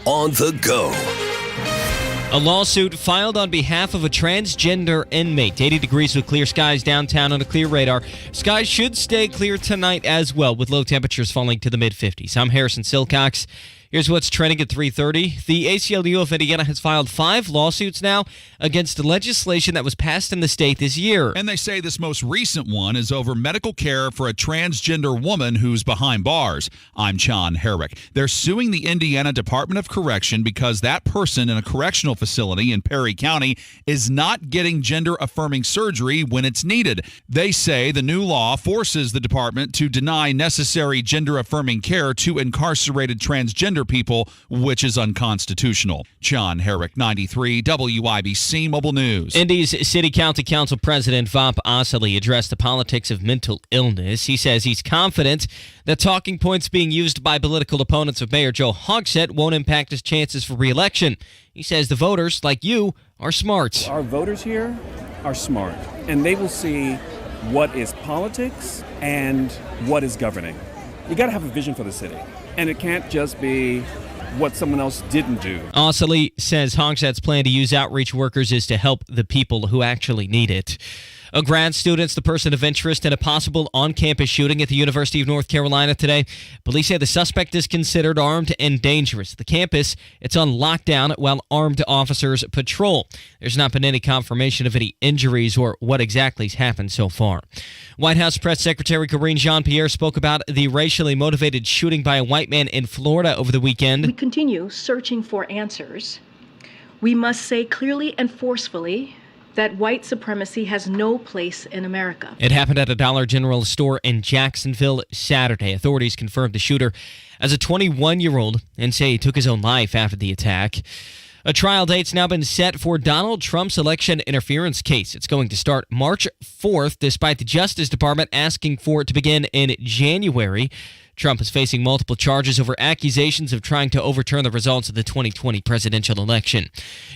on the go. A lawsuit filed on behalf of a transgender inmate. 80 degrees with clear skies downtown on a clear radar. Skies should stay clear tonight as well, with low temperatures falling to the mid-50s. I'm Harrison Silcox. Here's what's trending at 3:30. The ACLU of Indiana has filed 5 lawsuits now against legislation that was passed in the state this year. And they say this most recent one is over medical care for a transgender woman who's behind bars. I'm John Herrick. They're suing the Indiana Department of Correction because that person in a correctional facility in Perry County is not getting gender-affirming surgery when it's needed. They say the new law forces the department to deny necessary gender-affirming care to incarcerated transgender people, which is unconstitutional. John Herrick, 93 WIBC Mobile News. Indy's City County Council President Vop Asali addressed the politics of mental illness. He says he's confident that talking points being used by political opponents of Mayor Joe Hogsett won't impact his chances for re-election. He says the voters, like you, are smart. Our voters here are smart, and they will see what is politics and what is governing. You got to have a vision for the city. And it can't just be what someone else didn't do. Asali says Hogsett's plan to use outreach workers is to help the people who actually need it. A grad student's the person of interest in a possible on-campus shooting at the University of North Carolina today. Police say the suspect is considered armed and dangerous. The campus, it's on lockdown while armed officers patrol. There's not been any confirmation of any injuries or what exactly has happened so far. White House Press Secretary Karine Jean-Pierre spoke about the racially motivated shooting by a white man in Florida over the weekend. We continue searching for answers. We must say clearly and forcefully that white supremacy has no place in America. It happened at a Dollar General store in Jacksonville Saturday. Authorities confirmed the shooter as a 21-year-old and say he took his own life after the attack. A trial date's now been set for Donald Trump's election interference case. It's going to start March 4th, despite the Justice Department asking for it to begin in January. Trump is facing multiple charges over accusations of trying to overturn the results of the 2020 presidential election.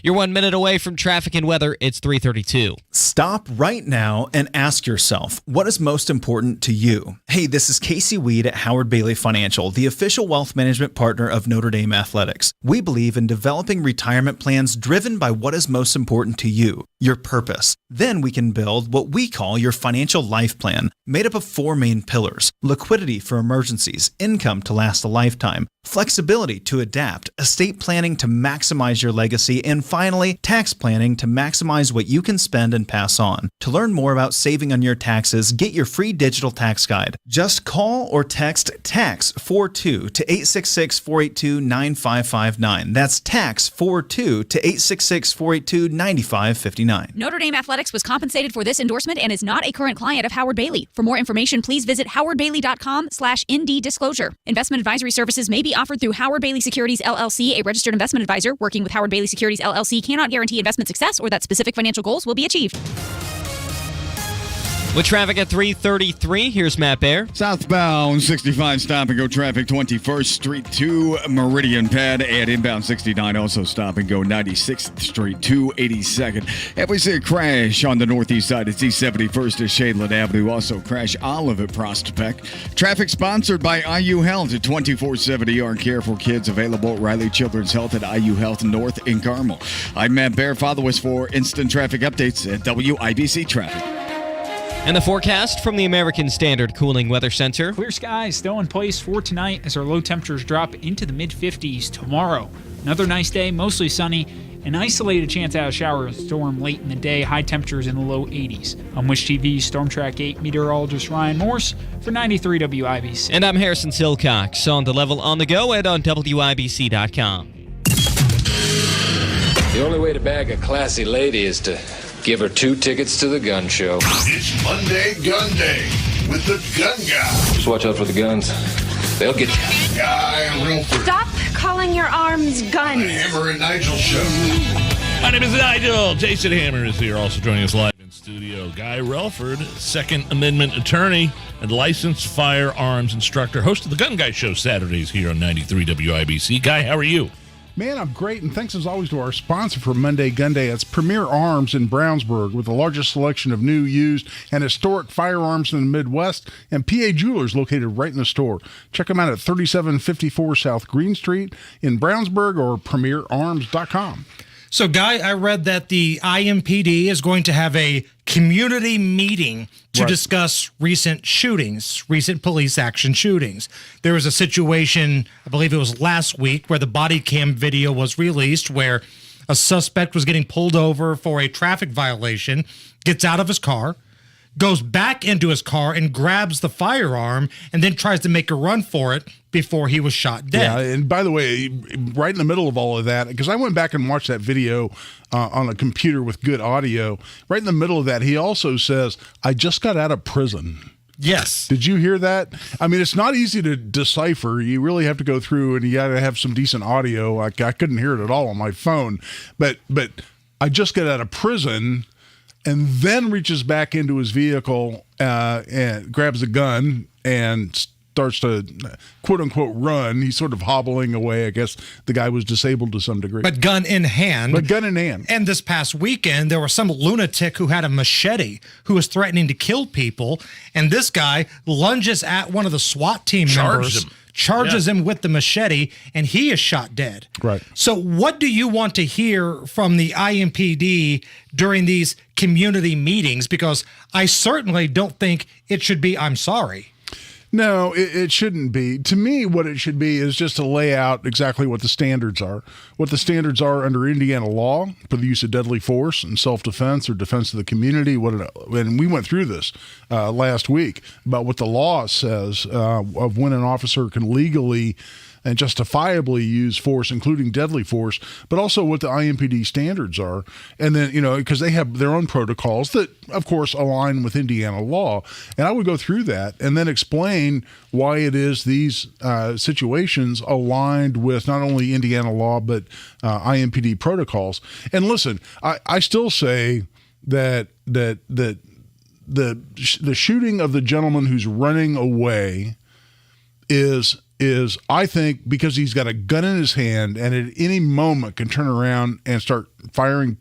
You're 1 minute away from traffic and weather. It's 3:32. Stop right now and ask yourself, what is most important to you? Hey, this is Casey Weed at Howard Bailey Financial, the official wealth management partner of Notre Dame Athletics. We believe in developing retirement plans driven by what is most important to you, your purpose. Then we can build what we call your financial life plan, made up of 4 main pillars: liquidity for emergencies, income to last a lifetime, flexibility to adapt, estate planning to maximize your legacy, and finally, tax planning to maximize what you can spend and pass on. To learn more about saving on your taxes, get your free digital tax guide. Just call or text TAX42 to 866-482-9559. That's TAX42 to 866-482-9559. Notre Dame Athletics was compensated for this endorsement and is not a current client of Howard Bailey. For more information, please visit howardbailey.com/ND disclosure. Investment advisory services may be offered through Howard Bailey Securities LLC, a registered investment advisor. Working with Howard Bailey Securities LLC cannot guarantee investment success or that specific financial goals will be achieved. With traffic at 3:33, here's Matt Baer. Southbound 65 stop and go traffic 21st Street to Meridian Pad, and inbound 69 also stop and go 96th Street to 82nd. And we see a crash on the northeast side. It's East 71st to Shadeland Avenue. Also crash Olive at Prospect. Traffic sponsored by IU Health at 24/7 ER care for kids available at Riley Children's Health at IU Health North in Carmel. I'm Matt Baer. Follow us for instant traffic updates at WIBC Traffic. And the forecast from the American Standard Cooling Weather Center. Clear skies still in place for tonight as our low temperatures drop into the mid-50s tomorrow. Another nice day, mostly sunny. An isolated chance out of shower and storm late in the day, high temperatures in the low 80s. I'm Wish TV's Storm Track 8 meteorologist Ryan Morse for 93 WIBC. And I'm Harrison Silcox on the level on the go and on WIBC.com. The only way to bag a classy lady is to give her 2 tickets to the gun show. It's Monday Gun Day with the Gun Guy. Just watch out for the guns. They'll get you. Guy Relford. Stop calling your arms guns. Hammer and Nigel Show. My name is Nigel. Jason Hammer is here, also joining us live in studio. Guy Relford, Second Amendment attorney and licensed firearms instructor, host of the Gun Guy Show Saturdays here on 93 WIBC. Guy, how are you? Man, I'm great, and thanks as always to our sponsor for Monday Gun Day. It's Premier Arms in Brownsburg, with the largest selection of new, used, and historic firearms in the Midwest, and PA Jewelers located right in the store. Check them out at 3754 South Green Street in Brownsburg or premierarms.com. So, Guy, I read that the IMPD is going to have a community meeting to discuss recent shootings, recent police action shootings. There was a situation, I believe it was last week, where the body cam video was released where a suspect was getting pulled over for a traffic violation, gets out of his car, goes back into his car and grabs the firearm and then tries to make a run for it before he was shot dead. Yeah, and by the way, right in the middle of all of that, because I went back and watched that video on a computer with good audio, right in the middle of that, he also says, I just got out of prison. Yes. Did you hear that? I mean, it's not easy to decipher. You really have to go through, and you got to have some decent audio. I couldn't hear it at all on my phone. But I just got out of prison, and then reaches back into his vehicle and grabs a gun and starts to quote-unquote run. He's sort of hobbling away. I guess the guy was disabled to some degree. But gun in hand. And this past weekend, there was some lunatic who had a machete who was threatening to kill people, and this guy lunges at one of the SWAT team members. Charges him with the machete, and he is shot dead. Right. So what do you want to hear from the IMPD during these community meetings? Because I certainly don't think it should be, I'm sorry. No, it shouldn't be. To me, what it should be is just to lay out exactly what the standards are. What the standards are under Indiana law for the use of deadly force and self-defense or defense of the community. And we went through this last week about what the law says of when an officer can legally and justifiably use force, including deadly force, but also what the IMPD standards are. And then, because they have their own protocols that, of course, align with Indiana law. And I would go through that and then explain why it is these situations aligned with not only Indiana law, but IMPD protocols. And listen, I still say that the shooting of the gentleman who's running away is I think because he's got a gun in his hand and at any moment can turn around and start firing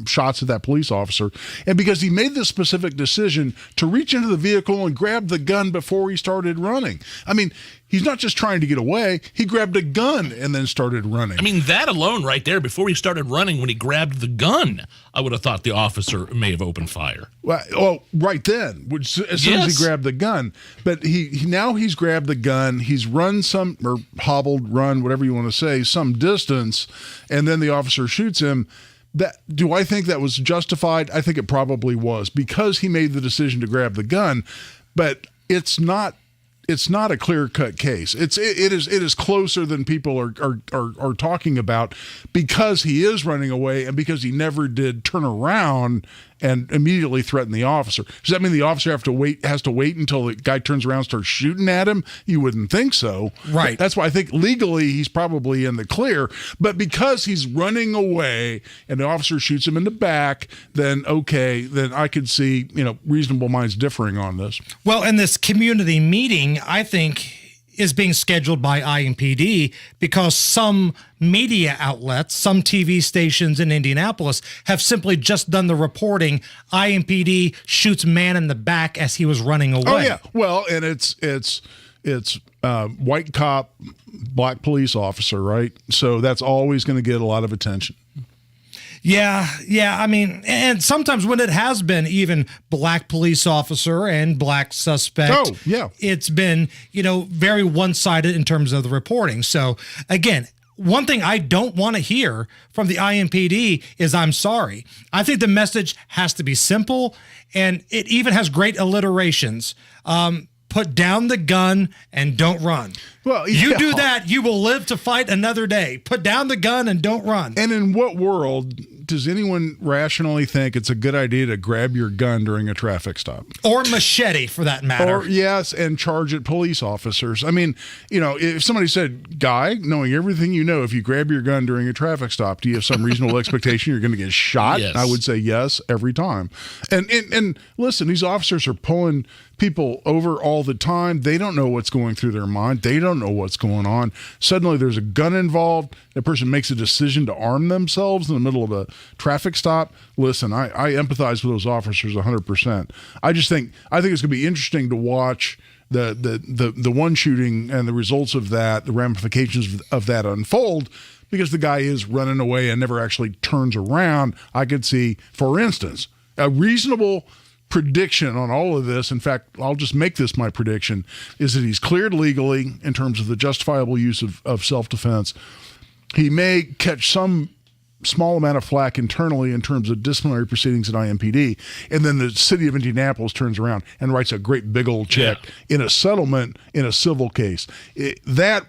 shots at that police officer, and because he made this specific decision to reach into the vehicle and grab the gun before he started running. I mean, he's not just trying to get away. He grabbed a gun and then started running. I mean, that alone right there, before he started running, when he grabbed the gun, I would have thought the officer may have opened fire. Well, right then, as soon as he grabbed the gun. But he's grabbed the gun. He's run or hobbled, run, whatever you want to say, some distance, and then the officer shoots him. Do I think that was justified? I think it probably was, because he made the decision to grab the gun. But it's not a clear-cut case. It is closer than people are talking about, because he is running away and because he never did turn around and immediately threaten the officer. Does that mean the officer has to wait until the guy turns around and starts shooting at him? You wouldn't think so. Right. That's why I think legally he's probably in the clear. But because he's running away and the officer shoots him in the back, then I could see, reasonable minds differing on this. Well, in this community meeting, I think is being scheduled by IMPD because some media outlets, some TV stations in Indianapolis have simply just done the reporting. IMPD shoots man in the back as he was running away. Oh yeah, well, and it's white cop, black police officer, right? So that's always going to get a lot of attention. Yeah. I mean, and sometimes when it has been even black police officer and black suspect, it's been, very one-sided in terms of the reporting. So again, one thing I don't want to hear from the IMPD is I'm sorry. I think the message has to be simple, and it even has great alliterations. Put down the gun and don't run. Well, you do that, you will live to fight another day. Put down the gun and don't run. And in what world does anyone rationally think it's a good idea to grab your gun during a traffic stop? Or machete, for that matter. Or, yes, and charge at police officers. I mean, if somebody said, Guy, knowing everything you know, if you grab your gun during a traffic stop, do you have some reasonable expectation you're going to get shot? Yes. I would say yes, every time. And listen, these officers are pulling people over all the time. They don't know what's going through their mind. They don't know what's going on. Suddenly there's a gun involved. That person makes a decision to arm themselves in the middle of a traffic stop. Listen, I empathize with those officers 100%. I think it's going to be interesting to watch the one shooting and the results of that, the ramifications of that unfold, because the guy is running away and never actually turns around. I could see, for instance, a reasonable prediction on all of this, in fact, I'll just make this my prediction, is that he's cleared legally in terms of the justifiable use of self-defense. He may catch some small amount of flack internally in terms of disciplinary proceedings at IMPD, and then the city of Indianapolis turns around and writes a great big old check in a settlement in a civil case. That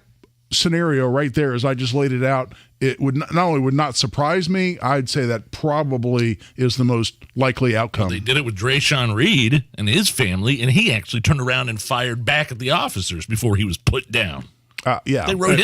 scenario right there, as I just laid it out, it would not only would not surprise me, I'd say that probably is the most likely outcome. Well, they did it with Drayshawn Reed and his family, and he actually turned around and fired back at the officers before he was put down. They wrote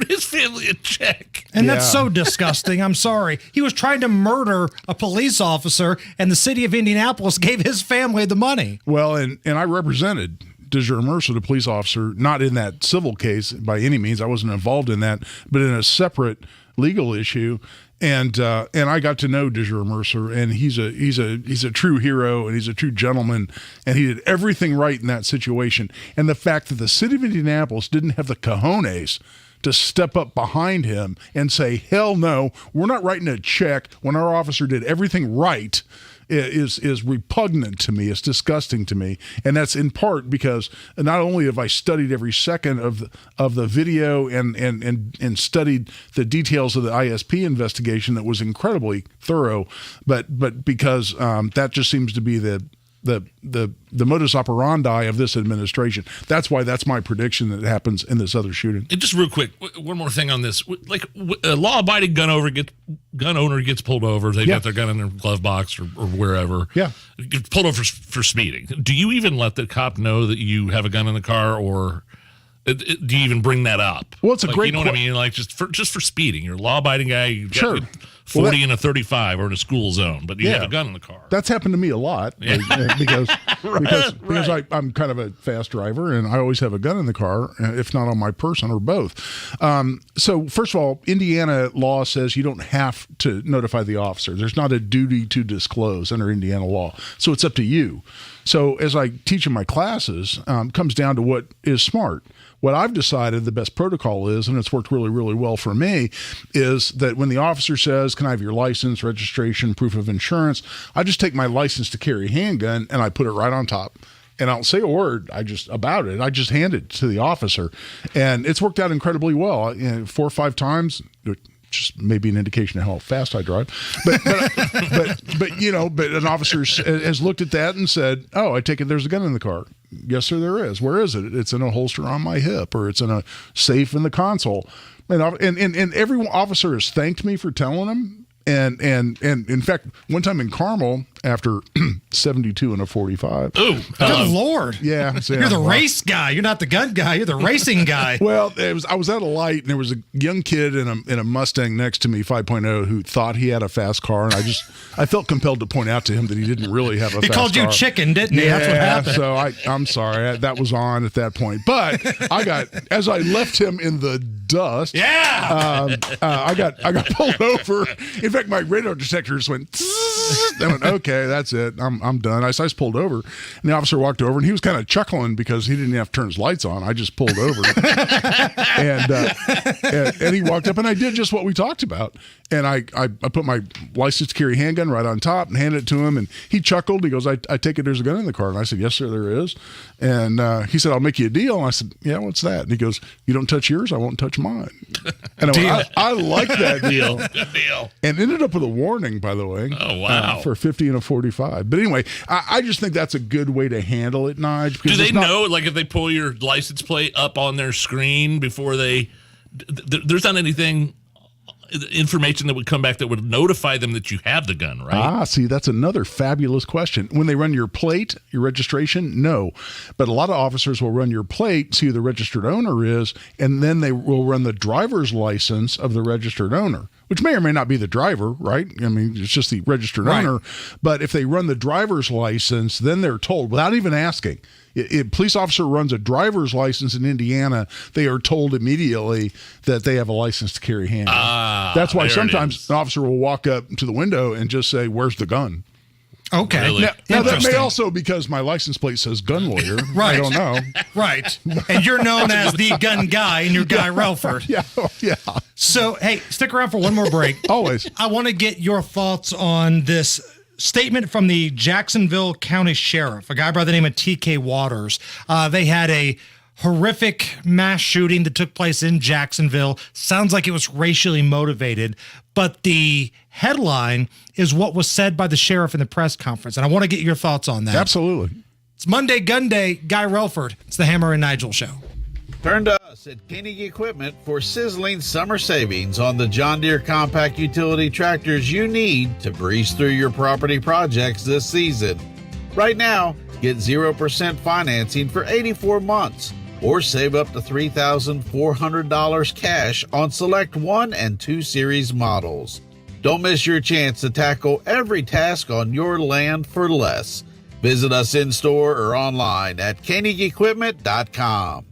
his family a check. And that's so disgusting. I'm sorry. He was trying to murder a police officer, and the city of Indianapolis gave his family the money. Well, and I represented DeJure Mercer, the police officer, not in that civil case by any means. I wasn't involved in that, but in a separate legal issue. And I got to know DeJure Mercer, and he's a true hero, and he's a true gentleman, and he did everything right in that situation. And the fact that the city of Indianapolis didn't have the cojones to step up behind him and say, hell no, we're not writing a check when our officer did everything right, is repugnant to me. It's disgusting to me. And that's in part because not only have I studied every second of the video and studied the details of the ISP investigation that was incredibly thorough, but because that just seems to be the modus operandi of this administration. That's why that's my prediction that happens in this other shooting. And just real quick, one more thing on this. Like a law-abiding gun owner gets pulled over. They've got their gun in their glove box or wherever. Yeah. Gets pulled over for speeding. Do you even let the cop know that you have a gun in the car, or do you even bring that up? Well, it's a great You know what I mean? Like just for speeding. You're a law-abiding guy. You got 40 and a 35 or in a school zone, but you have a gun in the car. That's happened to me a lot because I'm kind of a fast driver, and I always have a gun in the car, if not on my person or both. So first of all, Indiana law says you don't have to notify the officer. There's not a duty to disclose under Indiana law. So it's up to you. So as I teach in my classes, comes down to what is smart. What I've decided the best protocol is, and it's worked really, really well for me, is that when the officer says, can I have your license, registration, proof of insurance, I just take my license to carry a handgun and I put it right on top. And I don't say a word about it. I just hand it to the officer. And it's worked out incredibly well. 4 or 5 times, just maybe an indication of how fast I drive. But an officer has looked at that and said, oh, I take it there's a gun in the car. Yes, sir, there is. Where is it? It's in a holster on my hip, or it's in a safe in the console. And every officer has thanked me for telling them. And in fact, one time in Carmel, after 72 and a 45. Ooh, good Lord. Yeah. You're the race guy. You're not the gun guy. You're the racing guy. Well, I was at a light, and there was a young kid in a Mustang next to me, 5.0, who thought he had a fast car. And I felt compelled to point out to him that he didn't really have a fast car. He called you chicken, didn't he? Yeah, That's what happened. So I'm sorry. That was on at that point. But as I left him in the dust. Yeah. I got pulled over. In fact, my radar detector just went. I went, okay, that's it. I'm done. I just pulled over, and the officer walked over, and he was kind of chuckling because he didn't have to turn his lights on. I just pulled over, and he walked up, and I did just what we talked about. And I put my license to carry handgun right on top and handed it to him, and he chuckled. He goes, I take it there's a gun in the car. And I said, yes, sir, there is. And he said, I'll make you a deal. And I said, yeah, what's that? And he goes, you don't touch yours, I won't touch mine. And I like that deal. Good deal. And ended up with a warning, by the way. Oh, wow. For 50 and a 45. But anyway, I just think that's a good way to handle it, Nige. Do they know, like, if they pull your license plate up on their screen before there's not anything information that would come back that would notify them that you have the gun, right? See, that's another fabulous question. When they run your plate, your registration, no. But a lot of officers will run your plate, see who the registered owner is, and then they will run the driver's license of the registered owner, which may or may not be the driver, right? I mean, it's just the registered owner. But if they run the driver's license, then they're told, without even asking, if police officer runs a driver's license in Indiana, they are told immediately that they have a license to carry handguns. That's why sometimes an officer will walk up to the window and just say, "Where's the gun?" Okay. Really? Now that may also because my license plate says gun lawyer. I don't know. Right. And you're known as the gun guy and you're Guy Relford. Yeah. So, hey, stick around for one more break. Always. I want to get your thoughts on this statement from the Jacksonville County Sheriff, a guy by the name of T.K. Waters. They had a horrific mass shooting that took place in Jacksonville. Sounds like it was racially motivated, but the headline is what was said by the sheriff in the press conference, and I want to get your thoughts on that. Absolutely. It's Monday Gun Day. Guy Relford. It's the Hammer and Nigel Show. Turn to us at Koenig Equipment for sizzling summer savings on the John Deere compact utility tractors you need to breeze through your property projects this season. Right now, get 0% financing for 84 months or save up to $3,400 cash on select 1 and 2 series models. Don't miss your chance to tackle every task on your land for less. Visit us in-store or online at KoenigEquipment.com.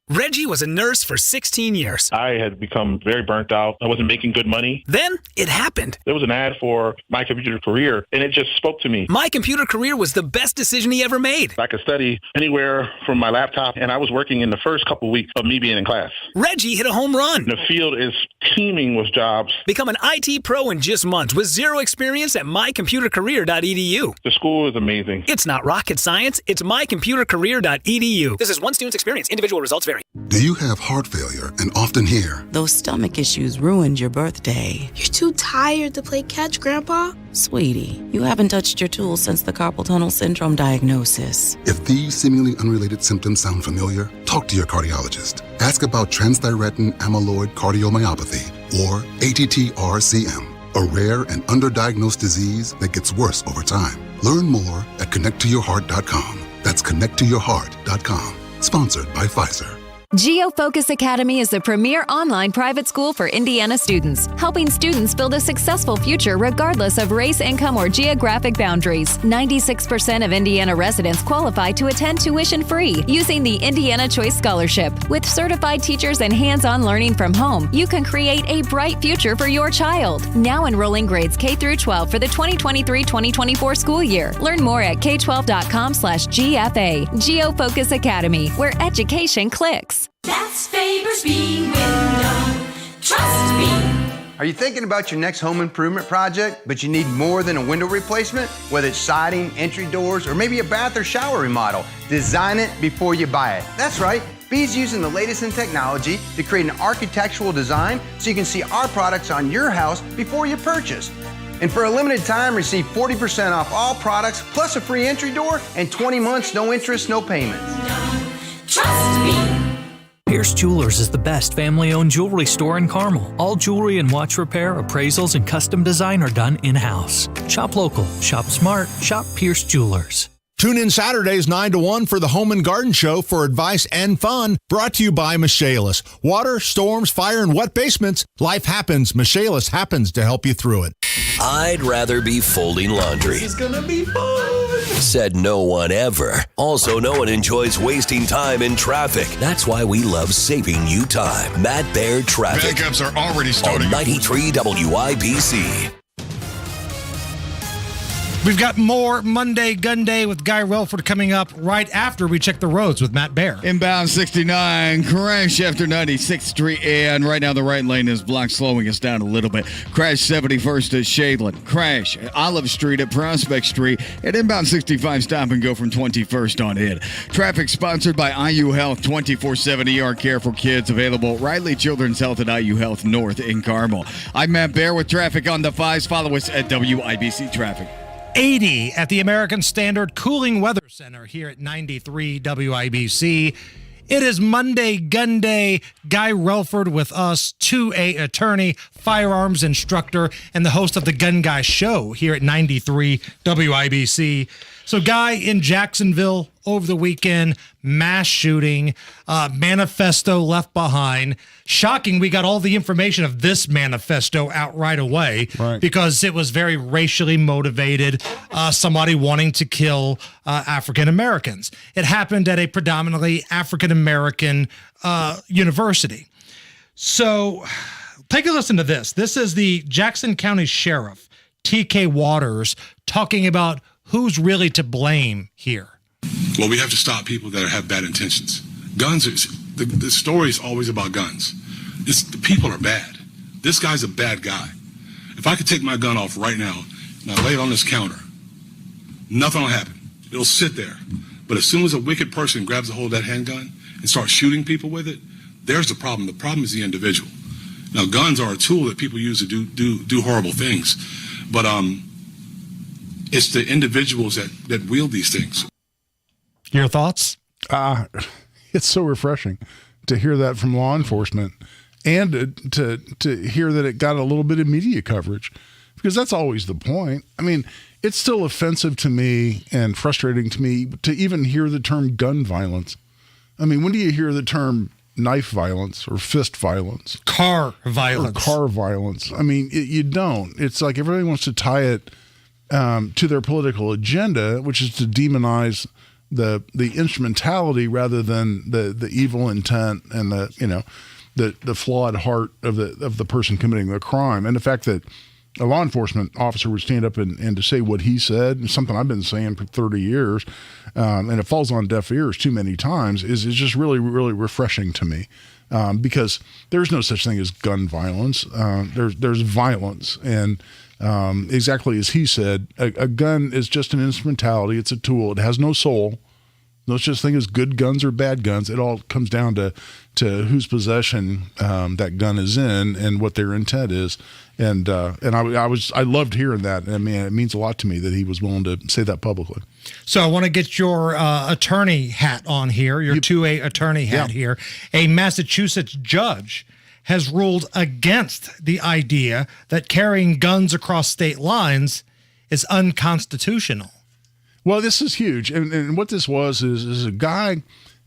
Reggie was a nurse for 16 years. I had become very burnt out. I wasn't making good money. Then it happened. There was an ad for My Computer Career, and it just spoke to me. My Computer Career was the best decision he ever made. I could study anywhere from my laptop, and I was working in the first couple weeks of me being in class. Reggie hit a home run. The field is teeming with jobs. Become an IT pro in just months with zero experience at mycomputercareer.edu. The school is amazing. It's not rocket science. It's mycomputercareer.edu. This is one student's experience. Individual results vary. Do you have heart failure and often hear, "Those stomach issues ruined your birthday"? "You're too tired to play catch, Grandpa." Sweetie, you haven't touched your tools since the carpal tunnel syndrome diagnosis. If these seemingly unrelated symptoms sound familiar, talk to your cardiologist. Ask about transthyretin amyloid cardiomyopathy, or ATTR-CM, a rare and underdiagnosed disease that gets worse over time. Learn more at connecttoyourheart.com. That's connecttoyourheart.com. Sponsored by Pfizer. GeoFocus Academy is the premier online private school for Indiana students, helping students build a successful future regardless of race, income, or geographic boundaries. 96% of Indiana residents qualify to attend tuition-free using the Indiana Choice Scholarship. With certified teachers and hands-on learning from home, you can create a bright future for your child. Now enrolling grades K through 12 for the 2023-2024 school year. Learn more at k12.com/GFA. GeoFocus Academy, where education clicks. That's Faber's Bean Window. Trust me. Are you thinking about your next home improvement project, but you need more than a window replacement? Whether it's siding, entry doors, or maybe a bath or shower remodel, design it before you buy it. That's right. B's using the latest in technology to create an architectural design so you can see our products on your house before you purchase. And for a limited time, receive 40% off all products, plus a free entry door and 20 months, no interest, no payments. Trust me. Pierce Jewelers is the best family-owned jewelry store in Carmel. All jewelry and watch repair, appraisals, and custom design are done in-house. Shop local, shop smart, shop Pierce Jewelers. Tune in Saturdays 9 to 1 for the Home and Garden Show for advice and fun, brought to you by Michaelis. Water, storms, fire, and wet basements. Life happens. Michaelis happens to help you through it. I'd rather be folding laundry. This is gonna be fun. Said no one ever. Also, no one enjoys wasting time in traffic. That's why we love saving you time. Matt Baer Traffic. Backups are already starting. On 93 WIBC. We've got more Monday Gun Day with Guy Relford coming up right after we check the roads with Matt Baer. Inbound 69, crash after 96th Street, and right now the right lane is blocked, slowing us down a little bit. Crash 71st at Shadeland. Crash at Olive Street at Prospect Street, and inbound 65 stop and go from 21st on in. Traffic sponsored by IU Health, 24/7 ER care for kids available. Riley Children's Health at IU Health North in Carmel. I'm Matt Baer with traffic on the 5s. Follow us at WIBC Traffic. 80 at the American Standard Cooling Weather Center here at 93 WIBC. It is Monday Gun Day. Guy Relford with us, 2A attorney, firearms instructor, and the host of the Gun Guy Show here at 93 WIBC. So, Guy, in Jacksonville over the weekend, mass shooting, manifesto left behind. Shocking, we got all the information of this manifesto out right away because it was very racially motivated, somebody wanting to kill African Americans. It happened at a predominantly African American university. So take a listen to this. This is the Jackson County Sheriff, T.K. Waters, talking about who's really to blame here. Well, we have to stop people that have bad intentions. Guns, the story is always about guns. The people are bad. This guy's a bad guy. If I could take my gun off right now and I lay it on this counter, nothing will happen. It'll sit there. But as soon as a wicked person grabs a hold of that handgun and starts shooting people with it, there's the problem. The problem is the individual. Now, guns are a tool that people use to do horrible things. But it's the individuals that wield these things. Your thoughts? It's so refreshing to hear that from law enforcement and to hear that it got a little bit of media coverage, because that's always the point. I mean, it's still offensive to me and frustrating to me to even hear the term gun violence. I mean, when do you hear the term knife violence or fist violence? Car violence. Or car violence. I mean, you don't. It's like everybody wants to tie it to their political agenda, which is to demonize the instrumentality rather than the evil intent and the flawed heart of the person committing the crime. And the fact that a law enforcement officer would stand up and to say what he said, something I've been saying for 30 years, and it falls on deaf ears too many times, is just really, really refreshing to me. Because there's no such thing as gun violence. There's violence, and exactly as he said, a gun is just an instrumentality. It's a tool. It has no soul. No such thing as good guns or bad guns. It all comes down to whose possession that gun is in and what their intent is. And I loved hearing that. I mean, it means a lot to me that he was willing to say that publicly. So I want to get your attorney hat on here, your 2A attorney hat here. A Massachusetts judge has ruled against the idea that carrying guns across state lines is unconstitutional. Well, this is huge. And what this was is a guy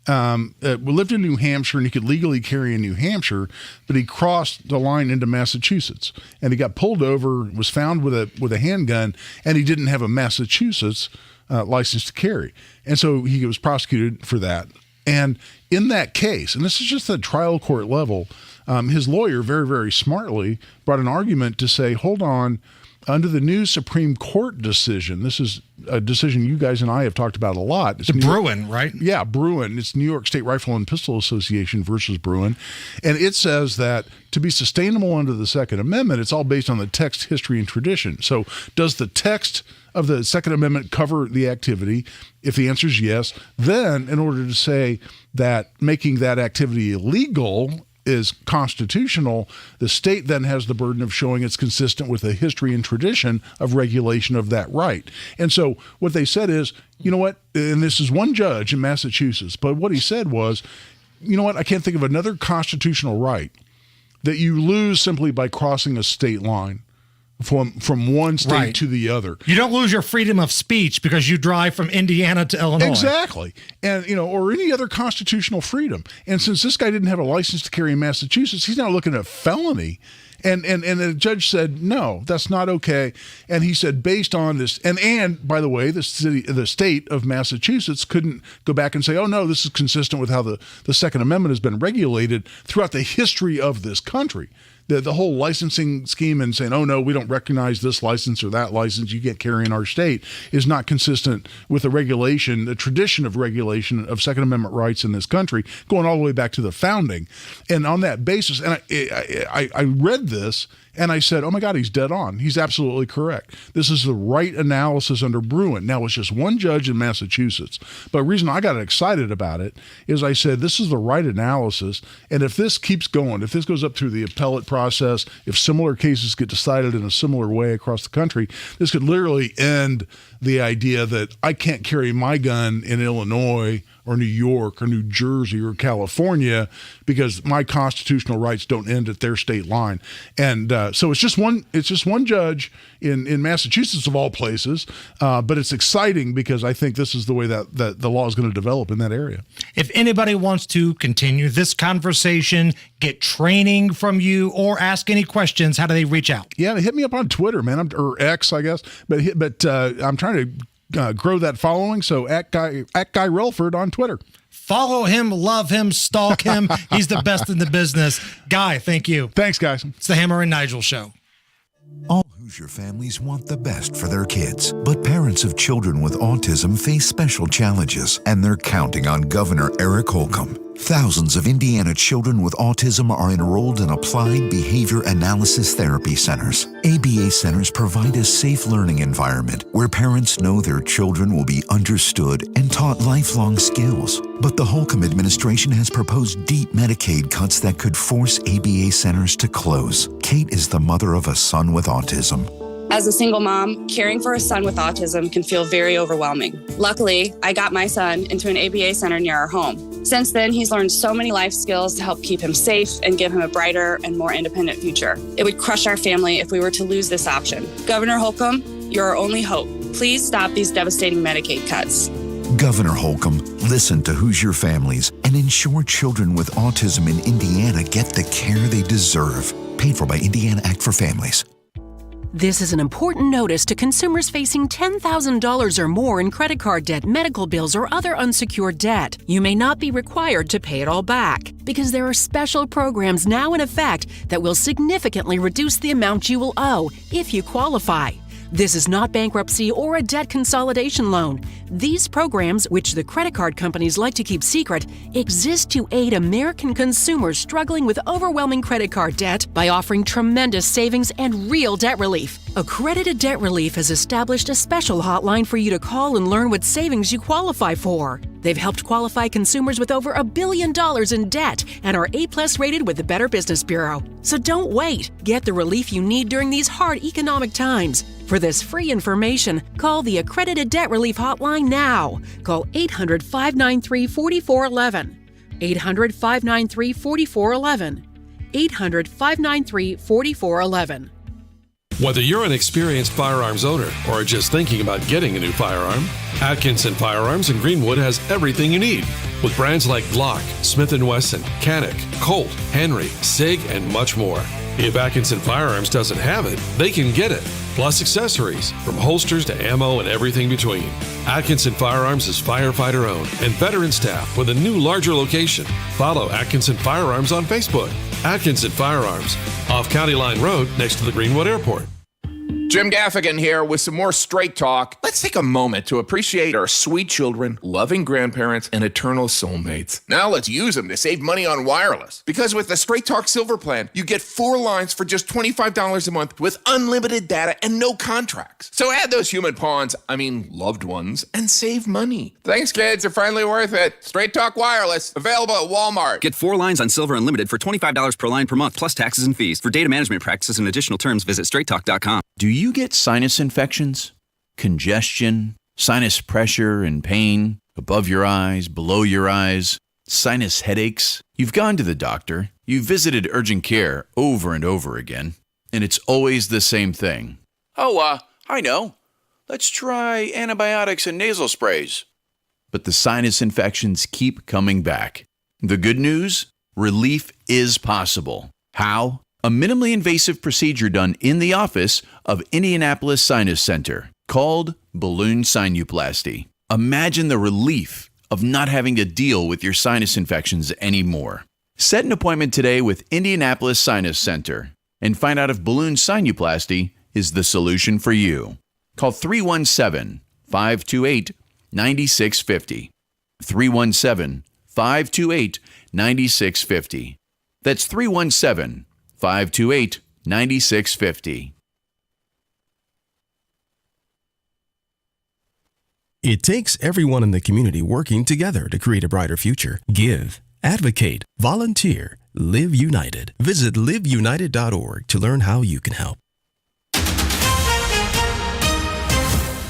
lived in New Hampshire, and he could legally carry in New Hampshire, but he crossed the line into Massachusetts, and he got pulled over, was found with a handgun, and he didn't have a Massachusetts license to carry. And so he was prosecuted for that. And in that case, and this is just at trial court level, his lawyer very, very smartly brought an argument to say, hold on, under the new Supreme Court decision, this is a decision you guys and I have talked about a lot. It's Bruin, right? Yeah, Bruin. It's New York State Rifle and Pistol Association versus Bruin. And it says that to be sustainable under the Second Amendment, it's all based on the text, history, and tradition. So does the text of the Second Amendment cover the activity? If the answer is yes, then in order to say that making that activity illegal is constitutional, the state then has the burden of showing it's consistent with the history and tradition of regulation of that right. And so what they said is, you know what, and this is one judge in Massachusetts, but what he said was, you know what, I can't think of another constitutional right that you lose simply by crossing a state line from one state to the other. You don't lose your freedom of speech because you drive from Indiana to Illinois. Exactly. And, or any other constitutional freedom. And since this guy didn't have a license to carry in Massachusetts, he's now looking at felony. And the judge said, no, that's not okay. And he said, based on this, and by the way, the state of Massachusetts couldn't go back and say, oh, no, this is consistent with how the Second Amendment has been regulated throughout the history of this country. The whole licensing scheme and saying, oh, no, we don't recognize this license or that license, you can't carry in our state, is not consistent with the regulation, the tradition of regulation of Second Amendment rights in this country, going all the way back to the founding. And on that basis, and I read this, and I said, oh, my God, he's dead on. He's absolutely correct. This is the right analysis under Bruin. Now, it's just one judge in Massachusetts. But the reason I got excited about it is I said, this is the right analysis. And if this keeps going, if this goes up through the appellate process, if similar cases get decided in a similar way across the country, this could literally end the idea that I can't carry my gun in Illinois or New York or New Jersey or California, because my constitutional rights don't end at their state line. And so it's just one judge in Massachusetts, of all places, but it's exciting because I think this is the way that the law is going to develop in that area. If anybody wants to continue this conversation, get training from you, or ask any questions, how do they reach out? Yeah, hit me up on Twitter, man, or X, I guess. But I'm trying to grow that following. So at Guy Relford on Twitter. Follow him, love him, stalk him. He's the best in the business. Guy, thank you. Thanks, guys. It's the Hammer and Nigel Show. All Hoosier families want the best for their kids, but parents of children with autism face special challenges, and they're counting on Governor Eric Holcomb. Thousands of Indiana children with autism are enrolled in applied behavior analysis therapy centers. ABA centers provide a safe learning environment where parents know their children will be understood and taught lifelong skills. But the Holcomb administration has proposed deep Medicaid cuts that could force ABA centers to close. Kate is the mother of a son with autism. As a single mom, caring for a son with autism can feel very overwhelming. Luckily, I got my son into an ABA center near our home. Since then, he's learned so many life skills to help keep him safe and give him a brighter and more independent future. It would crush our family if we were to lose this option. Governor Holcomb, you're our only hope. Please stop these devastating Medicaid cuts. Governor Holcomb, listen to Hoosier families and ensure children with autism in Indiana get the care they deserve. Paid for by Indiana Act for Families. This is an important notice to consumers facing $10,000 or more in credit card debt, medical bills, or other unsecured debt. You may not be required to pay it all back because there are special programs now in effect that will significantly reduce the amount you will owe if you qualify. This is not bankruptcy or a debt consolidation loan. These programs, which the credit card companies like to keep secret, exist to aid American consumers struggling with overwhelming credit card debt by offering tremendous savings and real debt relief. Accredited Debt Relief has established a special hotline for you to call and learn what savings you qualify for. They've helped qualify consumers with over $1 billion in debt and are A+ rated with the Better Business Bureau. So don't wait. Get the relief you need during these hard economic times. For this free information, call the Accredited Debt Relief Hotline now. Call 800-593-4411. 800-593-4411. 800-593-4411. Whether you're an experienced firearms owner or are just thinking about getting a new firearm, Atkinson Firearms in Greenwood has everything you need. With brands like Glock, Smith & Wesson, Canik, Colt, Henry, SIG, and much more. If Atkinson Firearms doesn't have it, they can get it. Plus accessories, from holsters to ammo and everything between. Atkinson Firearms is firefighter owned and veteran staff with a new larger location. Follow Atkinson Firearms on Facebook. Atkinson Firearms, off County Line Road next to the Greenwood Airport. Jim Gaffigan here with some more Straight Talk. Let's take a moment to appreciate our sweet children, loving grandparents, and eternal soulmates. Now let's use them to save money on wireless. Because with the Straight Talk Silver Plan, you get 4 lines for just $25 a month with unlimited data and no contracts. So add those human pawns, loved ones, and save money. Thanks, kids. They're finally worth it. Straight Talk Wireless, available at Walmart. Get 4 lines on Silver Unlimited for $25 per line per month, plus taxes and fees. For data management practices and additional terms, visit straighttalk.com. Do you get sinus infections, congestion, sinus pressure and pain, above your eyes, below your eyes, sinus headaches? You've gone to the doctor, you've visited urgent care over and over again, and it's always the same thing. I know. Let's try antibiotics and nasal sprays. But the sinus infections keep coming back. The good news? Relief is possible. How? A minimally invasive procedure done in the office of Indianapolis Sinus Center called balloon sinuplasty. Imagine the relief of not having to deal with your sinus infections anymore. Set an appointment today with Indianapolis Sinus Center and find out if balloon sinuplasty is the solution for you. Call 317-528-9650. 317-528-9650. That's 317-528-9650. It takes everyone in the community working together to create a brighter future. Give, advocate, volunteer, live united. Visit liveunited.org to learn how you can help.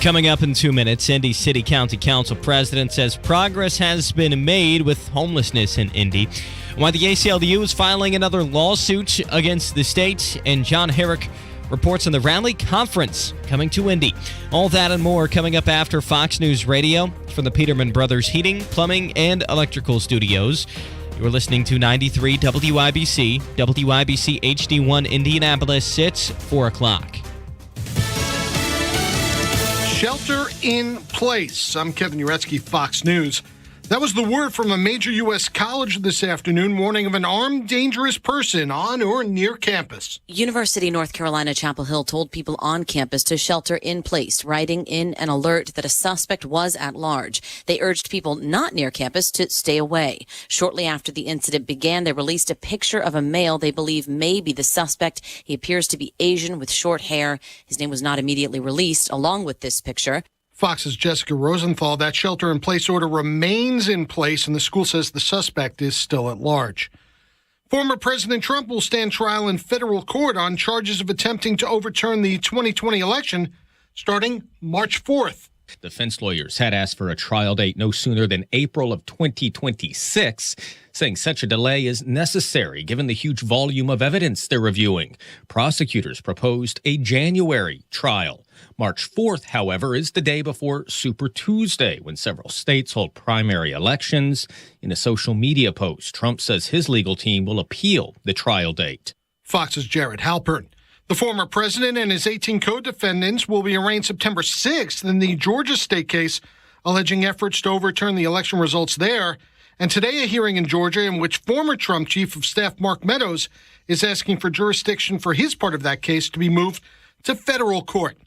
Coming up in 2 minutes, Indy City County Council President says progress has been made with homelessness in Indy. Why the ACLU is filing another lawsuit against the state, and John Herrick reports on the Rally Conference coming to Indy. All that and more coming up after Fox News Radio from the Peterman Brothers Heating, Plumbing, and Electrical Studios. You're listening to 93 WIBC, WIBC HD1 Indianapolis. It's 4 o'clock. Shelter in place. I'm Kevin Uretsky, Fox News. That was the word from a major U.S. college this afternoon, warning of an armed, dangerous person on or near campus. University of North Carolina Chapel Hill told people on campus to shelter in place, writing in an alert that a suspect was at large. They urged people not near campus to stay away. Shortly after the incident began, they released a picture of a male they believe may be the suspect. He appears to be Asian with short hair. His name was not immediately released, along with this picture. Fox's Jessica Rosenthal, that shelter-in-place order remains in place, and the school says the suspect is still at large. Former President Trump will stand trial in federal court on charges of attempting to overturn the 2020 election starting March 4th. Defense lawyers had asked for a trial date no sooner than April of 2026, saying such a delay is necessary given the huge volume of evidence they're reviewing. Prosecutors proposed a January trial. March 4th, however, is the day before Super Tuesday, when several states hold primary elections. In a social media post, Trump says his legal team will appeal the trial date. Fox's Jared Halpern. The former president and his 18 co-defendants will be arraigned September 6th in the Georgia state case, alleging efforts to overturn the election results there. And today a hearing in Georgia in which former Trump Chief of Staff Mark Meadows is asking for jurisdiction for his part of that case to be moved to federal court.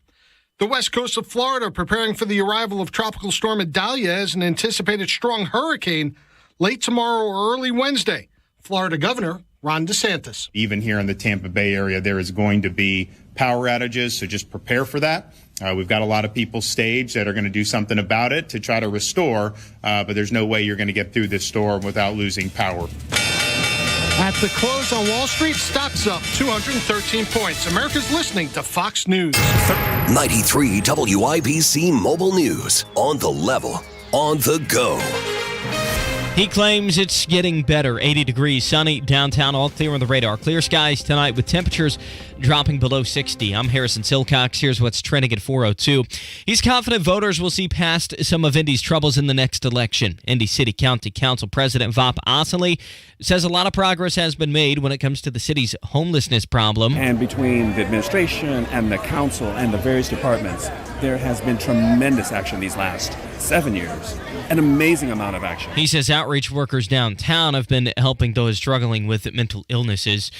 The west coast of Florida preparing for the arrival of Tropical Storm Idalia as an anticipated strong hurricane late tomorrow or early Wednesday. Florida Governor Ron DeSantis. Even here in the Tampa Bay area, there is going to be power outages, so just prepare for that. We've got a lot of people staged that are going to do something about it to try to restore, but there's no way you're going to get through this storm without losing power. At the close on Wall Street, stocks up 213 points. America's listening to Fox News. 93 WIBC Mobile News. On the level, on the go. He claims it's getting better. 80 degrees, sunny, downtown, all clear on the radar. Clear skies tonight with temperatures dropping below 60. I'm Harrison Silcox. Here's what's trending at 4:02. He's confident voters will see past some of Indy's troubles in the next election. Indy City County Council President Vop Osley says a lot of progress has been made when it comes to the city's homelessness problem. And between the administration and the council and the various departments, there has been tremendous action these last 7 years. An amazing amount of action. He says outreach workers downtown have been helping those struggling with mental illnesses.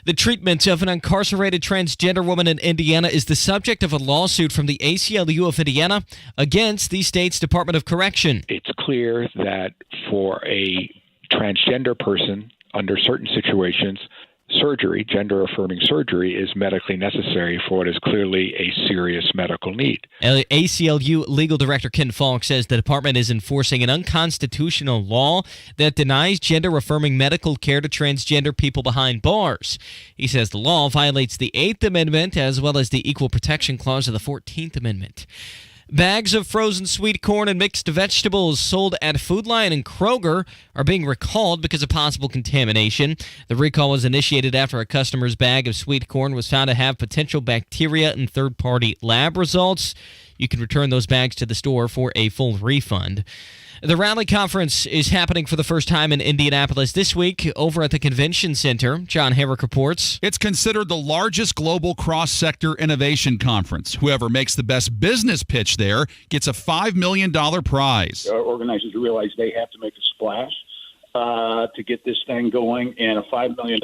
The treatment of an incarcerated transgender woman in Indiana is the subject of a lawsuit from the ACLU of Indiana against the state's Department of Correction. It's clear that for a transgender person, under certain situations, surgery, gender-affirming surgery, is medically necessary for what is clearly a serious medical need. ACLU Legal Director Ken Falk says the department is enforcing an unconstitutional law that denies gender-affirming medical care to transgender people behind bars. He says the law violates the 8th Amendment as well as the Equal Protection Clause of the 14th Amendment. Bags of frozen sweet corn and mixed vegetables sold at Food Lion and Kroger are being recalled because of possible contamination. The recall was initiated after a customer's bag of sweet corn was found to have potential bacteria in third-party lab results. You can return those bags to the store for a full refund. The Rally Conference is happening for the first time in Indianapolis this week over at the Convention Center. John Herrick reports. It's considered the largest global cross-sector innovation conference. Whoever makes the best business pitch there gets a $5 million prize. Organizers realize they have to make a splash to get this thing going, and a $5 million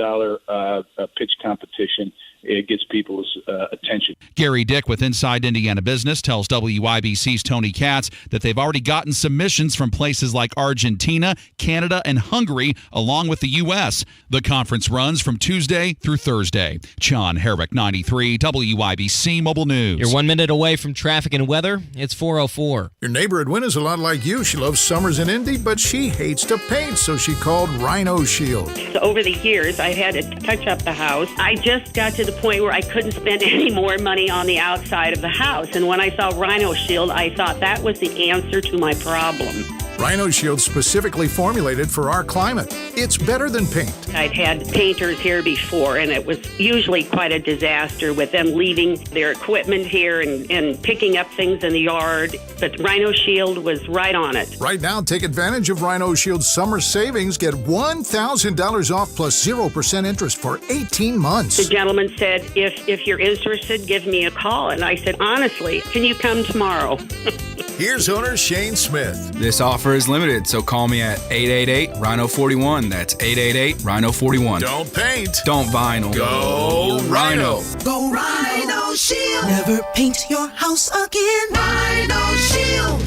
pitch competition, it gets people's attention. Gary Dick with Inside Indiana Business tells WIBC's Tony Katz that they've already gotten submissions from places like Argentina, Canada, and Hungary, along with the U.S. The conference runs from Tuesday through Thursday. John Herrick, 93 WIBC Mobile News. You're 1 minute away from traffic and weather. It's 4:04. Your neighbor Edwin is a lot like you. She loves summers in Indy, but she hates to paint, so she called Rhino Shield. So over the years, I had to touch up the house. I just got to the point where I couldn't spend any more money on the outside of the house. And when I saw Rhino Shield, I thought that was the answer to my problem. Rhino Shield specifically formulated for our climate. It's better than paint. I'd had painters here before, and it was usually quite a disaster with them leaving their equipment here and picking up things in the yard. But Rhino Shield was right on it. Right now, take advantage of Rhino Shield's summer savings. Get $1,000 off plus 0% interest for 18 months. The gentleman said, if you're interested, give me a call. And I said, honestly, can you come tomorrow? Here's owner Shane Smith. This offer is limited, so call me at 888-RHINO-41. That's 888-RHINO-41. Don't paint. Don't vinyl. Go Rhino. Go Rhino Shield. Never paint your house again. Rhino Shield.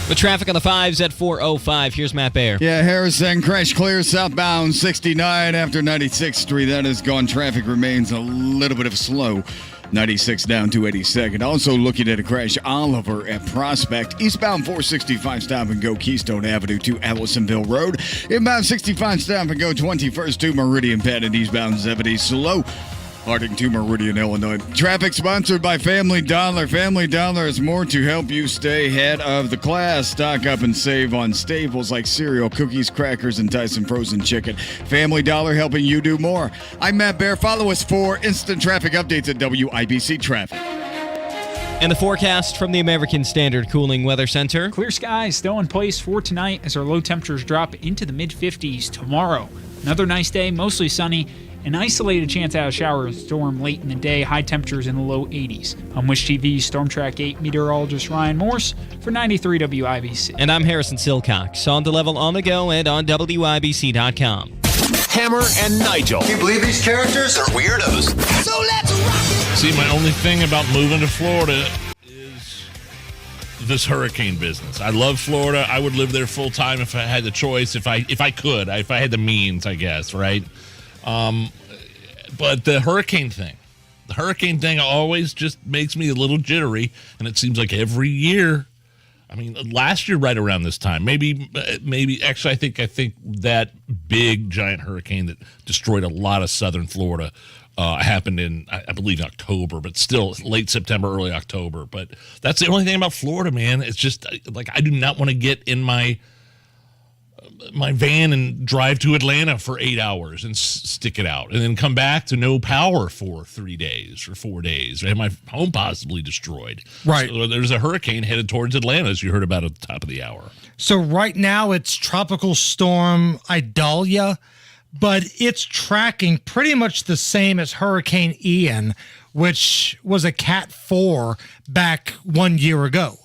The traffic on the 5s at 4:05. Here's Matt Baer. Yeah, Harrison, crash clear southbound 69 after 96th Street. That is gone. Traffic remains a little bit of slow. 96 down to 82nd. Also looking at a crash, Oliver at Prospect. Eastbound 465 stop and go Keystone Avenue to Allisonville Road. Inbound 65 stop and go 21st to Meridian Pad and eastbound 70 slow. Harding to Meridian, Illinois. Traffic sponsored by Family Dollar. Family Dollar is more to help you stay ahead of the class. Stock up and save on staples like cereal, cookies, crackers, and Tyson frozen chicken. Family Dollar helping you do more. I'm Matt Baer. Follow us for instant traffic updates at WIBC Traffic. And the forecast from the American Standard Cooling Weather Center. Clear skies still in place for tonight as our low temperatures drop into the mid-50s tomorrow. Another nice day, mostly sunny. An isolated chance at a shower or storm late in the day, high temperatures in the low 80s. I'm Wish TV's Storm Track 8 meteorologist Ryan Morse for 93 WIBC. And I'm Harrison Silcox, on the level on the go and on WIBC.com. Hammer and Nigel. Can you believe these characters are weirdos? So let's rock it! See, my only thing about moving to Florida is this hurricane business. I love Florida. I would live there full time if I had the choice, if I could, if I had the means, I guess, right? But the hurricane thing always just makes me a little jittery, and it seems like every year. I mean, last year right around this time, maybe actually I think that big giant hurricane that destroyed a lot of southern Florida happened in, I believe, October, but still late September, early October. But that's the only thing about Florida, man. It's just like I do not want to get in my van and drive to Atlanta for 8 hours and stick it out and then come back to no power for 3 days or 4 days and my home possibly destroyed. Right. So there's a hurricane headed towards Atlanta, as you heard about at the top of the hour. So right now it's Tropical Storm Idalia, but it's tracking pretty much the same as Hurricane Ian, which was a Cat 4 back 1 year ago.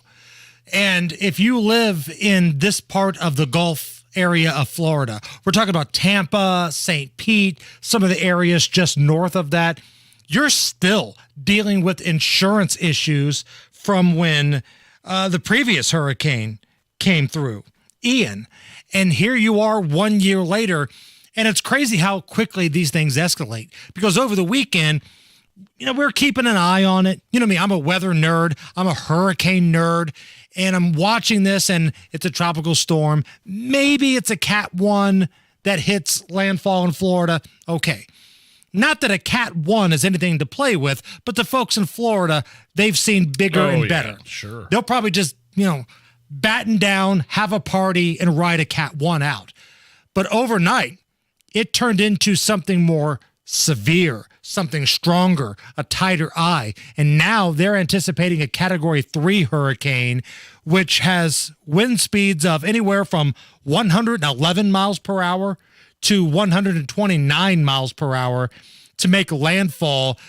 And if you live in this part of the Gulf area of Florida, we're talking about Tampa, St. Pete, some of the areas just north of that, you're still dealing with insurance issues from when the previous hurricane came through, Ian. And here you are 1 year later, and it's crazy how quickly these things escalate. Because over the weekend, we're keeping an eye on it. You know me, I'm a weather nerd. I'm a hurricane nerd. And I'm watching this, and it's a tropical storm. Maybe it's a Cat 1 that hits landfall in Florida. Okay. Not that a Cat 1 is anything to play with, but the folks in Florida, they've seen bigger and better. Sure. They'll probably just, batten down, have a party, and ride a Cat 1 out. But overnight, it turned into something more severe, something stronger, a tighter eye. And now they're anticipating a Category 3 hurricane, which has wind speeds of anywhere from 111 miles per hour to 129 miles per hour to make landfall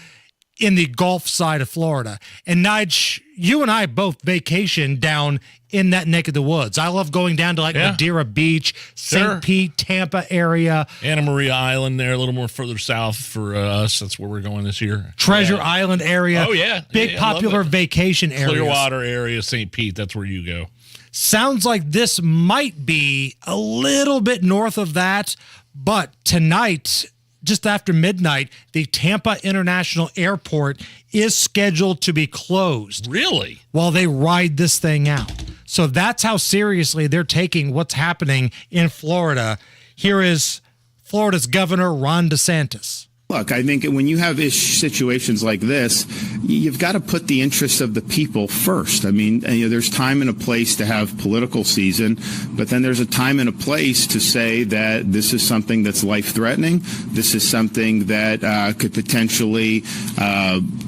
in the Gulf side of Florida. And Nige, you and I both vacation down in that neck of the woods. I love going down to Madeira Beach, St. Pete, Tampa area. Anna Maria Island there, a little more further south for us. That's where we're going this year. Treasure Island area. Oh, yeah. Big popular vacation area. Clearwater area, St. Pete, that's where you go. Sounds like this might be a little bit north of that, but tonight, just after midnight, the Tampa International Airport is scheduled to be closed. Really? While they ride this thing out. So that's how seriously they're taking what's happening in Florida. Here is Florida's Governor Ron DeSantis. Look, I think when you have situations like this, you've got to put the interests of the people first. I mean, there's time and a place to have political season, but then there's a time and a place to say that this is something that's life-threatening. This is something that could potentially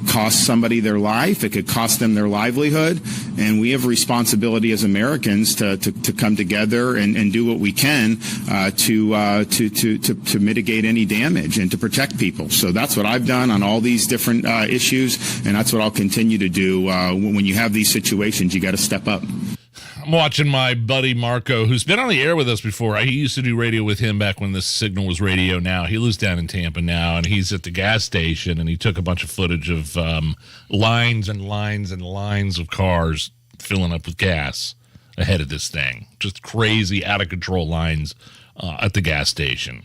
cost somebody their life. It could cost them their livelihood. And we have a responsibility as Americans to come together and do what we can to mitigate any damage and to protect people. So that's what I've done on all these different issues, and that's what I'll continue to do. When you have these situations, you got to step up. I'm watching my buddy Marco, who's been on the air with us before. He used to do radio with him back when this signal was radio now. He lives down in Tampa now, and he's at the gas station, and he took a bunch of footage of lines and lines and lines of cars filling up with gas ahead of this thing. Just crazy, out-of-control lines at the gas station.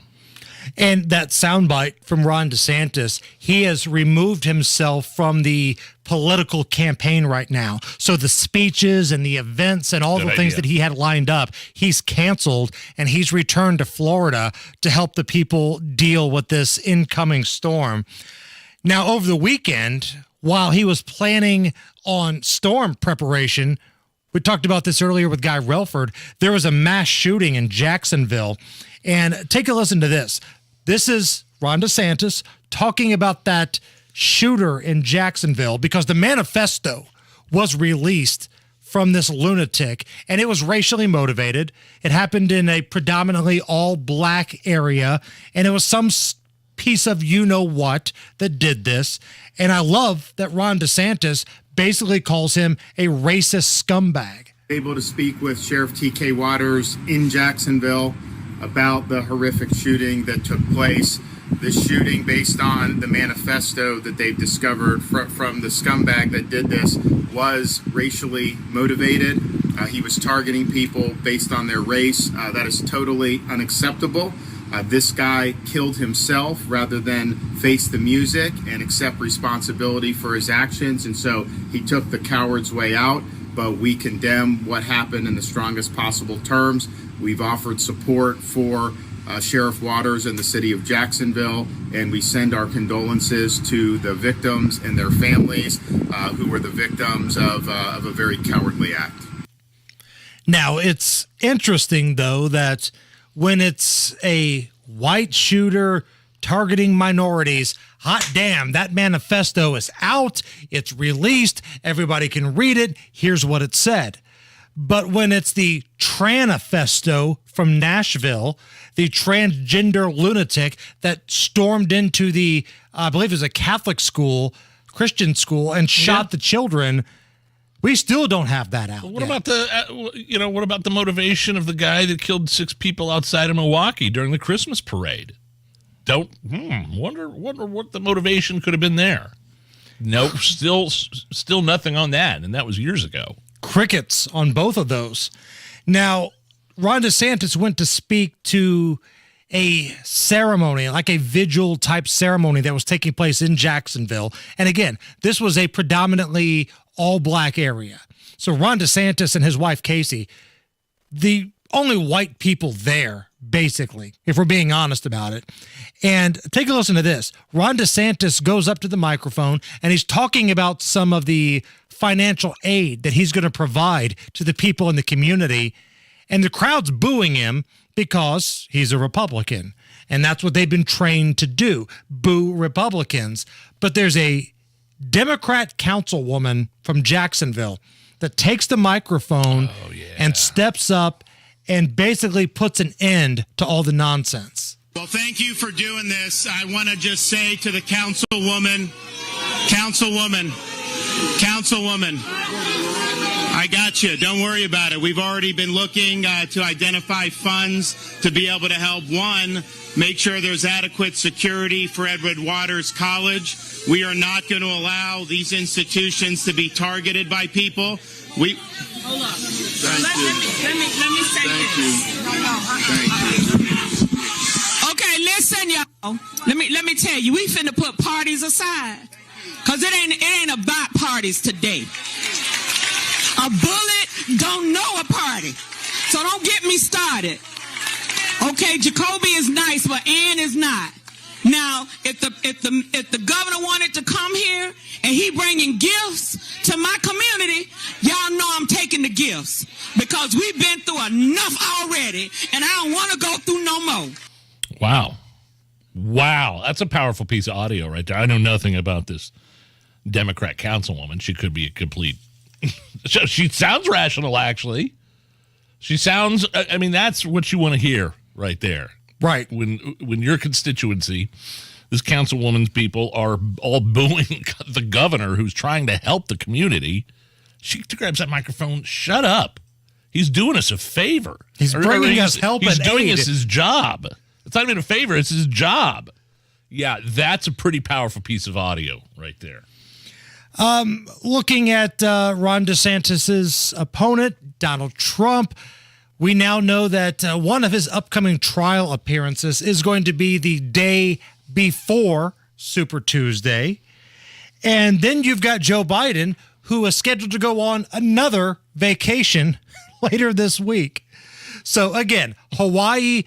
And that soundbite from Ron DeSantis, he has removed himself from the political campaign right now. So the speeches and the events and all the things that he had lined up, he's canceled, and he's returned to Florida to help the people deal with this incoming storm. Now, over the weekend, while he was planning on storm preparation, we talked about this earlier with Guy Relford, there was a mass shooting in Jacksonville. And take a listen to this. This is Ron DeSantis talking about that shooter in Jacksonville, because the manifesto was released from this lunatic, and it was racially motivated. It happened in a predominantly all-black area, and it was some piece of you-know-what that did this. And I love that Ron DeSantis basically calls him a racist scumbag. Able to speak with Sheriff T.K. Waters in Jacksonville about the horrific shooting that took place. This shooting, based on the manifesto that they've discovered from the scumbag that did this, was racially motivated. He was targeting people based on their race. That is totally unacceptable. This guy killed himself rather than face the music and accept responsibility for his actions, and so he took the coward's way out. But we condemn what happened in the strongest possible terms. We've offered support for Sheriff Waters and the city of Jacksonville, and we send our condolences to the victims and their families who were the victims of a very cowardly act. Now, it's interesting, though, that when it's a white shooter targeting minorities, hot damn, that manifesto is out, it's released, everybody can read it, here's what it said. But when it's the Tranifesto from Nashville, the transgender lunatic that stormed into the, I believe it was a Catholic school, Christian school, and shot the children, we still don't have that out. What about what about the motivation of the guy that killed 6 people outside of Milwaukee during the Christmas parade? Wonder what the motivation could have been there. Nope, still nothing on that, and that was years ago. Crickets on both of those. Now, Ron DeSantis went to speak to a ceremony, like a vigil type ceremony that was taking place in Jacksonville. And again, this was a predominantly all-black area. So Ron DeSantis and his wife, Casey, the only white people there, basically, if we're being honest about it. And take a listen to this. Ron DeSantis goes up to the microphone, and he's talking about some of the financial aid that he's going to provide to the people in the community. And the crowd's booing him because he's a Republican. And that's what they've been trained to do, boo Republicans. But there's a Democrat councilwoman from Jacksonville that takes the microphone and steps up and basically puts an end to all the nonsense. Well, thank you for doing this. I want to just say to the councilwoman, I got you. Don't worry about it. We've already been looking to identify funds to be able to help, one, make sure there's adequate security for Edward Waters College. We are not going to allow these institutions to be targeted by people. Hold on. Let me say this. Okay, listen, y'all. Let me tell you, we finna put parties aside. Cause it ain't about parties today. A bullet don't know a party. So don't get me started. Okay, Jacoby is nice, but Ann is not. Now, if the governor wanted to come here and he bringing gifts to my community, y'all know I'm taking the gifts because we've been through enough already, and I don't want to go through no more. Wow, that's a powerful piece of audio right there. I know nothing about this Democrat councilwoman. She could be a complete. She sounds rational, actually. She sounds. I mean, that's what you want to hear right there. Right. When your constituency, this councilwoman's people are all booing the governor who's trying to help the community, she grabs that microphone. Shut up. He's doing us a favor. He's bringing us help and aid. He's doing us his job. It's not even a favor. It's his job. Yeah, that's a pretty powerful piece of audio right there. Looking at Ron DeSantis' opponent, Donald Trump, we now know that one of his upcoming trial appearances is going to be the day before Super Tuesday. And then you've got Joe Biden, who is scheduled to go on another vacation later this week. So again, Hawaii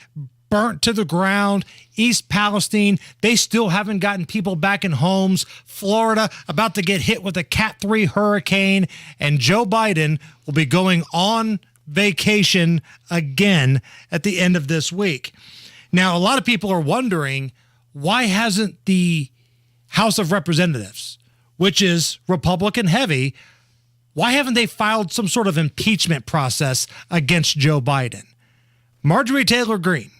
burnt to the ground. East Palestine, they still haven't gotten people back in homes. Florida about to get hit with a Cat 3 hurricane. And Joe Biden will be going on vacation again at the end of this week. Now, a lot of people are wondering, why hasn't the House of Representatives, which is Republican heavy, why haven't they filed some sort of impeachment process against Joe Biden? Marjorie Taylor Greene,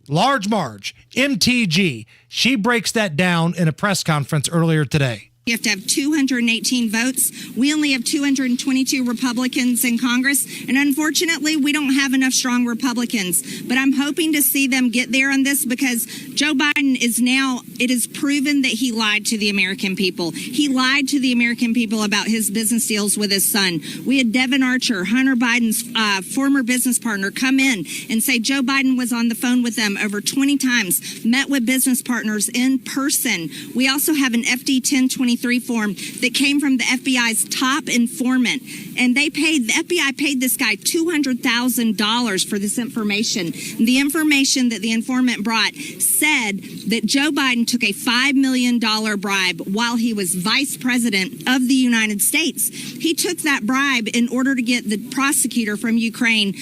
Large Marge, MTG, she breaks that down in a press conference earlier today. You have to have 218 votes. We only have 222 Republicans in Congress. And unfortunately, we don't have enough strong Republicans. But I'm hoping to see them get there on this because Joe Biden is now, it is proven that he lied to the American people. He lied to the American people about his business deals with his son. We had Devin Archer, Hunter Biden's former business partner, come in and say Joe Biden was on the phone with them over 20 times, met with business partners in person. We also have an FD 1023 form that came from the FBI's top informant, and the FBI paid this guy $200,000 for this information. The information that the informant brought said that Joe Biden took a $5 million bribe while he was vice president of the United States. He took that bribe in order to get the prosecutor from Ukraine,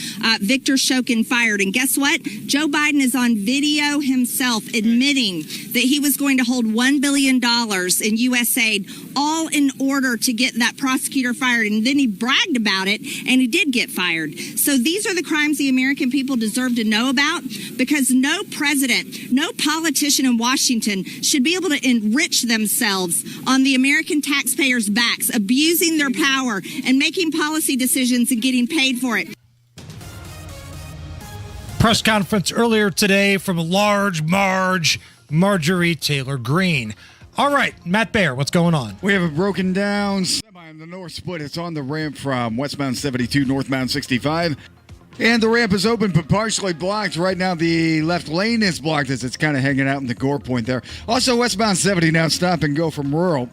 Viktor Shokin, fired. And guess what? Joe Biden is on video himself admitting that he was going to hold $1 billion in U.S. aid, all in order to get that prosecutor fired. And then he bragged about it, and he did get fired. So these are the crimes the American people deserve to know about, because no president, no politician in Washington should be able to enrich themselves on the American taxpayers' backs, abusing their power and making policy decisions and getting paid for it. Press conference earlier today from Large Marge, Marjorie Taylor Greene. All right, Matt Baer, what's going on? We have a broken down semi in the north split. It's on the ramp from westbound 72, northbound 65. And the ramp is open but partially blocked. Right now, the left lane is blocked as it's kind of hanging out in the gore point there. Also, westbound 70 now stop and go from rural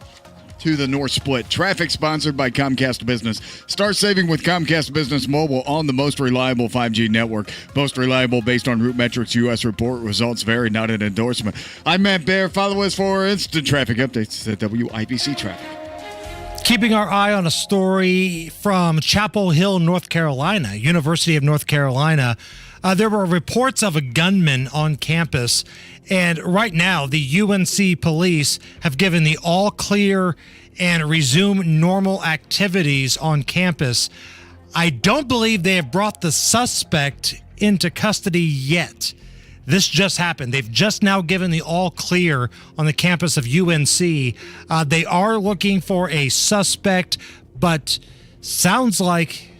to the north split. Traffic sponsored by Comcast Business. Start saving with Comcast Business Mobile on the most reliable 5G network. Most reliable based on Root Metrics U.S. report. Results vary, not an endorsement. I'm Matt Baer. Follow us for instant traffic updates at WIBC Traffic. Keeping our eye on a story from Chapel Hill, North Carolina, University of North Carolina. There were reports of a gunman on campus, and right now the UNC police have given the all clear and resume normal activities on campus. I don't believe they have brought the suspect into custody yet. This just happened. They've just now given the all clear on the campus of UNC. They are looking for a suspect, but sounds like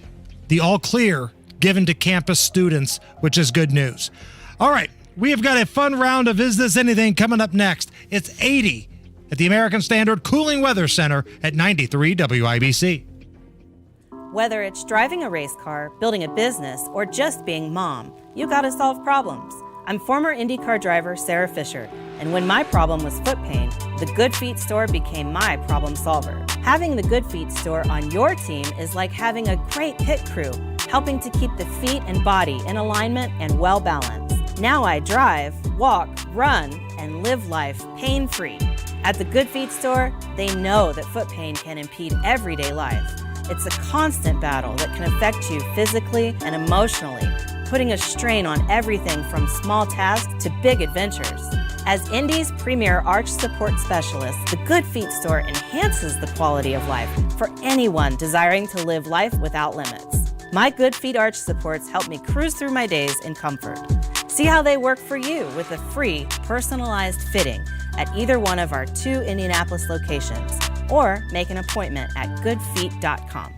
the all clear given to campus students, which is good news. All right, we have got a fun round of Is This Anything coming up next. It's 80 at the American Standard Cooling Weather Center at 93 WIBC. Whether it's driving a race car, building a business, or just being mom, you gotta solve problems. I'm former IndyCar driver Sarah Fisher, and when my problem was foot pain, the Good Feet store became my problem solver. Having the Good Feet store on your team is like having a great pit crew, helping to keep the feet and body in alignment and well balanced. Now I drive, walk, run, and live life pain-free. At the Good Feet store, they know that foot pain can impede everyday life. It's a constant battle that can affect you physically and emotionally, putting a strain on everything from small tasks to big adventures. As Indy's premier arch support specialist, the Good Feet store enhances the quality of life for anyone desiring to live life without limits. My Good Feet arch supports help me cruise through my days in comfort. See how they work for you with a free, personalized fitting at either one of our 2 Indianapolis locations, or make an appointment at goodfeet.com.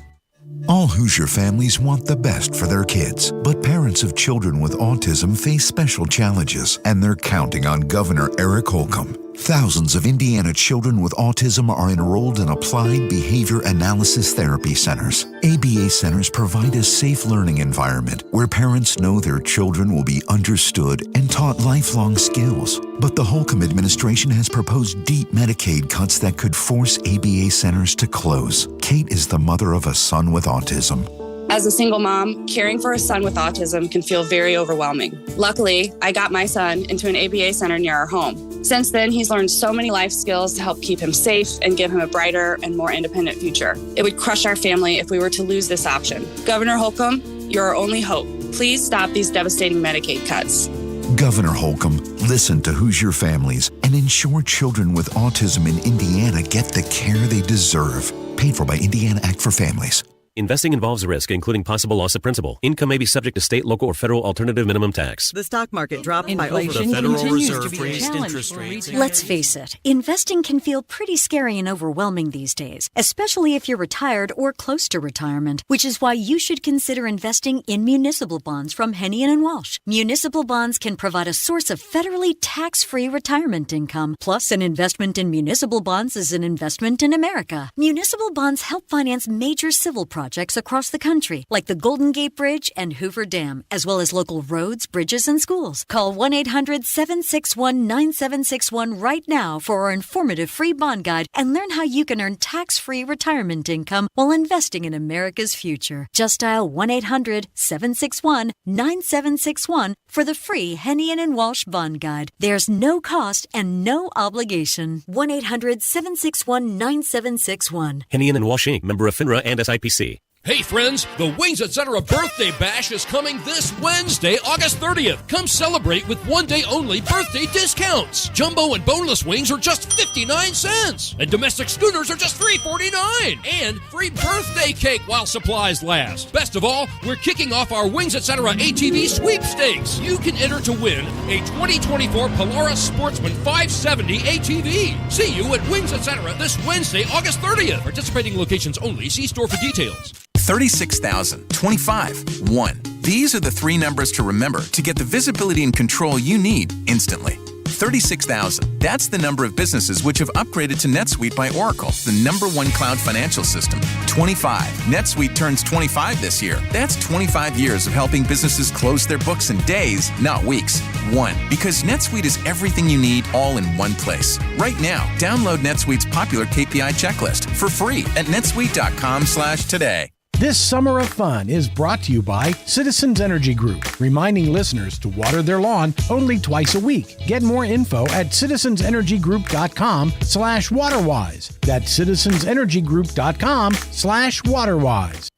All Hoosier families want the best for their kids, but parents of children with autism face special challenges, and they're counting on Governor Eric Holcomb. Thousands of Indiana children with autism are enrolled in applied behavior analysis therapy centers. ABA centers provide a safe learning environment where parents know their children will be understood and taught lifelong skills. But the Holcomb administration has proposed deep Medicaid cuts that could force ABA centers to close. Kate is the mother of a son with autism. As a single mom, caring for a son with autism can feel very overwhelming. Luckily, I got my son into an ABA center near our home. Since then, he's learned so many life skills to help keep him safe and give him a brighter and more independent future. It would crush our family if we were to lose this option. Governor Holcomb, you're our only hope. Please stop these devastating Medicaid cuts. Governor Holcomb, listen to Hoosier families and ensure children with autism in Indiana get the care they deserve. Paid for by Indiana Act for Families. Investing involves risk, including possible loss of principal. Income may be subject to state, local, or federal alternative minimum tax. The stock market dropped by over the Federal Reserve raised interest rates. Let's face it, investing can feel pretty scary and overwhelming these days, especially if you're retired or close to retirement, which is why you should consider investing in municipal bonds from Hennian & Walsh. Municipal bonds can provide a source of federally tax-free retirement income, plus an investment in municipal bonds is an investment in America. Municipal bonds help finance major civil projects across the country, like the Golden Gate Bridge and Hoover Dam, as well as local roads, bridges, and schools. Call 1-800-761-9761 right now for our informative free bond guide and learn how you can earn tax-free retirement income while investing in America's future. Just dial 1-800-761-9761 for the free Hennian & Walsh bond guide. There's no cost and no obligation. 1-800-761-9761. Hennian & Walsh Inc., member of FINRA and SIPC. Hey friends, the Wings Etc. Birthday Bash is coming this Wednesday, August 30th. Come celebrate with one-day only birthday discounts. Jumbo and boneless wings are just 59 cents. And domestic schooners are just $3.49. And free birthday cake while supplies last. Best of all, we're kicking off our Wings Etc. ATV sweepstakes. You can enter to win a 2024 Polaris Sportsman 570 ATV. See you at Wings Etc. this Wednesday, August 30th. Participating locations only. See store for details. 36,000, 25, 1. These are the three numbers to remember to get the visibility and control you need instantly. 36,000. That's the number of businesses which have upgraded to NetSuite by Oracle, the #1 cloud financial system. 25. NetSuite turns 25 this year. That's 25 years of helping businesses close their books in days, not weeks. 1. Because NetSuite is everything you need all in one place. Right now, download NetSuite's popular KPI checklist for free at netsuite.com/today. This summer of fun is brought to you by Citizens Energy Group, reminding listeners to water their lawn only twice a week. Get more info at citizensenergygroup.com/waterwise. That's citizensenergygroup.com/waterwise.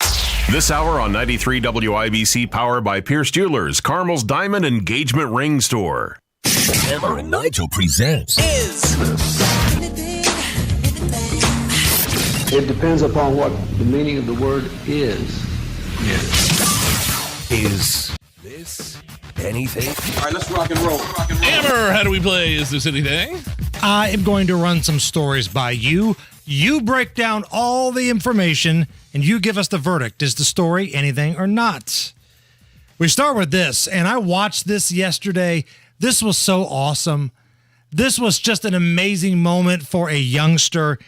This hour on 93 WIBC, powered by Pierce Jewelers, Carmel's Diamond Engagement Ring Store. Hammer and Nigel presents It depends upon what the meaning of the word is. Is this anything? All right, let's rock and roll. Hammer, how do we play Is This Anything? I am going to run some stories by you. You break down all the information, and you give us the verdict. Is the story anything or not? We start with this, and I watched this yesterday. This was so awesome. This was just an amazing moment for a youngster.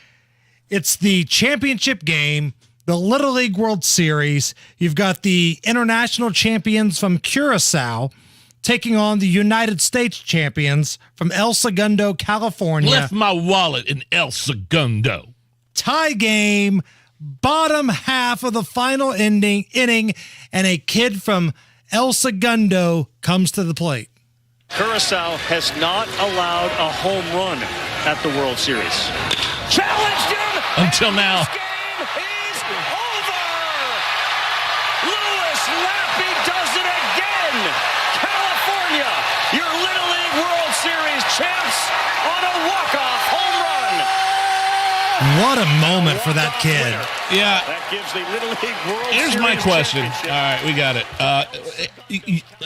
It's the championship game, the Little League World Series. You've got the international champions from Curacao taking on the United States champions from El Segundo, California. Left my wallet in El Segundo. Tie game, bottom half of the final inning, and a kid from El Segundo comes to the plate. Curacao has not allowed a home run at the World Series. Challenged him! Until now. This game is over! Louis Lappy does it again! California, your Little League World Series champs on a walk-off home run! What a moment for that kid. Yeah. That gives the Little League World Here's Series my question. All championship. right, we got it.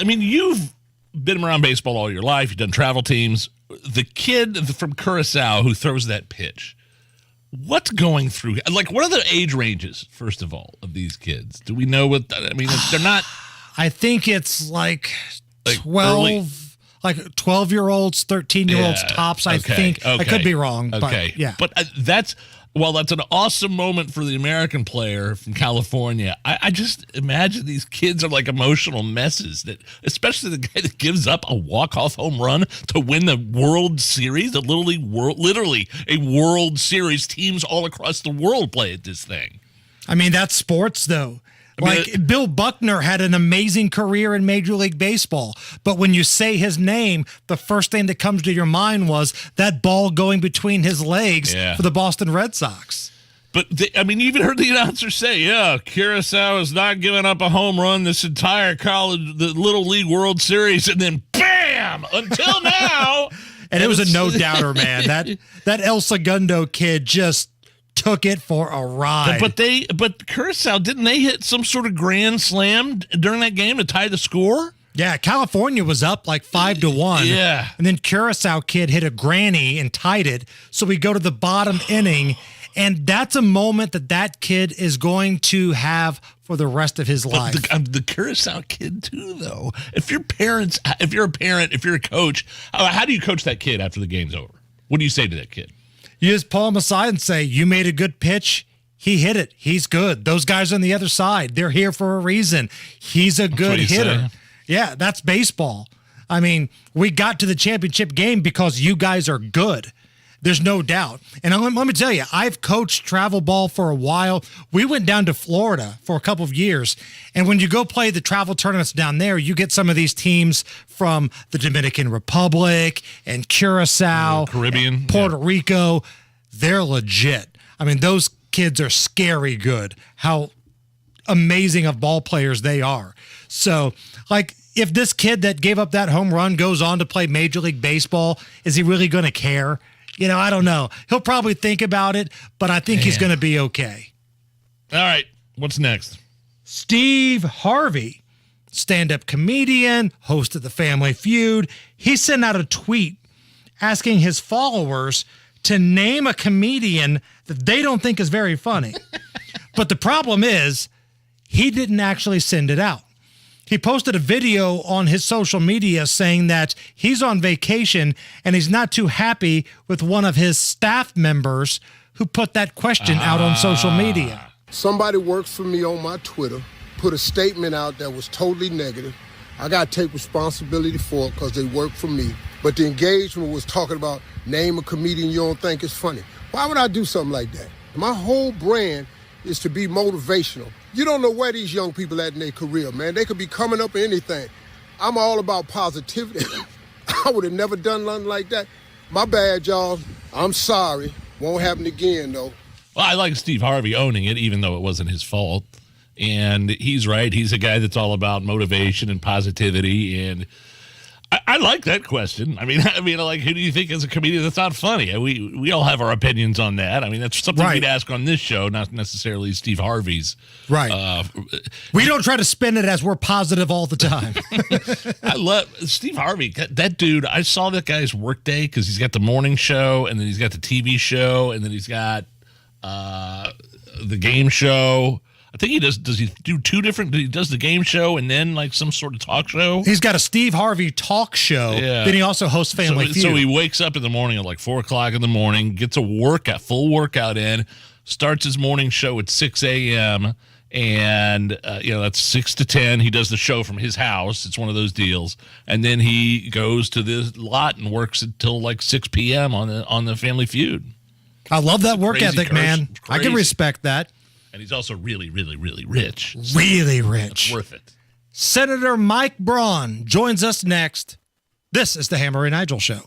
I mean, you've been around baseball all your life. You've done travel teams. The kid from Curacao who throws that pitch, what's going through? Like, what are the age ranges, first of all, of these kids? Do we know what? I mean, they're not. I think it's like 12, early. like 12-year-olds, 13-year-olds tops. I think. I could be wrong. Okay. But yeah. But that's an awesome moment for the American player from California. I just imagine these kids are like emotional messes, that especially the guy that gives up a walk-off home run to win the World Series, the Little League literally a World Series. Teams all across the world play at this thing. I mean, that's sports, though. Like, Bill Buckner had an amazing career in Major League Baseball, but when you say his name, the first thing that comes to your mind was that ball going between his legs for the Boston Red Sox. But, you even heard the announcer say, Curacao has not given up a home run this entire the Little League World Series, and then bam! Until now! And it was a no-doubter, man. That El Segundo kid just took it for a ride. But Curacao, didn't they hit some sort of grand slam during that game to tie the score? Yeah, California was up like 5-1. Yeah. And then Curacao kid hit a granny and tied it. So we go to the bottom inning, and that's a moment that kid is going to have for the rest of his life. The Curacao kid too, though. If you're a parent, if you're a coach, how do you coach that kid after the game's over? What do you say to that kid? You just pull him aside and say, you made a good pitch. He hit it. He's good. Those guys on the other side, they're here for a reason. He's a good hitter. Yeah, that's baseball. I mean, we got to the championship game because you guys are good. There's no doubt. And let me tell you, I've coached travel ball for a while. We went down to Florida for a couple of years. And when you go play the travel tournaments down there, you get some of these teams from the Dominican Republic and Curacao, Caribbean, and Puerto Rico. They're legit. I mean, those kids are scary good. How amazing of ball players they are. So, like, if this kid that gave up that home run goes on to play Major League Baseball, is he really going to care? I don't know. He'll probably think about it, but I think he's going to be okay. All right. What's next? Steve Harvey, stand-up comedian, host of The Family Feud. He sent out a tweet asking his followers to name a comedian that they don't think is very funny. But the problem is, he didn't actually send it out. He posted a video on his social media saying that he's on vacation and he's not too happy with one of his staff members who put that question out on social media. Somebody works for me on my Twitter, put a statement out that was totally negative. I got to take responsibility for it because they work for me. But the engagement was talking about name a comedian you don't think is funny. Why would I do something like that? My whole brand is to be motivational. You don't know where these young people at in their career, man. They could be coming up in anything. I'm all about positivity. I would have never done nothing like that. My bad, y'all. I'm sorry. Won't happen again, though. Well, I like Steve Harvey owning it, even though it wasn't his fault. And he's right. He's a guy that's all about motivation and positivity. And I like that question. I mean, like, who do you think is a comedian that's not funny? We all have our opinions on that. I mean, that's something we'd ask on this show, not necessarily Steve Harvey's. Right. We don't try to spin it as we're positive all the time. I love Steve Harvey. That dude, I saw that guy's workday because he's got the morning show, and then he's got the TV show, and then he's got the game show. I think he does he do two different, he does the game show and then like some sort of talk show? He's got a Steve Harvey talk show. Yeah. Then he also hosts Family Feud. So he wakes up in the morning at like 4 o'clock in the morning, gets a full workout in, starts his morning show at 6 a.m. And, that's 6 to 10. He does the show from his house. It's one of those deals. And then he goes to the lot and works until like 6 p.m. on the Family Feud. I love that work ethic, man. I can respect that. And he's also really, really, really rich. Really rich. It's worth it. Senator Mike Braun joins us next. This is the Hammer and Nigel Show.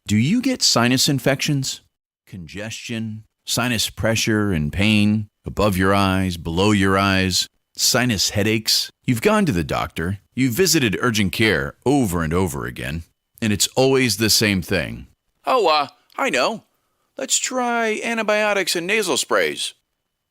Do you get sinus infections, congestion, sinus pressure and pain, above your eyes, below your eyes, sinus headaches? You've gone to the doctor, you've visited urgent care over and over again, and it's always the same thing. I know. Let's try antibiotics and nasal sprays.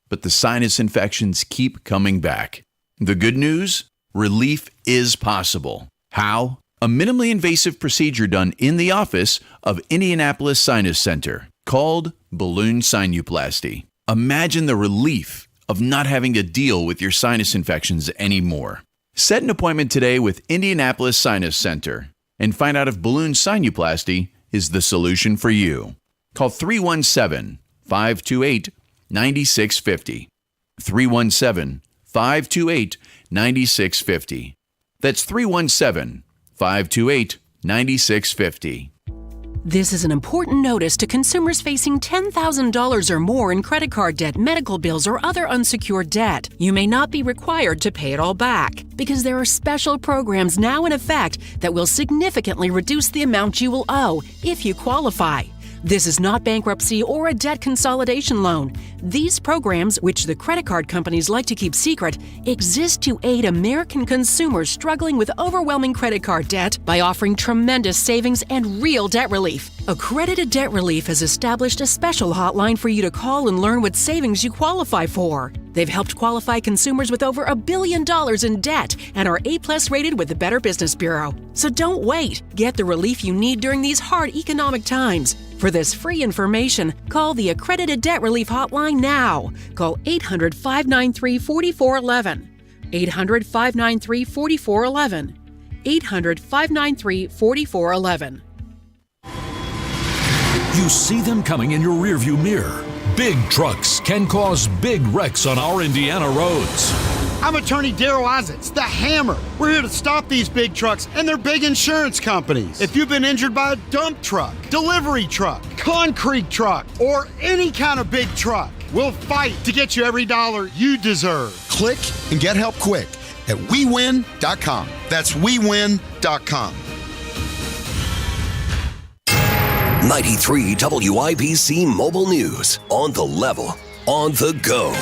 But the sinus infections keep coming back. The good news? Relief is possible. How? A minimally invasive procedure done in the office of Indianapolis Sinus Center called balloon sinuplasty. Imagine the relief of not having to deal with your sinus infections anymore. Set an appointment today with Indianapolis Sinus Center and find out if balloon sinuplasty is the solution for you. Call 317-528-9650. 317-528-9650. That's 317-528-9650. This is an important notice to consumers facing $10,000 or more in credit card debt, medical bills, or other unsecured debt. You may not be required to pay it all back because there are special programs now in effect that will significantly reduce the amount you will owe if you qualify. This is not bankruptcy or a debt consolidation loan. These programs, which the credit card companies like to keep secret, exist to aid American consumers struggling with overwhelming credit card debt by offering tremendous savings and real debt relief. Accredited Debt Relief has established a special hotline for you to call and learn what savings you qualify for. They've helped qualify consumers with over $1 billion in debt and are A+ rated with the Better Business Bureau. So don't wait. Get the relief you need during these hard economic times. For this free information, call the Accredited Debt Relief Hotline now. Call 800-593-4411. 800-593-4411. 800-593-4411. You see them coming in your rearview mirror. Big trucks can cause big wrecks on our Indiana roads. I'm attorney Daryl Isaacs, the Hammer. We're here to stop these big trucks and their big insurance companies. If you've been injured by a dump truck, delivery truck, concrete truck, or any kind of big truck, we'll fight to get you every dollar you deserve. Click and get help quick at WeWin.com. That's WeWin.com. 93 WIBC Mobile News. On the level, on the go.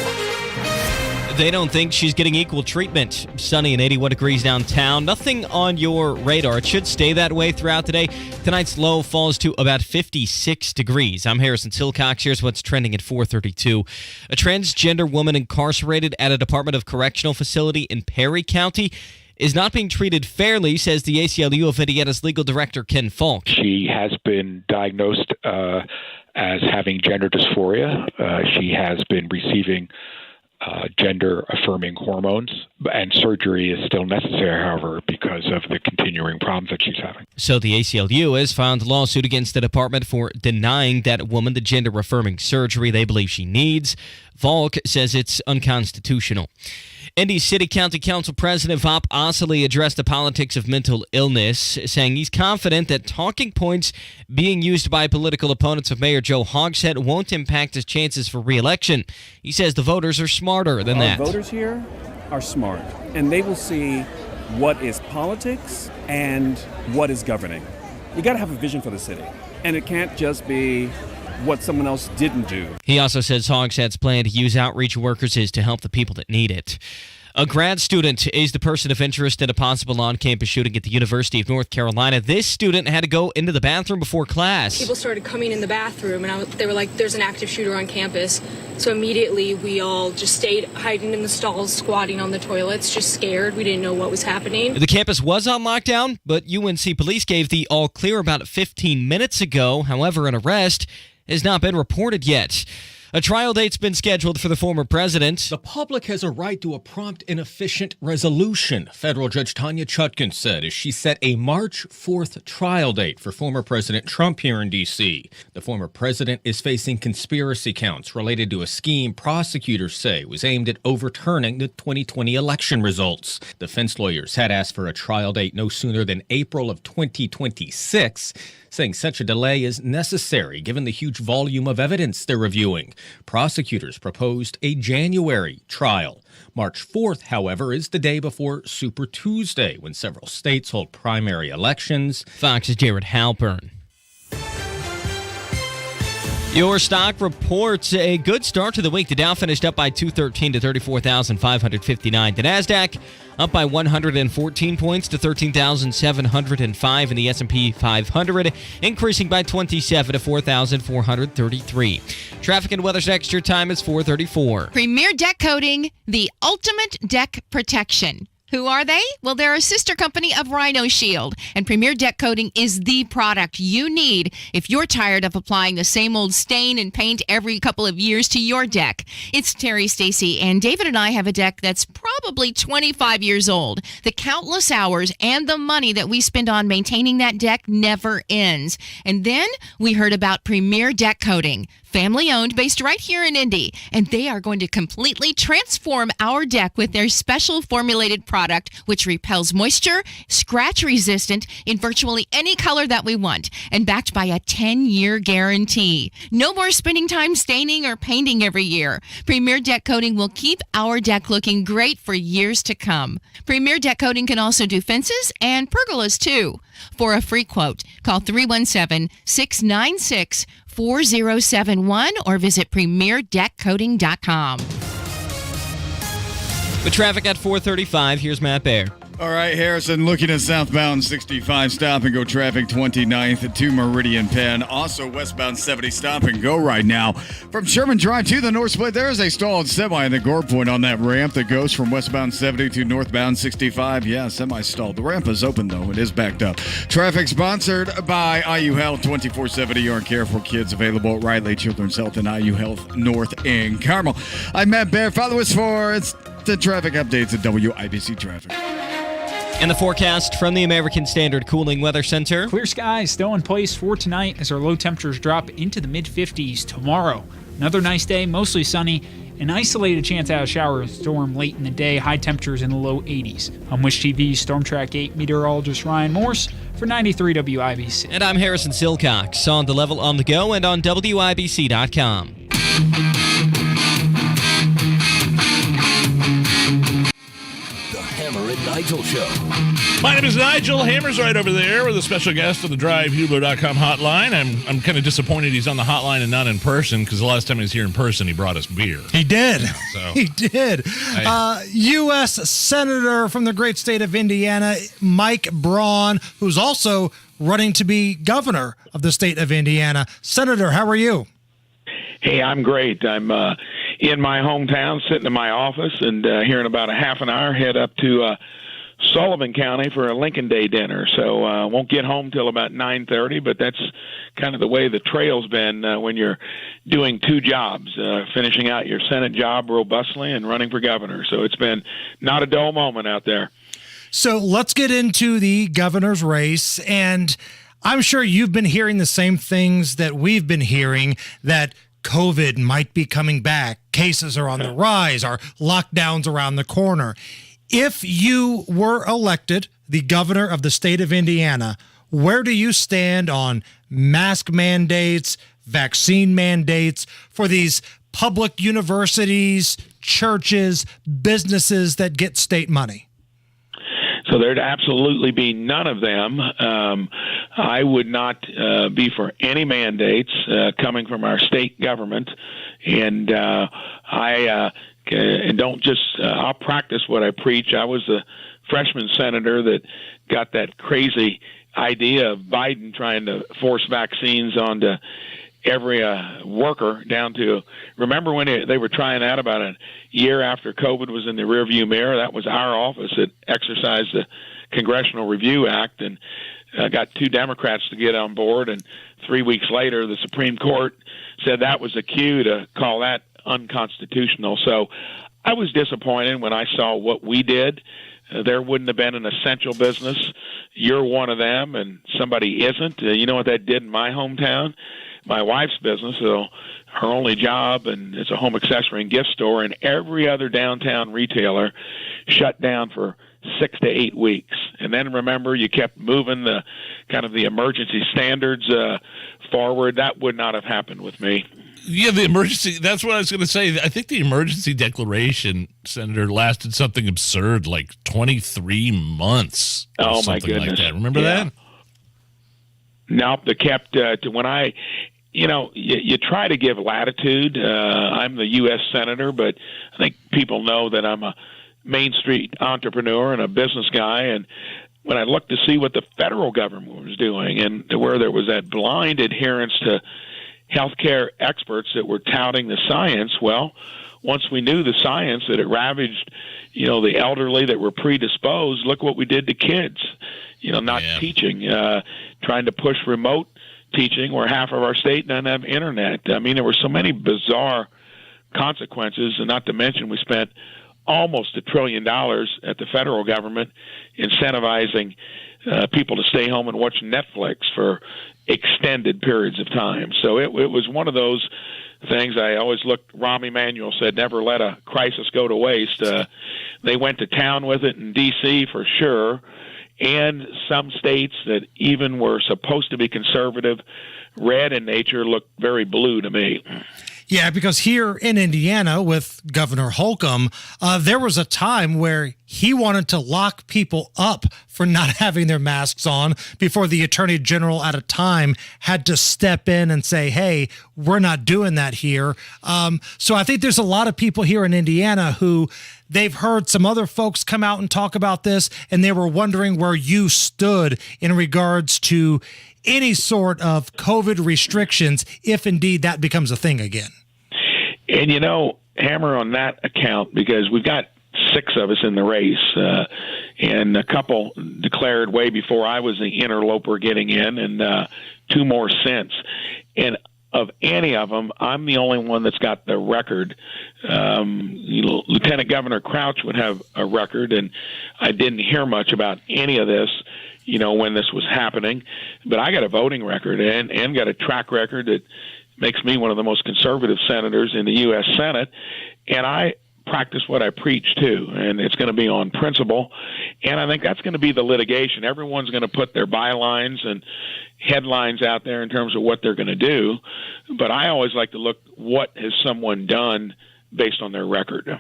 They don't think she's getting equal treatment. Sunny and 81 degrees downtown. Nothing on your radar. It should stay that way throughout the day. Tonight's low falls to about 56 degrees. I'm Harrison Silcox. Here's what's trending at 4:32. A transgender woman incarcerated at a Department of Correctional facility in Perry County is not being treated fairly, says the ACLU of Indiana's legal director, Ken Falk. She has been diagnosed as having gender dysphoria. She has been receiving gender-affirming hormones, and surgery is still necessary, however, because of the continuing problems that she's having. So the ACLU has filed a lawsuit against the department for denying that woman the gender-affirming surgery they believe she needs. Falk says it's unconstitutional. Indy City County Council President Vop Osili addressed the politics of mental illness, saying he's confident that talking points being used by political opponents of Mayor Joe Hogshead won't impact his chances for re-election. He says the voters are smarter than that. Our voters here are smart, and they will see what is politics and what is governing. You got to have a vision for the city, and it can't just be what someone else didn't do. He also says Hogshead's plan to use outreach workers is to help the people that need it. A grad student is the person of interest in a possible on-campus shooting at the University of North Carolina. This student had to go into the bathroom before class. People started coming in the bathroom, and they were like, there's an active shooter on campus. So immediately we all just stayed hiding in the stalls, squatting on the toilets, just scared. We didn't know what was happening. The campus was on lockdown, but UNC police gave the all clear about 15 minutes ago. However, an arrest has not been reported yet. A trial date's been scheduled for the former president. The public has a right to a prompt and efficient resolution, federal Judge Tanya Chutkan said as she set a March 4th trial date for former President Trump here in D.C. The former president is facing conspiracy counts related to a scheme prosecutors say was aimed at overturning the 2020 election results. Defense lawyers had asked for a trial date no sooner than April of 2026. saying such a delay is necessary given the huge volume of evidence they're reviewing. Prosecutors proposed a January trial. March 4th, however, is the day before Super Tuesday, when several states hold primary elections. Fox's Jared Halpern. Your stock reports a good start to the week. The Dow finished up by 213 to 34,559. The Nasdaq up by 114 points to 13,705, and the S&P 500 increasing by 27 to 4,433. Traffic and weather's extra time is 4:34. Premier Deck Coating, the ultimate deck protection. Who are they? Well, they're a sister company of Rhino Shield, and Premier Deck Coating is the product you need if you're tired of applying the same old stain and paint every couple of years to your deck. It's Terry, Stacy, and David and I have a deck that's probably 25 years old. The countless hours and the money that we spend on maintaining that deck never ends. And then we heard about Premier Deck Coating. Family owned, based right here in Indy, and they are going to completely transform our deck with their special formulated product, which repels moisture, scratch resistant in virtually any color that we want, and backed by a 10-year guarantee. No more spending time staining or painting every year. Premier Deck Coating will keep our deck looking great for years to come. Premier Deck Coating can also do fences and pergolas too. For a free quote, call 317-696-4071 or visit premierdeckcoating.com. The traffic at 4:35. Here's Matt Baer. All right, Harrison, looking at southbound 65 stop and go traffic 29th to Meridian Penn. Also westbound 70 stop and go right now. From Sherman Drive to the North Split, there is a stalled semi in the Gore Point on that ramp that goes from westbound 70 to northbound 65. Yeah, semi stalled. The ramp is open, though. It is backed up. Traffic sponsored by IU Health, 24/7 ER care for kids, available at Riley Children's Health and IU Health North in Carmel. I'm Matt Baer. Follow us for the traffic updates at WIBC Traffic. And the forecast from the American Standard Cooling Weather Center. Clear skies still in place for tonight as our low temperatures drop into the mid-50s tomorrow. Another nice day, mostly sunny. An isolated chance at a shower or storm late in the day, high temperatures in the low 80s. I'm Wish TV's Storm Track 8 meteorologist Ryan Morse for 93 WIBC. And I'm Harrison Silcox on the level on the go and on WIBC.com. Nigel Show. My name is Nigel. Hammer's right over there with a special guest on the DriveHubo.com hotline. I'm kind of disappointed he's on the hotline and not in person, because the last time he was here in person, he brought us beer. He did. So, he did. U.S. Senator from the great state of Indiana, Mike Braun, who's also running to be governor of the state of Indiana. Senator, how are you? Hey, I'm great. I'm in my hometown, sitting in my office, and here in about a half an hour, head up to Sullivan County for a Lincoln Day dinner. So won't get home till about 9:30, but that's kind of the way the trail's been when you're doing two jobs, finishing out your Senate job robustly and running for governor. So it's been not a dull moment out there. So let's get into the governor's race, and I'm sure you've been hearing the same things that we've been hearing, that COVID might be coming back. Cases are on the rise. Our lockdowns around the corner. If you were elected the governor of the state of Indiana, where do you stand on mask mandates, vaccine mandates for these public universities, churches, businesses that get state money? So there'd absolutely be none of them. I would not be for any mandates coming from our state government. And I don't just, I'll practice what I preach. I was the freshman senator that got that crazy idea of Biden trying to force vaccines onto every worker down to, remember when they were trying that about a year after COVID was in the rearview mirror? That was our office that exercised the Congressional Review Act and got two Democrats to get on board. And 3 weeks later, the Supreme Court said that was a cue to call that unconstitutional. So I was disappointed when I saw what we did. There wouldn't have been an essential business. You're one of them and somebody isn't. You know what that did in my hometown? My wife's business, so her only job, and it's a home accessory and gift store, and every other downtown retailer shut down for 6 to 8 weeks. And then remember, you kept moving the kind of the emergency standards forward. That would not have happened with me. Yeah, the emergency, that's what I was going to say. I think the emergency declaration, Senator, lasted something absurd, like 23 months. Or oh, something my goodness. Like that. Remember that? Nope, they kept, to when I, you try to give latitude. I'm the U.S. Senator, but I think people know that I'm a Main Street entrepreneur and a business guy. And when I looked to see what the federal government was doing and to where there was that blind adherence to healthcare experts that were touting the science, well, once we knew the science that it ravaged, the elderly that were predisposed, look what we did to kids, not teaching, trying to push remote teaching where half of our state doesn't have internet. I mean, there were so many bizarre consequences, and not to mention we spent almost $1 trillion at the federal government incentivizing people to stay home and watch Netflix for extended periods of time. So it was one of those things. I always looked, Rahm Emanuel said, never let a crisis go to waste. They went to town with it in D.C. for sure, and some states that even were supposed to be conservative, red in nature, looked very blue to me. Yeah, because here in Indiana with Governor Holcomb, there was a time where he wanted to lock people up for not having their masks on before the Attorney General at a time had to step in and say, hey, we're not doing that here. So I think there's a lot of people here in Indiana who they've heard some other folks come out and talk about this, and they were wondering where you stood in regards to any sort of COVID restrictions, if indeed that becomes a thing again. And, Hammer, on that account, because we've got 6 of us in the race, and a couple declared way before I was the interloper getting in, and 2 more since. And of any of them, I'm the only one that's got the record. Lieutenant Governor Crouch would have a record, and I didn't hear much about any of this, when this was happening. But I got a voting record and got a track record that makes me one of the most conservative senators in the U.S. Senate. And I practice what I preach, too, and it's going to be on principle. And I think that's going to be the litigation. Everyone's going to put their bylines and headlines out there in terms of what they're going to do. But I always like to look, what has someone done based on their record?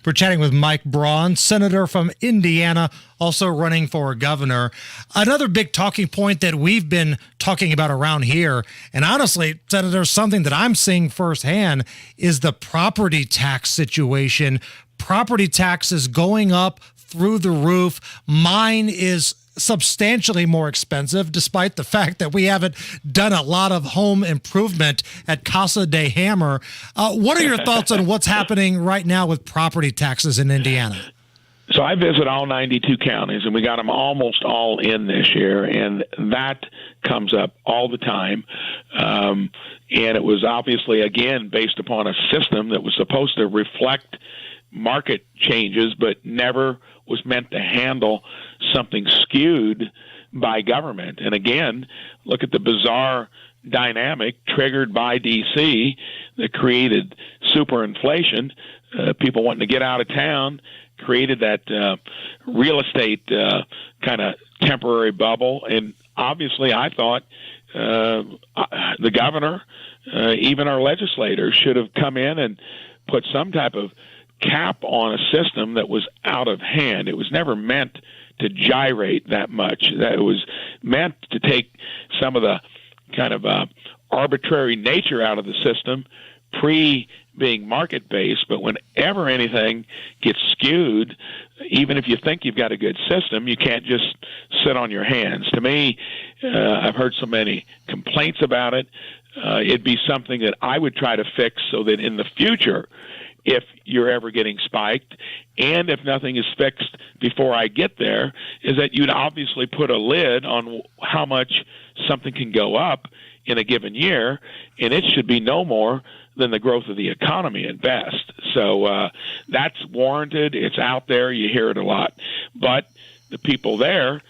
We're chatting with Mike Braun, senator from Indiana, also running for governor. Another big talking point that we've been talking about around here, and honestly, Senator, something that I'm seeing firsthand is the property tax situation. Property taxes going up through the roof. Mine is substantially more expensive, despite the fact that we haven't done a lot of home improvement at Casa de Hammer. What are your thoughts on what's happening right now with property taxes in Indiana? So I visit all 92 counties, and we got them almost all in this year, and that comes up all the time. And it was obviously, again, based upon a system that was supposed to reflect market changes, but never was meant to handle something skewed by government. And again, look at the bizarre dynamic triggered by D.C. that created superinflation, people wanting to get out of town, created that real estate kind of temporary bubble. And obviously I thought the governor, even our legislators, should have come in and put some type of cap on a system that was out of hand. It was never meant to gyrate that much. That it was meant to take some of the kind of arbitrary nature out of the system, being market-based. But whenever anything gets skewed, even if you think you've got a good system, you can't just sit on your hands. To me, I've heard so many complaints about it. It'd be something that I would try to fix so that in the future, if you're ever getting spiked, and if nothing is fixed before I get there, is that you'd obviously put a lid on how much something can go up in a given year, and it should be no more than the growth of the economy at best. So that's warranted. It's out there. You hear it a lot. But the people there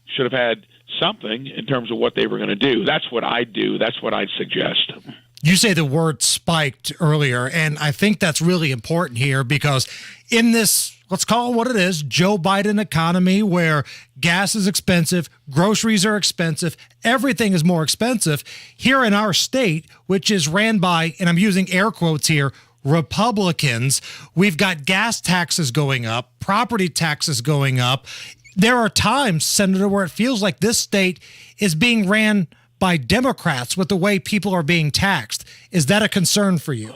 should have had something in terms of what they were going to do. That's what I'd do. That's what I'd suggest. You say the word spiked earlier, and I think that's really important here because in this, let's call it what it is, Joe Biden economy where gas is expensive, groceries are expensive, everything is more expensive. Here in our state, which is ran by, and I'm using air quotes here, Republicans, we've got gas taxes going up, property taxes going up. There are times, Senator, where it feels like this state is being ran by Democrats with the way people are being taxed. Is that a concern for you?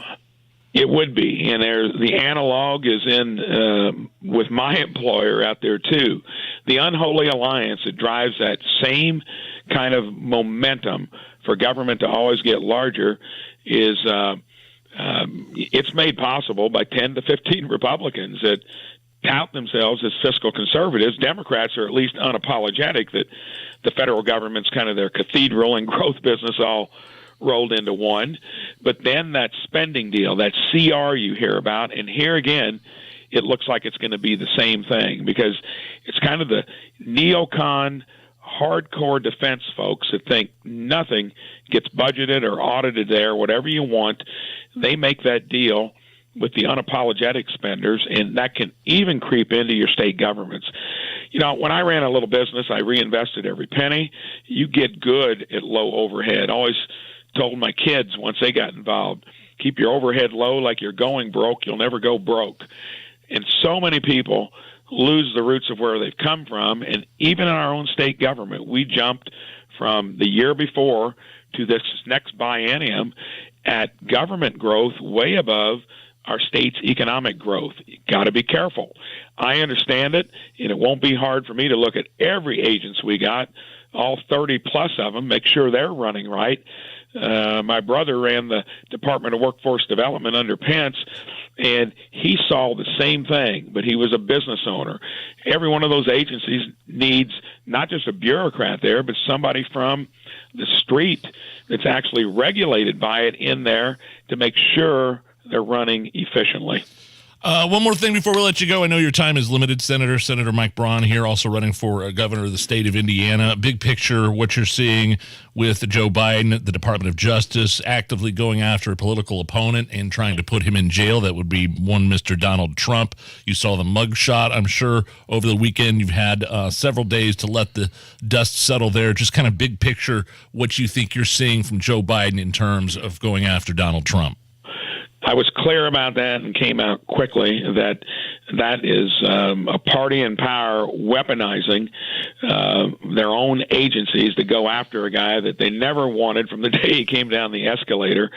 It would be, and the analog is in with my employer out there too. The unholy alliance that drives that same kind of momentum for government to always get larger is it's made possible by 10 to 15 Republicans that tout themselves as fiscal conservatives. Democrats are at least unapologetic that the federal government's kind of their cathedral and growth business all rolled into one. But then that spending deal, that CR you hear about, and here again, it looks like it's going to be the same thing because it's kind of the neocon hardcore defense folks that think nothing gets budgeted or audited there, whatever you want. They make that deal with the unapologetic spenders, and that can even creep into your state governments. You know, when I ran a little business, I reinvested every penny. You get good at low overhead. Always told my kids once they got involved, keep your overhead low like you're going broke. You'll never go broke. And so many people lose the roots of where they've come from. And even in our own state government, we jumped from the year before to this next biennium at government growth way above our state's economic growth. You got to be careful. I understand it, and it won't be hard for me to look at every agency we got, all 30 plus of them, make sure they're running right. My brother ran the Department of Workforce Development under Pence, and he saw the same thing, but he was a business owner. Every one of those agencies needs not just a bureaucrat there, but somebody from the street that's actually regulated by it in there to make sure they're running efficiently. One more thing before we let you go. I know your time is limited, Senator. Senator Mike Braun here, also running for governor of the state of Indiana. Big picture, what you're seeing with Joe Biden, the Department of Justice, actively going after a political opponent and trying to put him in jail. That would be one Mr. Donald Trump. You saw the mugshot, I'm sure, over the weekend. You've had several days to let the dust settle there. Just kind of big picture, what you think you're seeing from Joe Biden in terms of going after Donald Trump. I was clear about that and came out quickly that is a party in power weaponizing their own agencies to go after a guy that they never wanted from the day he came down the escalator.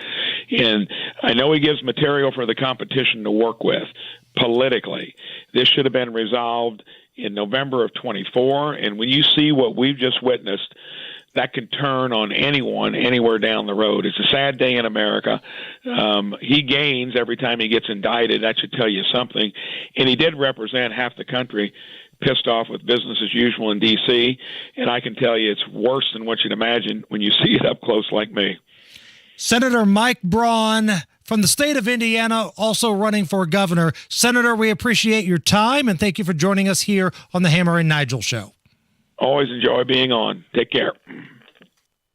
And I know he gives material for the competition to work with politically. This should have been resolved in November of 24. And when you see what we've just witnessed, that can turn on anyone anywhere down the road. It's a sad day in America. He gains every time he gets indicted. That should tell you something. And he did represent half the country pissed off with business as usual in D.C., and I can tell you it's worse than what you'd imagine when you see it up close like me. Senator Mike Braun from the state of Indiana, also running for governor. Senator, we appreciate your time, and thank you for joining us here on the Hammer and Nigel Show. Always enjoy being on. Take care.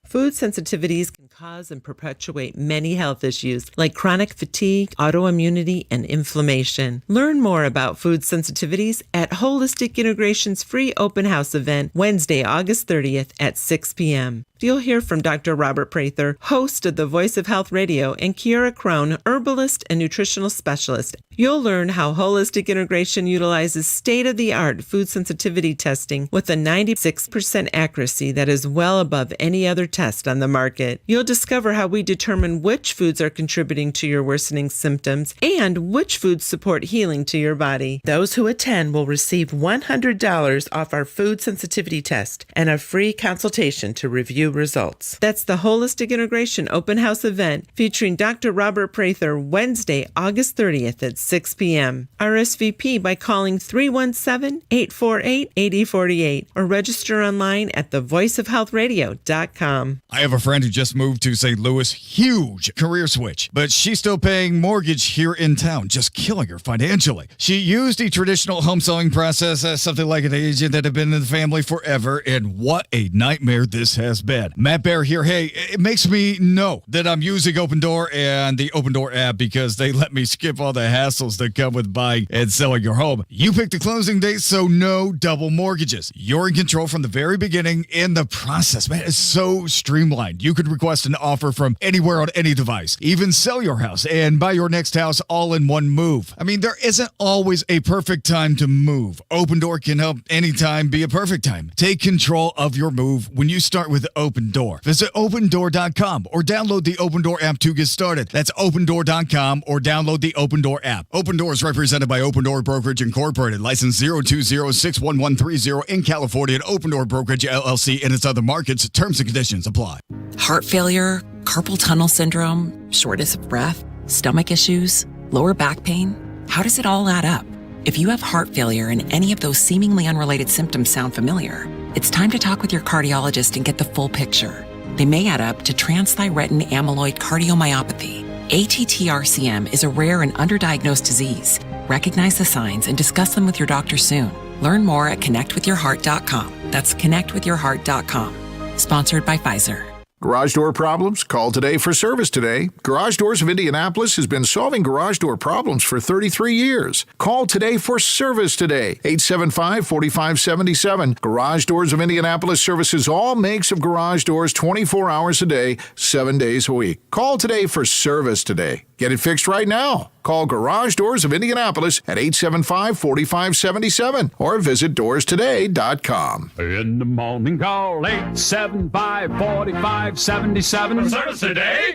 Food sensitivities can cause and perpetuate many health issues like chronic fatigue, autoimmunity, and inflammation. Learn more about food sensitivities at Holistic Integration's free open house event Wednesday, August 30th at 6 p.m. You'll hear from Dr. Robert Prather, host of the Voice of Health Radio, and Kiera Crone, herbalist and nutritional specialist. You'll learn how Holistic Integration utilizes state-of-the-art food sensitivity testing with a 96% accuracy that is well above any other test on the market. You'll discover how we determine which foods are contributing to your worsening symptoms and which foods support healing to your body. Those who attend will receive $100 off our food sensitivity test and a free consultation to review results. That's the Holistic Integration Open House event featuring Dr. Robert Prather Wednesday, August 30th at 6 p.m. RSVP by calling 317-848-8048 or register online at thevoiceofhealthradio.com. I have a friend who just moved move to St. Louis. Huge career switch. But she's still paying mortgage here in town, just killing her financially. She used the traditional home selling process as something like an agent that had been in the family forever, and what a nightmare this has been. Matt Bear here. Hey, it makes me know that I'm using Open Door and the Open Door app because they let me skip all the hassles that come with buying and selling your home. You pick the closing date, so no double mortgages. You're in control from the very beginning, and the process, man, is so streamlined. You could request an offer from anywhere on any device, even sell your house and buy your next house all in one move. I mean, there isn't always a perfect time to move. Open Door can help anytime be a perfect time. Take control of your move when you start with Open Door. Visit opendoor.com or download the Open Door app to get started. That's opendoor.com or download the Open Door app. Open Door is represented by Open Door Brokerage Incorporated, license 020-61130 in California, and Open Door Brokerage LLC and its other markets. Terms and conditions apply. Heart failure, carpal tunnel syndrome, shortness of breath, stomach issues, lower back pain. How does it all add up? If you have heart failure and any of those seemingly unrelated symptoms sound familiar, it's time to talk with your cardiologist and get the full picture. They may add up to transthyretin amyloid cardiomyopathy. ATTR-CM is a rare and underdiagnosed disease. Recognize the signs and discuss them with your doctor soon. Learn more at connectwithyourheart.com. That's connectwithyourheart.com. Sponsored by Pfizer. Garage door problems? Call today for service today. Garage Doors of Indianapolis has been solving garage door problems for 33 years. Call today for service today. 875-4577. Garage Doors of Indianapolis services all makes of garage doors 24 hours a day, 7 days a week. Call today for service today. Get it fixed right now. Call Garage Doors of Indianapolis at 875-4577 or visit doorstoday.com. In the morning, call 875-4577. Service today.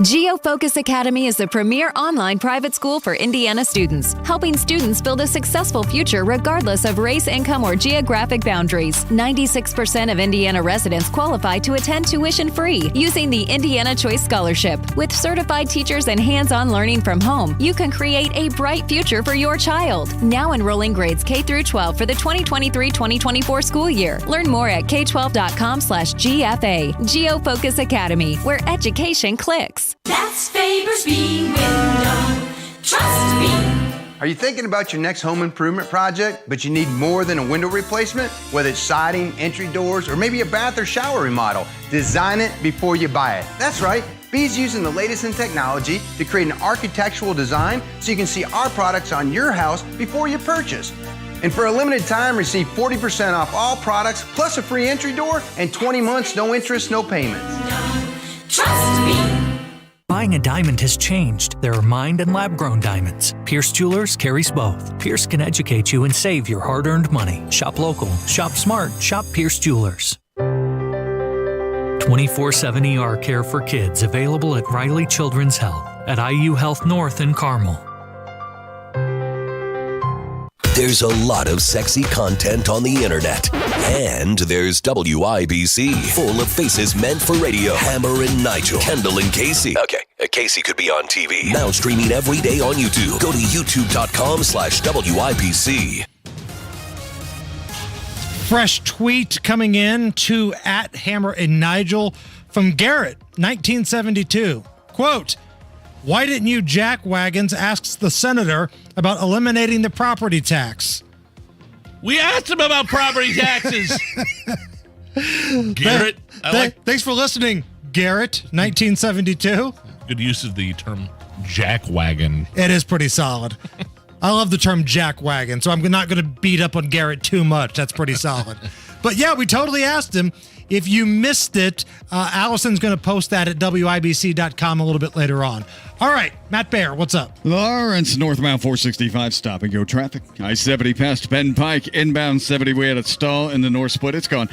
GeoFocus Academy is the premier online private school for Indiana students, helping students build a successful future regardless of race, income, or geographic boundaries. 96% of Indiana residents qualify to attend tuition-free using the Indiana Choice Scholarship. With certified teachers and hands-on learning from home, you can create a bright future for your child. Now enrolling grades K through 12 for the 2023-2024 school year. Learn more at k12.com/GFA. GeoFocus Academy, where education clicks. That's Faber's Bean Window. Trust me. Are you thinking about your next home improvement project, but you need more than a window replacement? Whether it's siding, entry doors, or maybe a bath or shower remodel, design it before you buy it. That's right. B's using the latest in technology to create an architectural design so you can see our products on your house before you purchase. And for a limited time, receive 40% off all products plus a free entry door and 20 months, no interest, no payments. Trust me. Buying a diamond has changed. There are mined and lab-grown diamonds. Pierce Jewelers carries both. Pierce can educate you and save your hard-earned money. Shop local. Shop smart. Shop Pierce Jewelers. 24/7 ER care for kids available at Riley Children's Health at IU Health North in Carmel. There's a lot of sexy content on the internet. And there's WIBC, full of faces meant for radio. Hammer and Nigel, Kendall and Casey. Okay, Casey could be on TV. Now streaming every day on YouTube. Go to youtube.com/WIBC. Fresh tweet coming in to @Hammer and Nigel from Garrett, 1972. Quote, "Why didn't you jack wagons?" asks the senator about eliminating the property tax. We asked him about property taxes. Garrett. Thanks for listening, Garrett, 1972. Good use of the term jack wagon. It is pretty solid. I love the term jack wagon, so I'm not going to beat up on Garrett too much. That's pretty solid. But yeah, we totally asked him. If you missed it, Allison's going to post that at WIBC.com a little bit later on. All right, Matt Bear, what's up? Lawrence, northbound 465, stop and go traffic. I-70 past Penn Pike, inbound 70. We had a stall in the north split. It's gone.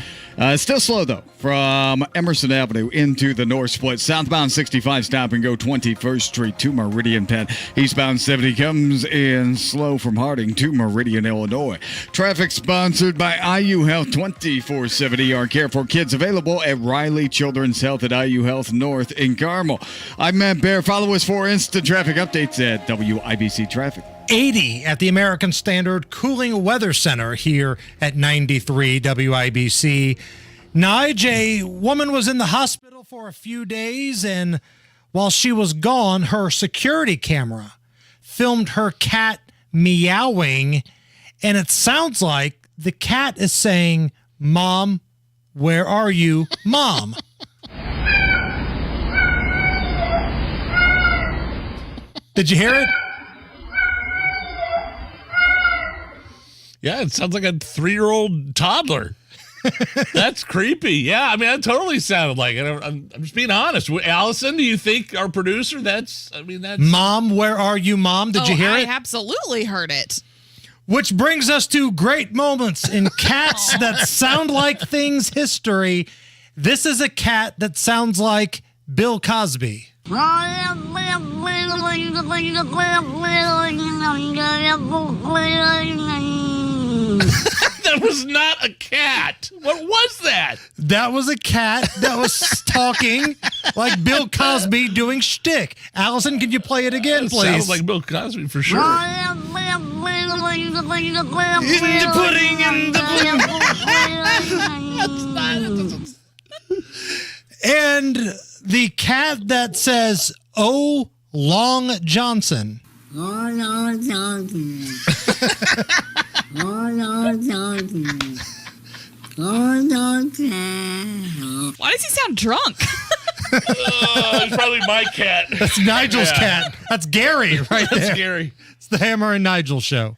Still slow, though, from Emerson Avenue into the north split. Southbound 65, stop and go 21st Street to Meridian Penn. Eastbound 70 comes in slow from Harding to Meridian, Illinois. Traffic sponsored by IU Health 24/7 ER care for kids, available at Riley Children's Health at IU Health North in Carmel. I'm Matt Bear. Follow us for instant traffic updates at WIBC Traffic. 80 at the American Standard Cooling Weather Center here at 93 WIBC. Nigel, a woman was in the hospital for a few days, and while she was gone, her security camera filmed her cat meowing, and it sounds like the cat is saying, "Mom, where are you, Mom?" Did you hear it? Yeah, it sounds like a 3-year-old toddler. That's creepy. Yeah, I mean, that totally sounded like it. I'm just being honest. Allison, do you think our producer, that's... Mom, where are you, Mom? Did you hear it? I absolutely heard it. Which brings us to great moments in cats that sound like things history. This is a cat that sounds like Bill Cosby. That was not a cat. What was that? That was a cat that was talking like Bill Cosby doing shtick. Allison, can you play it again, please? Sounds like Bill Cosby for sure. And the cat that says, "Oh, Long Johnson." Oh, Long Johnson. Oh, Long Johnson. Oh, Johnson. Why does he sound drunk? It's probably my cat. That's Nigel's cat. That's Gary right there. That's Gary. It's the Hammer and Nigel show.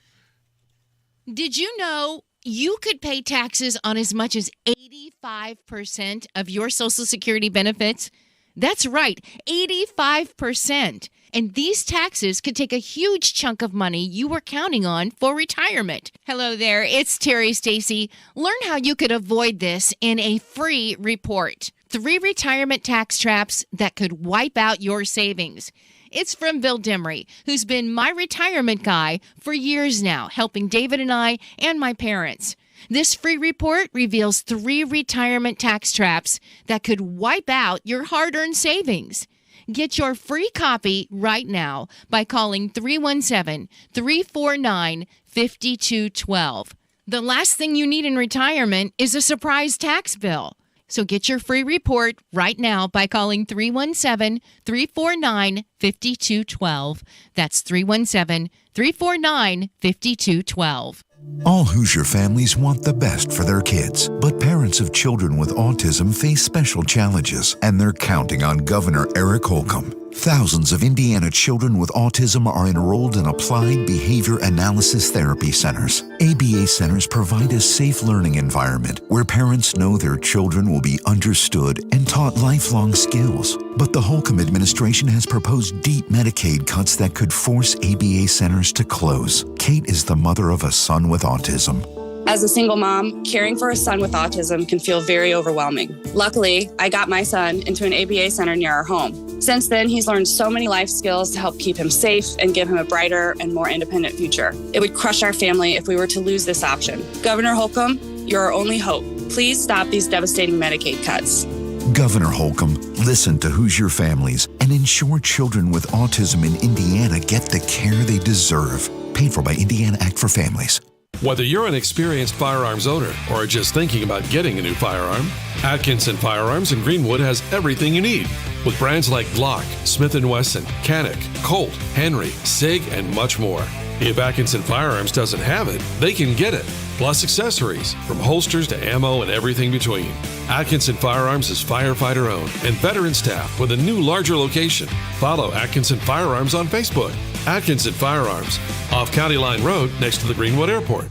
Did you know you could pay taxes on as much as 85% of your Social Security benefits? That's right, 85%. And these taxes could take a huge chunk of money you were counting on for retirement. Hello there, it's Terry Stacy. Learn how you could avoid this in a free report. 3 retirement tax traps that could wipe out your savings. It's from Bill Demery, who's been my retirement guy for years now, helping David and I and my parents. This free report reveals 3 retirement tax traps that could wipe out your hard-earned savings. Get your free copy right now by calling 317-349-5212. The last thing you need in retirement is a surprise tax bill. So get your free report right now by calling 317-349-5212. That's 317-349-5212. All Hoosier families want the best for their kids, but parents of children with autism face special challenges, and they're counting on Governor Eric Holcomb. Thousands of Indiana children with autism are enrolled in applied behavior analysis therapy centers. ABA centers provide a safe learning environment where parents know their children will be understood and taught lifelong skills. But the Holcomb administration has proposed deep Medicaid cuts that could force ABA centers to close. Kate is the mother of a son with autism. As a single mom, caring for a son with autism can feel very overwhelming. Luckily, I got my son into an ABA center near our home. Since then, he's learned so many life skills to help keep him safe and give him a brighter and more independent future. It would crush our family if we were to lose this option. Governor Holcomb, you're our only hope. Please stop these devastating Medicaid cuts. Governor Holcomb, listen to Hoosier families and ensure children with autism in Indiana get the care they deserve. Paid for by Indiana Act for Families. Whether you're an experienced firearms owner or are just thinking about getting a new firearm, Atkinson Firearms in Greenwood has everything you need. With brands like Glock, Smith & Wesson, Canik, Colt, Henry, SIG, and much more. If Atkinson Firearms doesn't have it, they can get it. Plus accessories, from holsters to ammo and everything between. Atkinson Firearms is firefighter owned and veteran staff with a new larger location. Follow Atkinson Firearms on Facebook. Atkinson Firearms, off County Line Road next to the Greenwood Airport.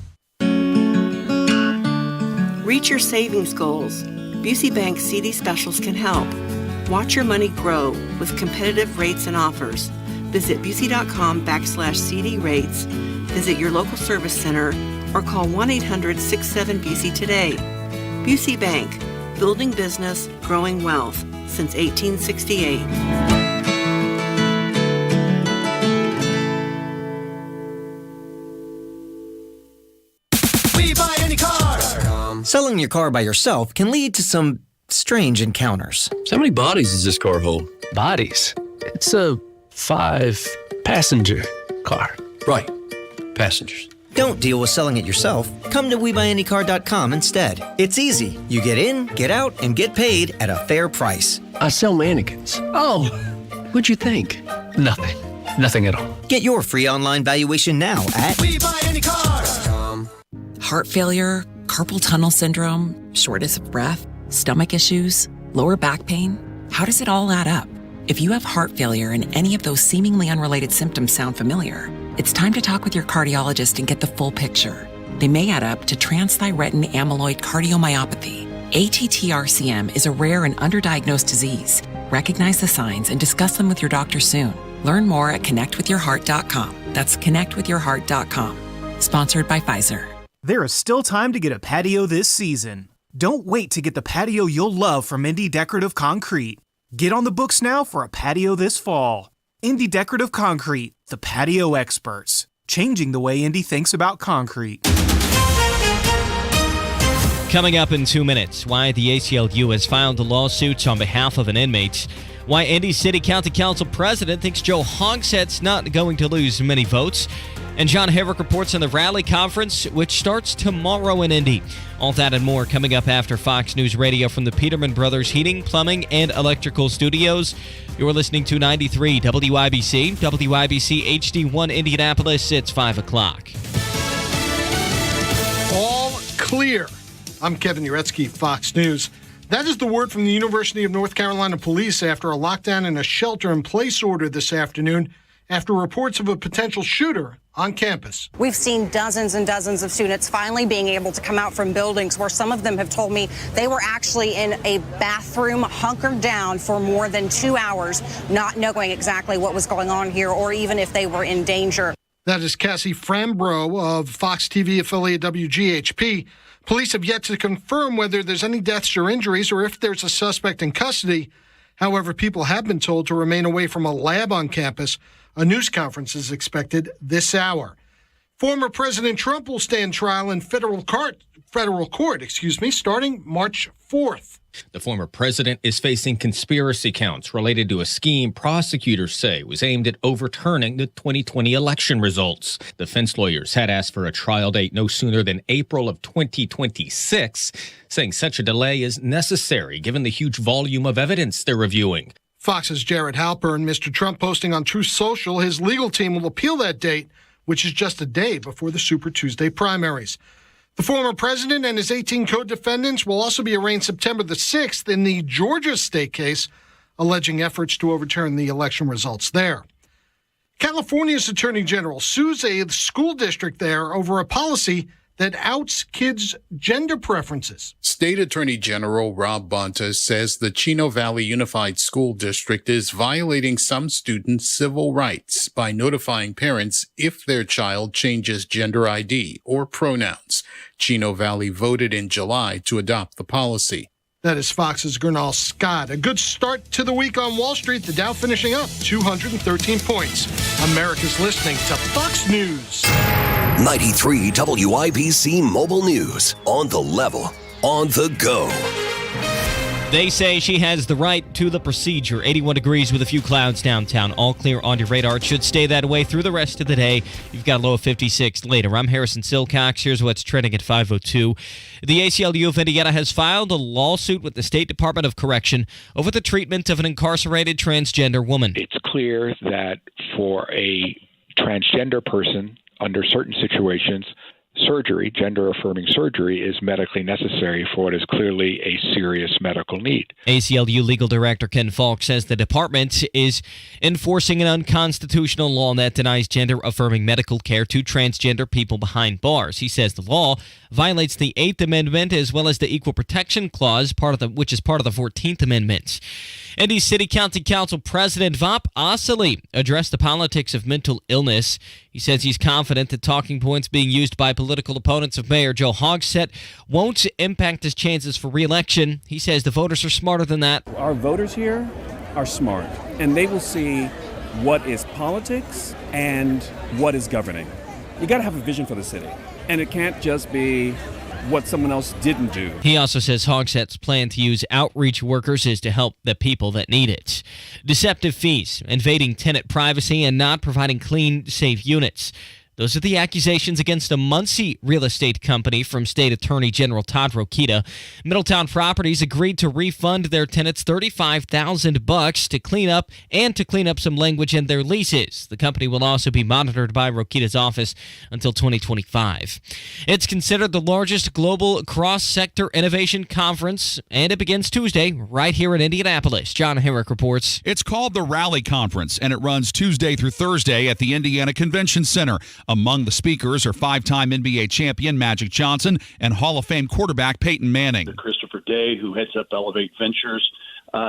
Reach your savings goals. Busey Bank CD specials can help. Watch your money grow with competitive rates and offers. Visit Busey.com/CD rates. Visit your local service center or call 1-800-67-BUSEY today. Busey Bank, building business, growing wealth since 1868. Selling your car by yourself can lead to some strange encounters. So how many bodies does this car hold? Bodies? It's a 5-passenger car. Right. Passengers. Don't deal with selling it yourself. Come to WeBuyAnyCar.com instead. It's easy. You get in, get out, and get paid at a fair price. I sell mannequins. Oh, what'd you think? Nothing. Nothing at all. Get your free online valuation now at WeBuyAnyCar.com. Heart failure, carpal tunnel syndrome, shortness of breath, stomach issues, lower back pain. How does it all add up? If you have heart failure and any of those seemingly unrelated symptoms sound familiar, it's time to talk with your cardiologist and get the full picture. They may add up to transthyretin amyloid cardiomyopathy. ATTR-CM is a rare and underdiagnosed disease. Recognize the signs and discuss them with your doctor soon. Learn more at connectwithyourheart.com. That's connectwithyourheart.com. Sponsored by Pfizer. There is still time to get a patio this season. Don't wait to get the patio you'll love from Indie Decorative Concrete. Get on the books now for a patio this fall. Indie Decorative Concrete, the patio experts, changing the way Indy thinks about concrete. Coming up in 2 minutes, why the ACLU has filed a lawsuit on behalf of an inmate, why Indy City County Council President thinks Joe Hogshead's not going to lose many votes, and John Havrick reports on the Rally Conference, which starts tomorrow in Indy. All that and more coming up after Fox News Radio from the Peterman Brothers Heating, Plumbing, and Electrical Studios. You're listening to 93 WIBC, WIBC HD1 Indianapolis. It's 5 o'clock. All clear. I'm Kevin Uretsky, Fox News. That is the word from the University of North Carolina Police after a lockdown and a shelter-in-place order this afternoon after reports of a potential shooter on campus. We've seen dozens and dozens of students finally being able to come out from buildings where some of them have told me they were actually in a bathroom hunkered down for more than 2 hours, not knowing exactly what was going on here or even if they were in danger. That is Cassie Frambro of Fox TV affiliate WGHP. Police have yet to confirm whether there's any deaths or injuries or if there's a suspect in custody. However, people have been told to remain away from a lab on campus. A news conference is expected this hour. Former President Trump will stand trial in federal court, starting March 4th. The former president is facing conspiracy counts related to a scheme prosecutors say was aimed at overturning the 2020 election results. Defense lawyers had asked for a trial date no sooner than April of 2026, saying such a delay is necessary given the huge volume of evidence they're reviewing. Fox's Jared Halpern, Mr. Trump posting on Truth Social, his legal team will appeal that date, which is just a day before the Super Tuesday primaries. The former president and his 18 co-defendants will also be arraigned September the 6th in the Georgia state case, alleging efforts to overturn the election results there. California's Attorney General sues a school district there over a policy that outs kids' gender preferences. State Attorney General Rob Bonta says the Chino Valley Unified School District is violating some students' civil rights by notifying parents if their child changes gender ID or pronouns. Chino Valley voted in July to adopt the policy. That is Fox's Gernal Scott. A good start to the week on Wall Street. The Dow finishing up 213 points. America's listening to Fox News. 93 WIBC Mobile News. On the level, on the go. They say she has the right to the procedure. 81 degrees with a few clouds downtown. All clear on your radar. It should stay that way through the rest of the day. You've got a low of 56 later. I'm Harrison Silcox. Here's what's trending at 5:02. The ACLU of Indiana has filed a lawsuit with the State Department of Correction over the treatment of an incarcerated transgender woman. It's clear that for a transgender person, under certain situations, surgery, gender-affirming surgery, is medically necessary for what is clearly a serious medical need. ACLU Legal Director Ken Falk says the department is enforcing an unconstitutional law that denies gender-affirming medical care to transgender people behind bars. He says the law violates the 8th Amendment as well as the Equal Protection Clause, which is part of the 14th Amendment. Indy City County Council President Vop Asali addressed the politics of mental illness. He says he's confident that talking points being used by political opponents of Mayor Joe Hogsett won't impact his chances for re-election. He says the voters are smarter than that. Our voters here are smart, and they will see what is politics and what is governing. You got to have a vision for the city, and it can't just be what someone else didn't do. He also says Hogsett's plan to use outreach workers is to help the people that need it. Deceptive fees, invading tenant privacy, and not providing clean, safe units. Those are the accusations against a Muncie real estate company from State Attorney General Todd Rokita. Middletown Properties agreed to refund their tenants $35,000 to clean up some language in their leases. The company will also be monitored by Rokita's office until 2025. It's considered the largest global cross-sector innovation conference, and it begins Tuesday right here in Indianapolis. John Herrick reports. It's called the Rally Conference, and it runs Tuesday through Thursday at the Indiana Convention Center. Among the speakers are five-time NBA champion Magic Johnson and Hall of Fame quarterback Peyton Manning. Christopher Day, who heads up Elevate Ventures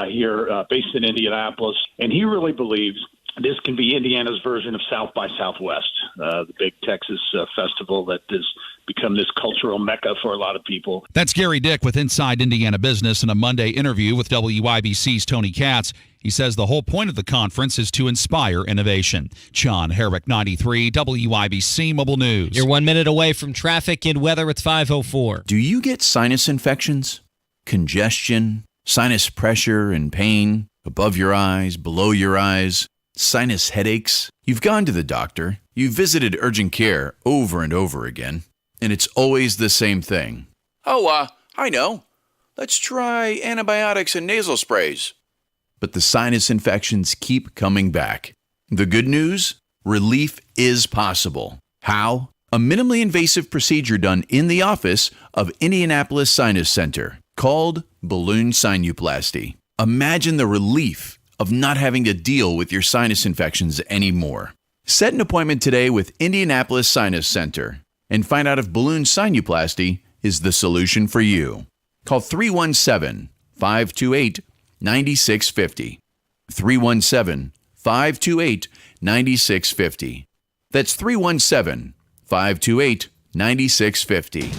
here, based in Indianapolis, and he really believes this can be Indiana's version of South by Southwest, the big Texas festival that has become this cultural mecca for a lot of people. That's Gary Dick with Inside Indiana Business in a Monday interview with WIBC's Tony Katz. He says the whole point of the conference is to inspire innovation. John Herrick, 93, WIBC Mobile News. You're 1 minute away from traffic and weather at 5:04. Do you get sinus infections, congestion, sinus pressure and pain, above your eyes, below your eyes, sinus headaches? You've gone to the doctor, you've visited urgent care over and over again, and it's always the same thing. I know. Let's try antibiotics and nasal sprays. But the sinus infections keep coming back. The good news? Relief is possible. How? A minimally invasive procedure done in the office of Indianapolis Sinus Center called balloon sinuplasty. Imagine the relief of not having to deal with your sinus infections anymore. Set an appointment today with Indianapolis Sinus Center and find out if balloon sinuplasty is the solution for you. Call 317-528-9650. 317-528-9650. That's 317-528-9650.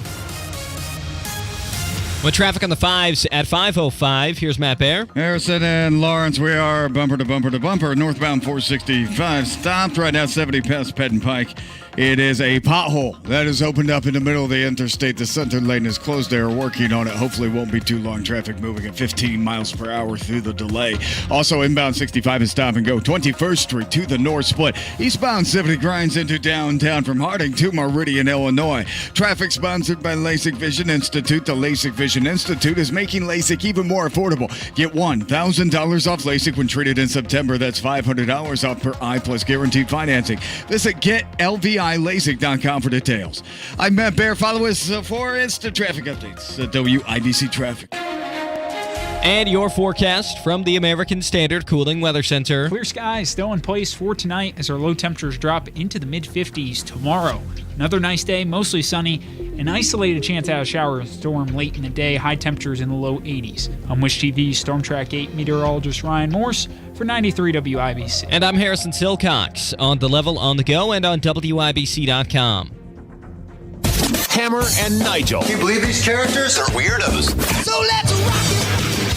With traffic on the 5s at 5:05, here's Matt Bear. Harrison and Lawrence, we are bumper to bumper to bumper. Northbound 465 stopped right now, 70 past Penn Pike. It is a pothole that is opened up in the middle of the interstate. The center lane is closed. They're working on it. Hopefully it won't be too long. Traffic moving at 15 miles per hour through the delay. Also inbound 65 is stop and go. 21st Street to the north split. Eastbound 70 grinds into downtown from Harding to Meridian, Illinois. Traffic sponsored by LASIK Vision Institute. The LASIK Vision Institute is making LASIK even more affordable. Get $1,000 off LASIK when treated in September. That's $500 off per eye plus guaranteed financing. Visit GetLVILASIK.com for details. I'm Matt Bear. Follow us for instant traffic updates at WIBC Traffic. And your forecast from the American Standard Cooling Weather Center. Clear skies still in place for tonight as our low temperatures drop into the mid-50s tomorrow. Another nice day, mostly sunny. An isolated chance at a shower or storm late in the day. High temperatures in the low 80s. I'm Wish TV's Storm Track 8 meteorologist Ryan Morse for 93 WIBC. And I'm Harrison Silcox on The Level, on the go, and on WIBC.com. Hammer and Nigel. Can you believe these characters are weirdos? So let's rock it!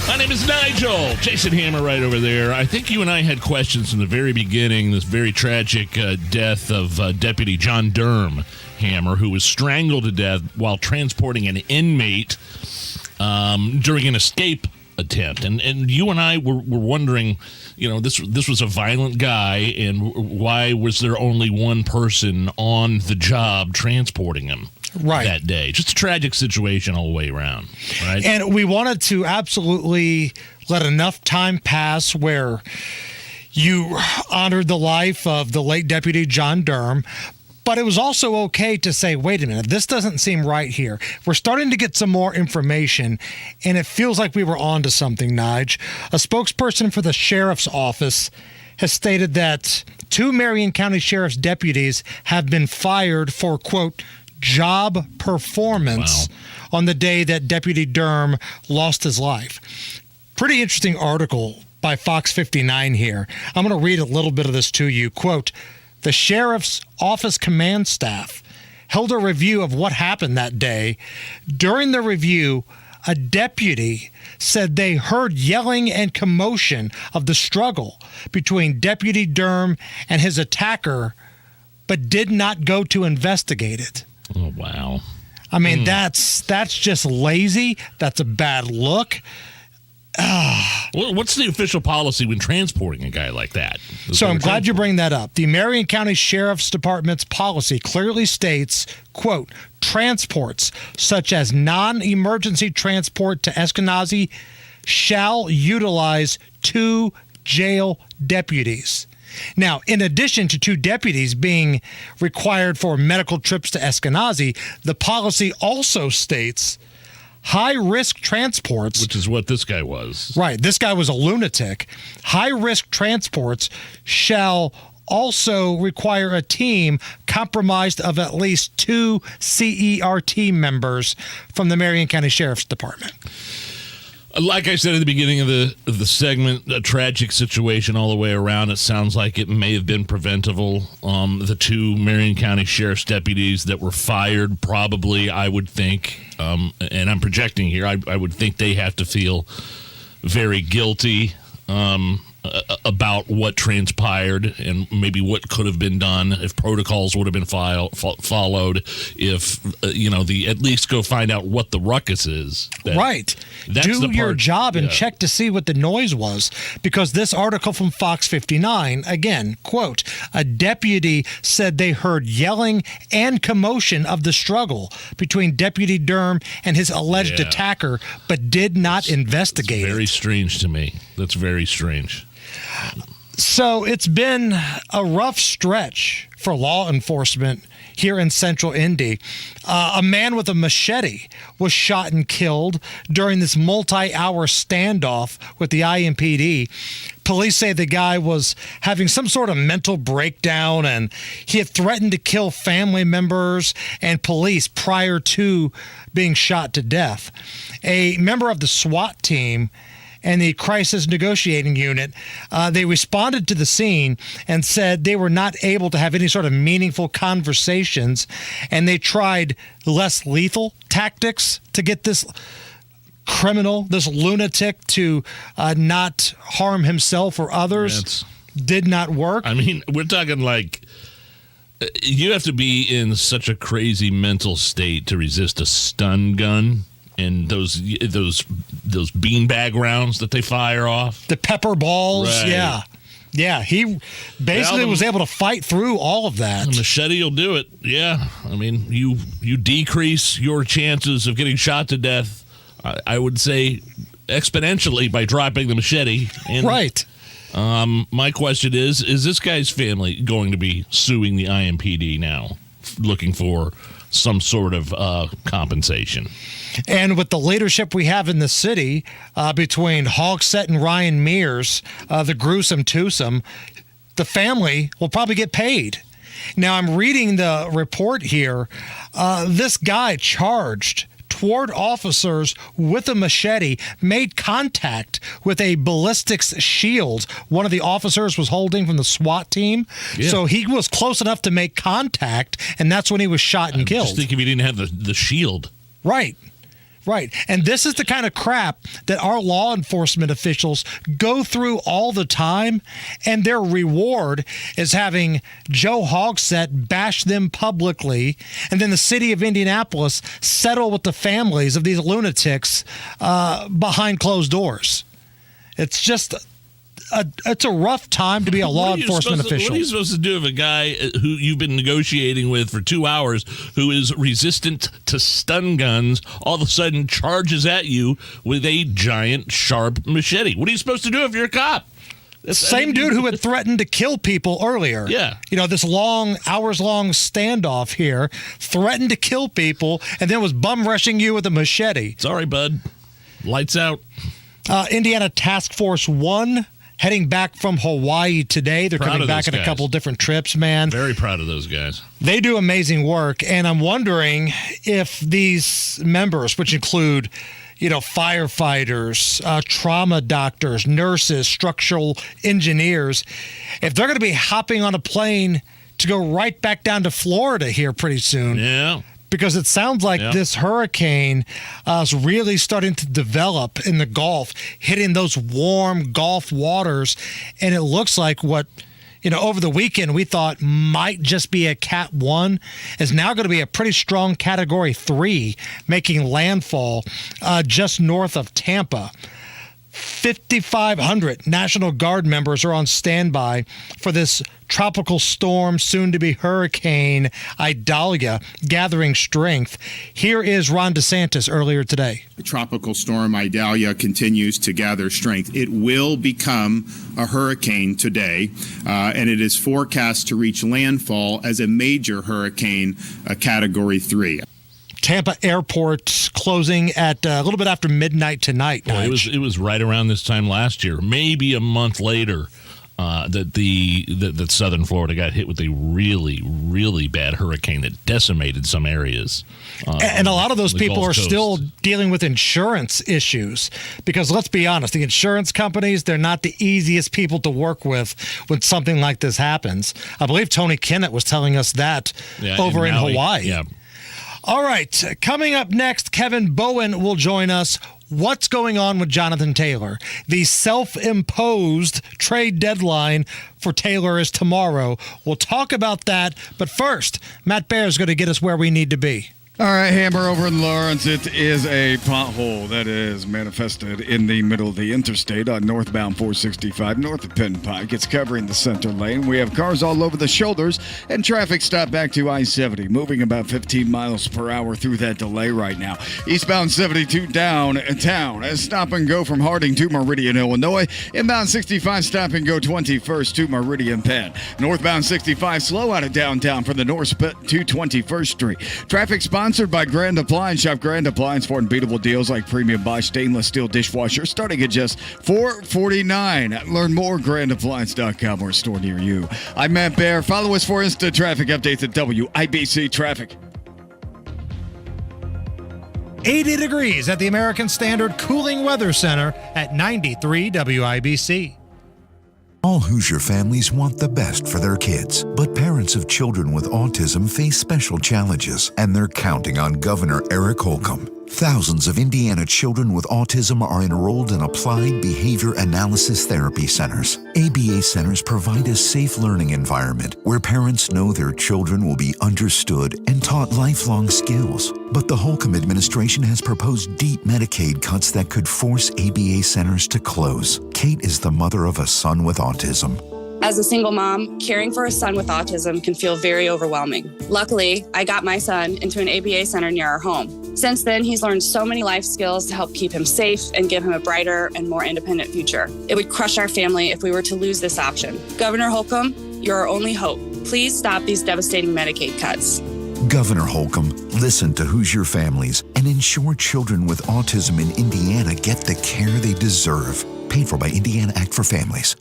My name is Nigel. Jason Hammer right over there. I think you and I had questions from the very beginning, this very tragic death of Deputy John Durham, Hammer, who was strangled to death while transporting an inmate during an escape attempt. And you and I were wondering, this was a violent guy, and why was there only one person on the job transporting him? Right. That day. Just a tragic situation all the way around, right? And we wanted to absolutely let enough time pass where you honored the life of the late Deputy John Durham, but it was also okay to say, wait a minute, this doesn't seem right here. We're starting to get some more information, and it feels like we were onto something, Nige. A spokesperson for the sheriff's office has stated that 2 Marion County Sheriff's deputies have been fired for, quote, job performance on the day that Deputy Durham lost his life. Pretty interesting article by Fox 59 here. I'm going to read a little bit of this to you. Quote, the sheriff's office command staff held a review of what happened that day. During the review, a deputy said they heard yelling and commotion of the struggle between Deputy Durham and his attacker, but did not go to investigate it. Oh, wow. I mean, that's just lazy. That's a bad look. What's the official policy when transporting a guy like that? So I'm glad you bring that up. The Marion County Sheriff's Department's policy clearly states, quote, transports such as non-emergency transport to Eskenazi shall utilize 2 jail deputies. Now, in addition to 2 deputies being required for medical trips to Eskenazi, the policy also states high-risk transports... Which is what this guy was. Right. This guy was a lunatic. High-risk transports shall also require a team comprised of at least 2 CERT members from the Marion County Sheriff's Department. Like I said at the beginning of the segment, a tragic situation all the way around. It sounds like it may have been preventable. The 2 Marion County Sheriff's deputies that were fired, probably, I would think, and I'm projecting here, I would think they have to feel very guilty about what transpired and maybe what could have been done if protocols would have been followed, if at least go find out what the ruckus is. Right. Do your job and check to see what the noise was, because this article from Fox 59, again, quote, a deputy said they heard yelling and commotion of the struggle between Deputy Durham and his alleged attacker, but did not investigate it. Very strange to me. That's very strange. So it's been a rough stretch for law enforcement here in central Indy. A man with a machete was shot and killed during this multi-hour standoff with the IMPD. Police say the guy was having some sort of mental breakdown and he had threatened to kill family members and police prior to being shot to death. A member of the SWAT team and the Crisis Negotiating Unit, they responded to the scene and said they were not able to have any sort of meaningful conversations, and they tried less lethal tactics to get this criminal, this lunatic, to not harm himself or others. Did not work. I mean, we're talking like you have to be in such a crazy mental state to resist a stun gun. And those beanbag rounds that they fire off. The pepper balls, right. Yeah, he basically was able to fight through all of that. The machete will do it, yeah. I mean, you decrease your chances of getting shot to death, I would say, exponentially by dropping the machete. And, right. My question is this guy's family going to be suing the IMPD now, looking for some sort of compensation? And with the leadership we have in the city, between Hogsett and Ryan Mears, the gruesome twosome, the family will probably get paid. Now, I'm reading the report here. This guy charged toward officers with a machete made contact with a ballistics shield one of the officers was holding from the SWAT team. Yeah. So he was close enough to make contact, and that's when he was shot and killed. Just think if he didn't have the shield. Right. Right. And this is the kind of crap that our law enforcement officials go through all the time, and their reward is having Joe Hogsett bash them publicly, and then the city of Indianapolis settle with the families of these lunatics behind closed doors. It's just... it's a rough time to be a law enforcement official. What are you supposed to do if a guy who you've been negotiating with for 2 hours, who is resistant to stun guns, all of a sudden charges at you with a giant, sharp machete? What are you supposed to do if you're a cop? Same dude who had threatened to kill people earlier. Yeah. You know, this hours-long standoff here, threatened to kill people, and then was bum rushing you with a machete. Sorry, bud. Lights out. Indiana Task Force 1 heading back from Hawaii today. They're coming back on a couple different trips, man. Very proud of those guys. They do amazing work, and I'm wondering if these members, which include, firefighters, trauma doctors, nurses, structural engineers, if they're going to be hopping on a plane to go right back down to Florida here pretty soon. Yeah. Because it sounds like this hurricane is really starting to develop in the Gulf, hitting those warm Gulf waters. And it looks like what, over the weekend we thought might just be a Cat 1 is now going to be a pretty strong Category 3, making landfall just north of Tampa. 5,500 National Guard members are on standby for this tropical storm, soon to be Hurricane Idalia, gathering strength. Here is Ron DeSantis earlier today. The tropical storm Idalia continues to gather strength. It will become a hurricane today, and it is forecast to reach landfall as a major hurricane, Category 3. Tampa Airport closing at a little bit after midnight tonight. Well, it was right around this time last year, maybe a month later, that southern Florida got hit with a really, really bad hurricane that decimated some areas. And a lot of those people are Gulf still dealing with insurance issues because, let's be honest, the insurance companies, they're not the easiest people to work with when something like this happens. I believe Tony Kennett was telling us that over in Hawaii. Yeah. All right, coming up next, Kevin Bowen will join us. What's going on with Jonathan Taylor? The self-imposed trade deadline for Taylor is tomorrow. We'll talk about that, but first, Matt Baer is going to get us where we need to be. All right, Hammer, over in Lawrence, it is a pothole that is manifested in the middle of the interstate on northbound 465 north of Penn Pike. It's covering the center lane. We have cars all over the shoulders and traffic stopped back to I-70, moving about 15 miles per hour through that delay right now. Eastbound 72 downtown, stop and go from Harding to Meridian, Illinois. Inbound 65, stop and go 21st to Meridian Penn. Northbound 65, slow out of downtown from the north to 21st Street. Traffic sponsored by Grand Appliance. Shop Grand Appliance for unbeatable deals like premium Bosch stainless steel dishwasher starting at just $449. Learn more at grandappliance.com or a store near you. I'm Matt Baer. Follow us for instant traffic updates at WIBC Traffic. 80 degrees at the American Standard Cooling Weather Center at 93 WIBC. All Hoosier families want the best for their kids, but parents of children with autism face special challenges, and they're counting on Governor Eric Holcomb. Thousands of Indiana children with autism are enrolled in applied behavior analysis therapy centers. ABA centers provide a safe learning environment where parents know their children will be understood and taught lifelong skills. But the Holcomb administration has proposed deep Medicaid cuts that could force ABA centers to close. Kate is the mother of a son with autism. As a single mom, caring for a son with autism can feel very overwhelming. Luckily, I got my son into an ABA center near our home. Since then, he's learned so many life skills to help keep him safe and give him a brighter and more independent future. It would crush our family if we were to lose this option. Governor Holcomb, you're our only hope. Please stop these devastating Medicaid cuts. Governor Holcomb, listen to Hoosier families and ensure children with autism in Indiana get the care they deserve. Paid for by Indiana Act for Families.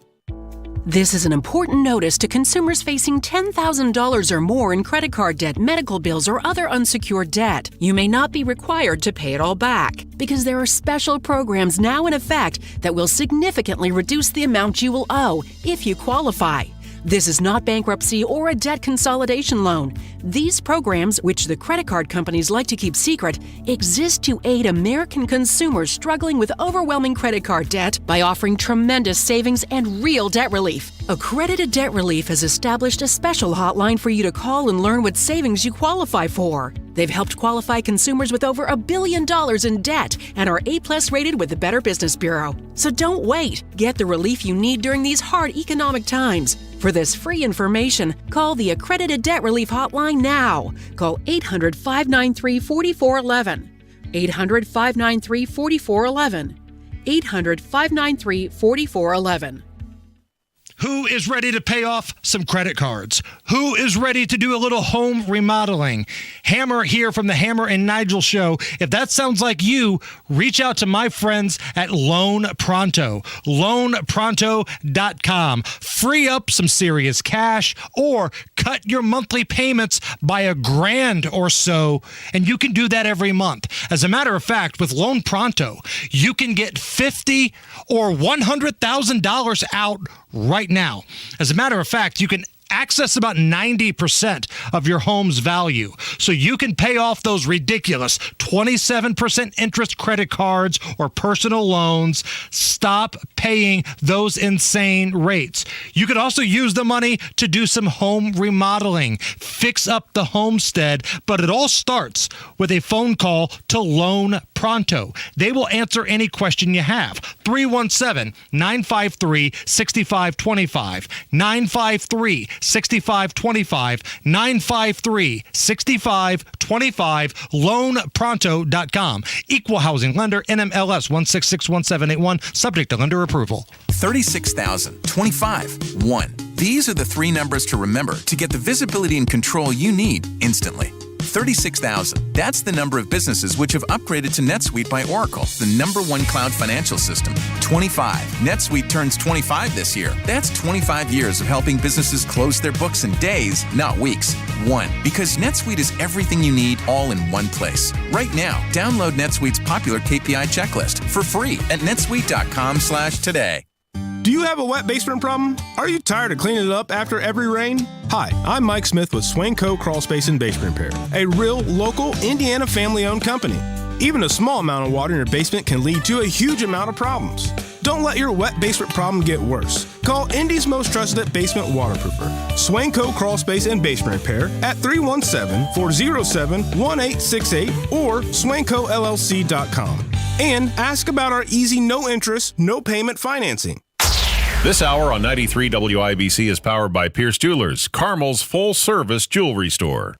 This is an important notice to consumers facing $10,000 or more in credit card debt, medical bills, or other unsecured debt. You may not be required to pay it all back because there are special programs now in effect that will significantly reduce the amount you will owe if you qualify. This is not bankruptcy or a debt consolidation loan. These programs, which the credit card companies like to keep secret, exist to aid American consumers struggling with overwhelming credit card debt by offering tremendous savings and real debt relief. Accredited Debt Relief has established a special hotline for you to call and learn what savings you qualify for. They've helped qualify consumers with over $1 billion in debt and are A+ rated with the Better Business Bureau. So don't wait. Get the relief you need during these hard economic times. For this free information, call the Accredited Debt Relief Hotline now. Call 800-593-4411. 800-593-4411. 800-593-4411. Who is ready to pay off some credit cards? Who is ready to do a little home remodeling? Hammer here from the Hammer and Nigel show. If that sounds like you, reach out to my friends at Loan Pronto. LoanPronto.com. Free up some serious cash or cut your monthly payments by $1,000 or so, and you can do that every month. As a matter of fact, with Loan Pronto, you can get $50,000 or $100,000 out right now. As a matter of fact, you can access about 90% of your home's value. So you can pay off those ridiculous 27% interest credit cards or personal loans. Stop paying those insane rates. You could also use the money to do some home remodeling, fix up the homestead, but it all starts with a phone call to Loan Pronto. They will answer any question you have. 317-953-6525. 953-6525. 953-6525. LoanPronto.com. Equal housing lender, NMLS 1661781. Subject to lender approval. 36,000, 25, 1. These are the three numbers to remember to get the visibility and control you need instantly. 36,000. That's the number of businesses which have upgraded to NetSuite by Oracle, the #1 cloud financial system. 25. NetSuite turns 25 this year. That's 25 years of helping businesses close their books in days, not weeks. 1. Because NetSuite is everything you need all in one place. Right now, download NetSuite's popular KPI checklist for free at netsuite.com/today. Do you have a wet basement problem? Are you tired of cleaning it up after every rain? Hi, I'm Mike Smith with Swain Co. Crawl Space and Basement Repair, a real, local, Indiana family-owned company. Even a small amount of water in your basement can lead to a huge amount of problems. Don't let your wet basement problem get worse. Call Indy's most trusted basement waterproofer, Swain Co. Crawl Space and Basement Repair at 317-407-1868 or swaincollc.com. And ask about our easy, no-interest, no-payment financing. This hour on 93 WIBC is powered by Pierce Jewelers, Carmel's full-service jewelry store.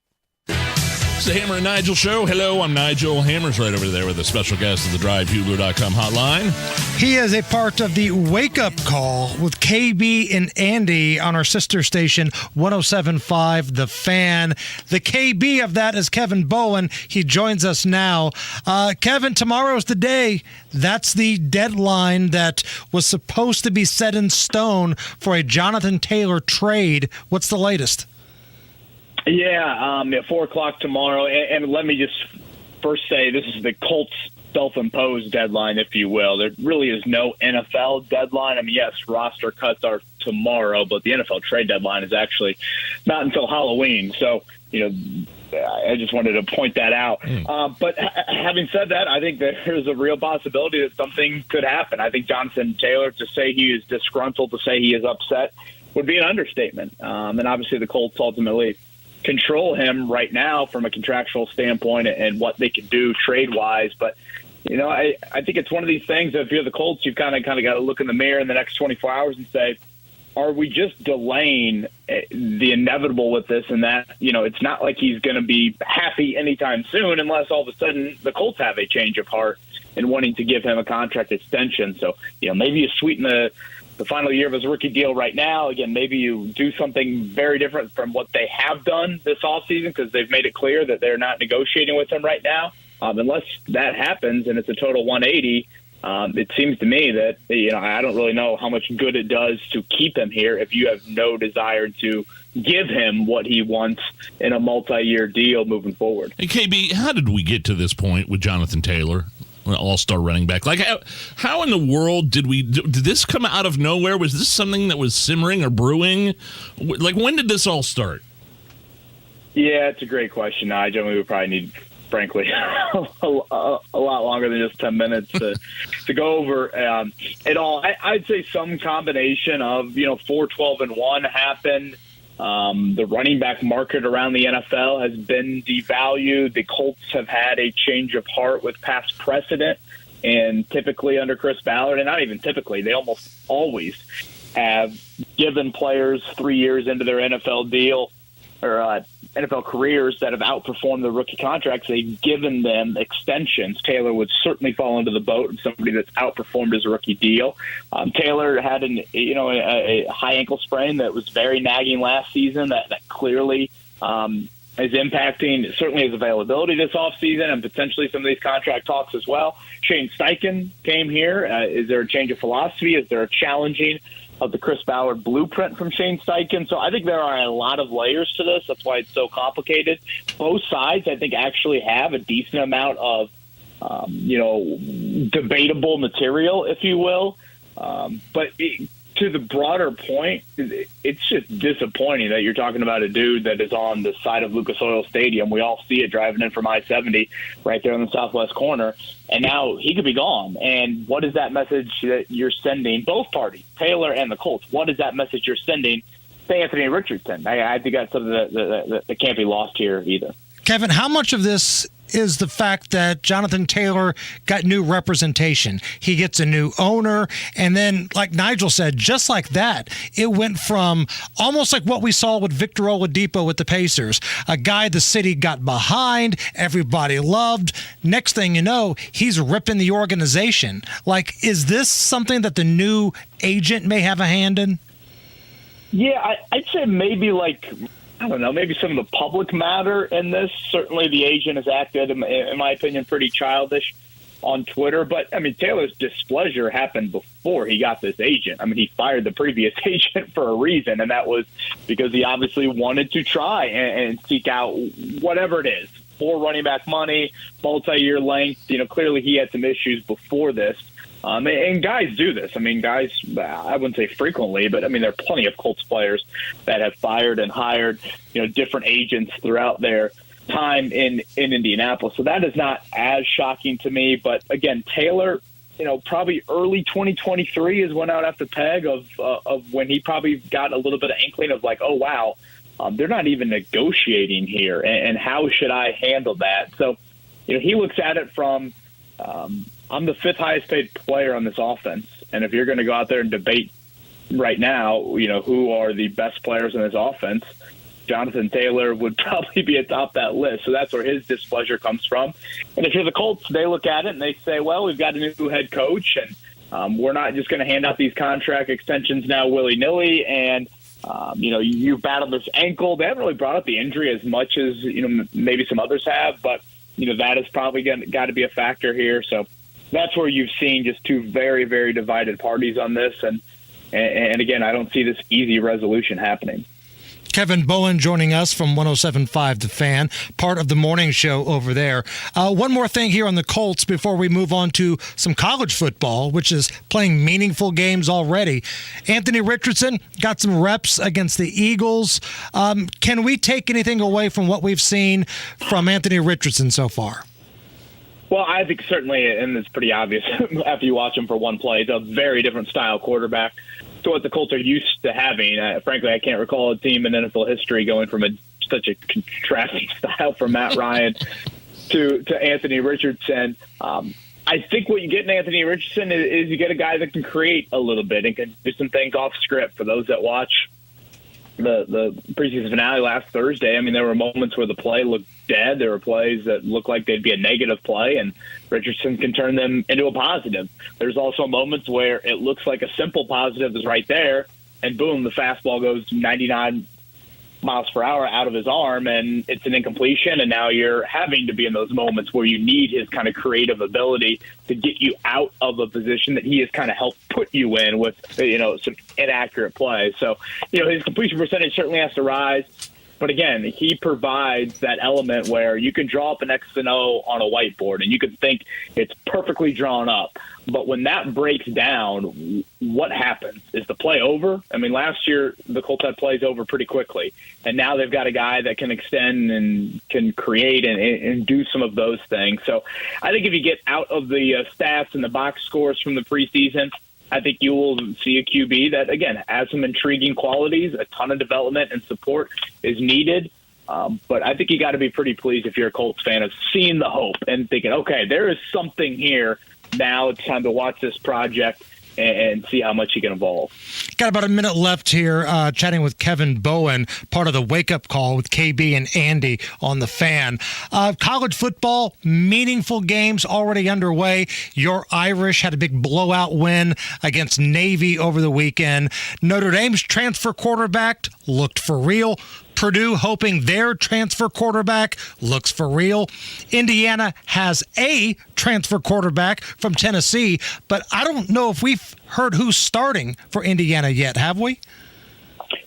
It's the Hammer and Nigel show. Hello, I'm Nigel. Hammer's right over there with a special guest of the DriveHubler.com hotline. He is a part of the Wake Up Call with KB and Andy on our sister station, 107.5 The Fan. The KB of that is Kevin Bowen. He joins us now. Kevin, tomorrow's the day. That's the deadline that was supposed to be set in stone for a Jonathan Taylor trade. What's the latest? Yeah, at 4 o'clock tomorrow. And let me just first say this is the Colts' self-imposed deadline, if you will. There really is no NFL deadline. I mean, yes, roster cuts are tomorrow, but the NFL trade deadline is actually not until Halloween. So, I just wanted to point that out. But having said that, I think there's a real possibility that something could happen. I think Jonathan Taylor, to say he is disgruntled, to say he is upset, would be an understatement. And obviously the Colts ultimately control him right now from a contractual standpoint and what they can do trade-wise. But, I think it's one of these things that if you're the Colts, you've kind of got to look in the mirror in the next 24 hours and say, are we just delaying the inevitable with this and that? It's not like he's going to be happy anytime soon unless all of a sudden the Colts have a change of heart and wanting to give him a contract extension. So, maybe you sweeten the final year of his rookie deal right now. Again, maybe you do something very different from what they have done this offseason because they've made it clear that they're not negotiating with him right now. Unless that happens and it's a total 180, it seems to me that, I don't really know how much good it does to keep him here if you have no desire to give him what he wants in a multi-year deal moving forward. Hey, KB, how did we get to this point with Jonathan Taylor? An all-star running back. Like, how in the world did this come out of nowhere? Was this something that was simmering or brewing? Like, when did this all start? Yeah, it's a great question, Nigel. We would probably need, frankly, a lot longer than just 10 minutes to go over it all. I'd say some combination of, 4-12-1 happened. The running back market around the NFL has been devalued. The Colts have had a change of heart with past precedent, and typically under Chris Ballard, and not even typically, they almost always have given players 3 years into their NFL deal or NFL careers that have outperformed the rookie contracts. They've given them extensions. Taylor would certainly fall into the boat of somebody that's outperformed his rookie deal. Taylor had a high ankle sprain that was very nagging last season that clearly is impacting certainly his availability this offseason and potentially some of these contract talks as well. Shane Steichen came here. Is there a change of philosophy? Is there a challenging of the Chris Ballard blueprint from Shane Steichen? So I think there are a lot of layers to this. That's why it's so complicated. Both sides, I think, actually have a decent amount of, debatable material, if you will. But to the broader point, it's just disappointing that you're talking about a dude that is on the side of Lucas Oil Stadium. We all see it driving in from I-70 right there in the southwest corner. And now he could be gone. And what is that message that you're sending, both parties, Taylor and the Colts? What is that message you're sending to Anthony Richardson? I think that's something that can't be lost here either. Kevin, how much of this is the fact that Jonathan Taylor got new representation. He gets a new owner, and then, like Nigel said, just like that, it went from almost like what we saw with Victor Oladipo with the Pacers, a guy the city got behind, everybody loved. Next thing you know, he's ripping the organization. Like, is this something that the new agent may have a hand in? Yeah, I'd say maybe I don't know, maybe some of the public matter in this. Certainly the agent has acted, in my opinion, pretty childish on Twitter. But, I mean, Taylor's displeasure happened before he got this agent. I mean, he fired the previous agent for a reason, and that was because he obviously wanted to try and seek out whatever it is, more running back money, multi-year length. Clearly he had some issues before this. And guys do this. I mean, guys, I wouldn't say frequently, but I mean, there are plenty of Colts players that have fired and hired, different agents throughout their time in Indianapolis. So that is not as shocking to me. But again, Taylor, probably early 2023 is when I would have to peg of when he probably got a little bit of inkling of like, oh, wow, they're not even negotiating here. And how should I handle that? So, he looks at it from, I'm the fifth highest paid player on this offense. And if you're going to go out there and debate right now, who are the best players in this offense, Jonathan Taylor would probably be atop that list. So that's where his displeasure comes from. And if you're the Colts, they look at it and they say, well, we've got a new head coach, and we're not just going to hand out these contract extensions now willy-nilly. And, you battled this ankle. They haven't really brought up the injury as much as, maybe some others have. But, that is probably got to be a factor here. So that's where you've seen just two very, very divided parties on this. And again, I don't see this easy resolution happening. Kevin Bowen joining us from 107.5 The Fan, part of the morning show over there. One more thing here on the Colts before we move on to some college football, which is playing meaningful games already. Anthony Richardson got some reps against the Eagles. Can we take anything away from what we've seen from Anthony Richardson so far? Well, I think certainly, and it's pretty obvious after you watch him for one play, it's a very different style quarterback to what the Colts are used to having. Frankly, I can't recall a team in NFL history going from such a contrasting style from Matt Ryan to Anthony Richardson. I think what you get in Anthony Richardson is you get a guy that can create a little bit and can do some things off script. For those that watch the preseason finale last Thursday, I mean, there were moments where the play looked dead. There were plays that looked like they'd be a negative play, and Richardson can turn them into a positive. There's also moments where it looks like a simple positive is right there, and boom, the fastball goes 99 miles per hour out of his arm, and it's an incompletion, and now you're having to be in those moments where you need his kind of creative ability to get you out of a position that he has kind of helped put you in with, some inaccurate plays. So, his completion percentage certainly has to rise. But again, he provides that element where you can draw up an X and O on a whiteboard and you can think it's perfectly drawn up. But when that breaks down, what happens? Is the play over? I mean, last year the Colts had plays over pretty quickly. And now they've got a guy that can extend and can create and do some of those things. So I think if you get out of the stats and the box scores from the preseason, I think you will see a QB that, again, has some intriguing qualities. A ton of development and support is needed. But I think you got to be pretty pleased if you're a Colts fan of seeing the hope and thinking, okay, there is something here. Now it's time to watch this project and see how much he can evolve. Got about a minute left here, chatting with Kevin Bowen, part of the wake-up call with KB and Andy on The Fan. College football, meaningful games already underway. Your Irish had a big blowout win against Navy over the weekend. Notre Dame's transfer quarterback looked for real. Purdue hoping their transfer quarterback looks for real. Indiana has a transfer quarterback from Tennessee, but I don't know if we've heard who's starting for Indiana yet, have we?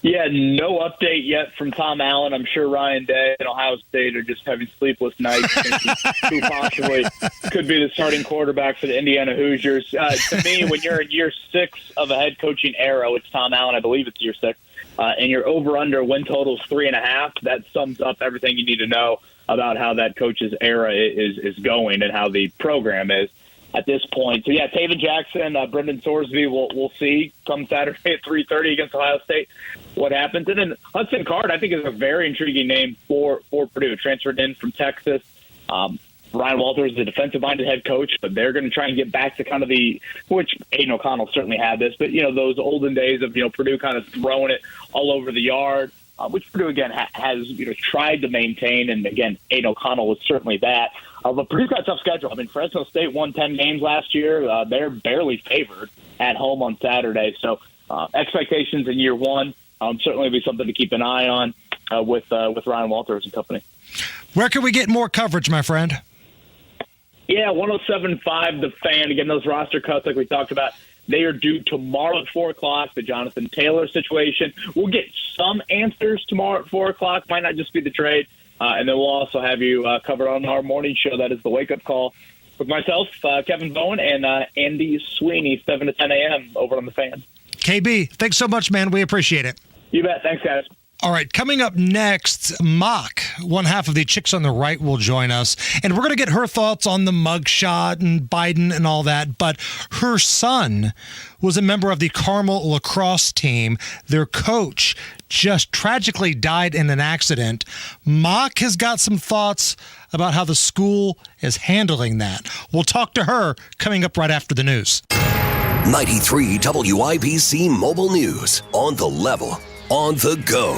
Yeah, no update yet from Tom Allen. I'm sure Ryan Day and Ohio State are just having sleepless nights thinking who possibly could be the starting quarterback for the Indiana Hoosiers. To me, when you're in year 6 of a head coaching era, which Tom Allen, I believe it's year 6, and your over-under win total is 3.5, that sums up everything you need to know about how that coach's era is going and how the program is at this point. So, yeah, Taven Jackson, Brendan Sorsby, we'll see come Saturday at 3:30 against Ohio State what happens. And then Hudson Card, I think, is a very intriguing name for Purdue. Transferred in from Texas. Ryan Walters is a defensive-minded head coach, but they're going to try and get back to kind of which Aiden O'Connell certainly had this, but, those olden days of, Purdue kind of throwing it all over the yard, which Purdue, again, has, tried to maintain. And, again, Aiden O'Connell was certainly that. But Purdue's got a tough schedule. I mean, Fresno State won 10 games last year. They're barely favored at home on Saturday. So expectations in year one certainly be something to keep an eye on with Ryan Walters and company. Where can we get more coverage, my friend? Yeah, 107.5 The Fan. Again, those roster cuts like we talked about, they are due tomorrow at 4 o'clock, the Jonathan Taylor situation. We'll get some answers tomorrow at 4 o'clock. Might not just be the trade. And then we'll also have you covered on our morning show. That is the wake-up call with myself, Kevin Bowen, and Andy Sweeney, 7 to 10 a.m. over on The Fan. KB, thanks so much, man. We appreciate it. You bet. Thanks, guys. All right, coming up next, Mock, one half of the Chicks on the Right, will join us. And we're going to get her thoughts on the mugshot and Biden and all that. But her son was a member of the Carmel Lacrosse team. Their coach just tragically died in an accident. Mock has got some thoughts about how the school is handling that. We'll talk to her coming up right after the news. 93 WIBC Mobile News. On the level. On the go.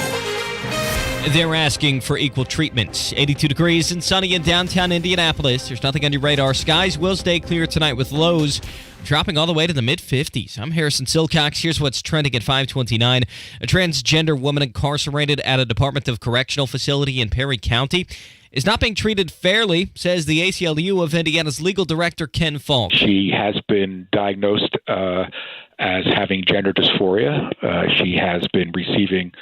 They're asking for equal treatment. 82 degrees and sunny in downtown Indianapolis. There's nothing on your radar. Skies will stay clear tonight with lows dropping all the way to the mid-50s. I'm Harrison Silcox. Here's what's trending at 529. A transgender woman incarcerated at a Department of Correctional facility in Perry County is not being treated fairly, says the ACLU of Indiana's legal director, Ken Falk. She has been diagnosed as having gender dysphoria. She has been receiving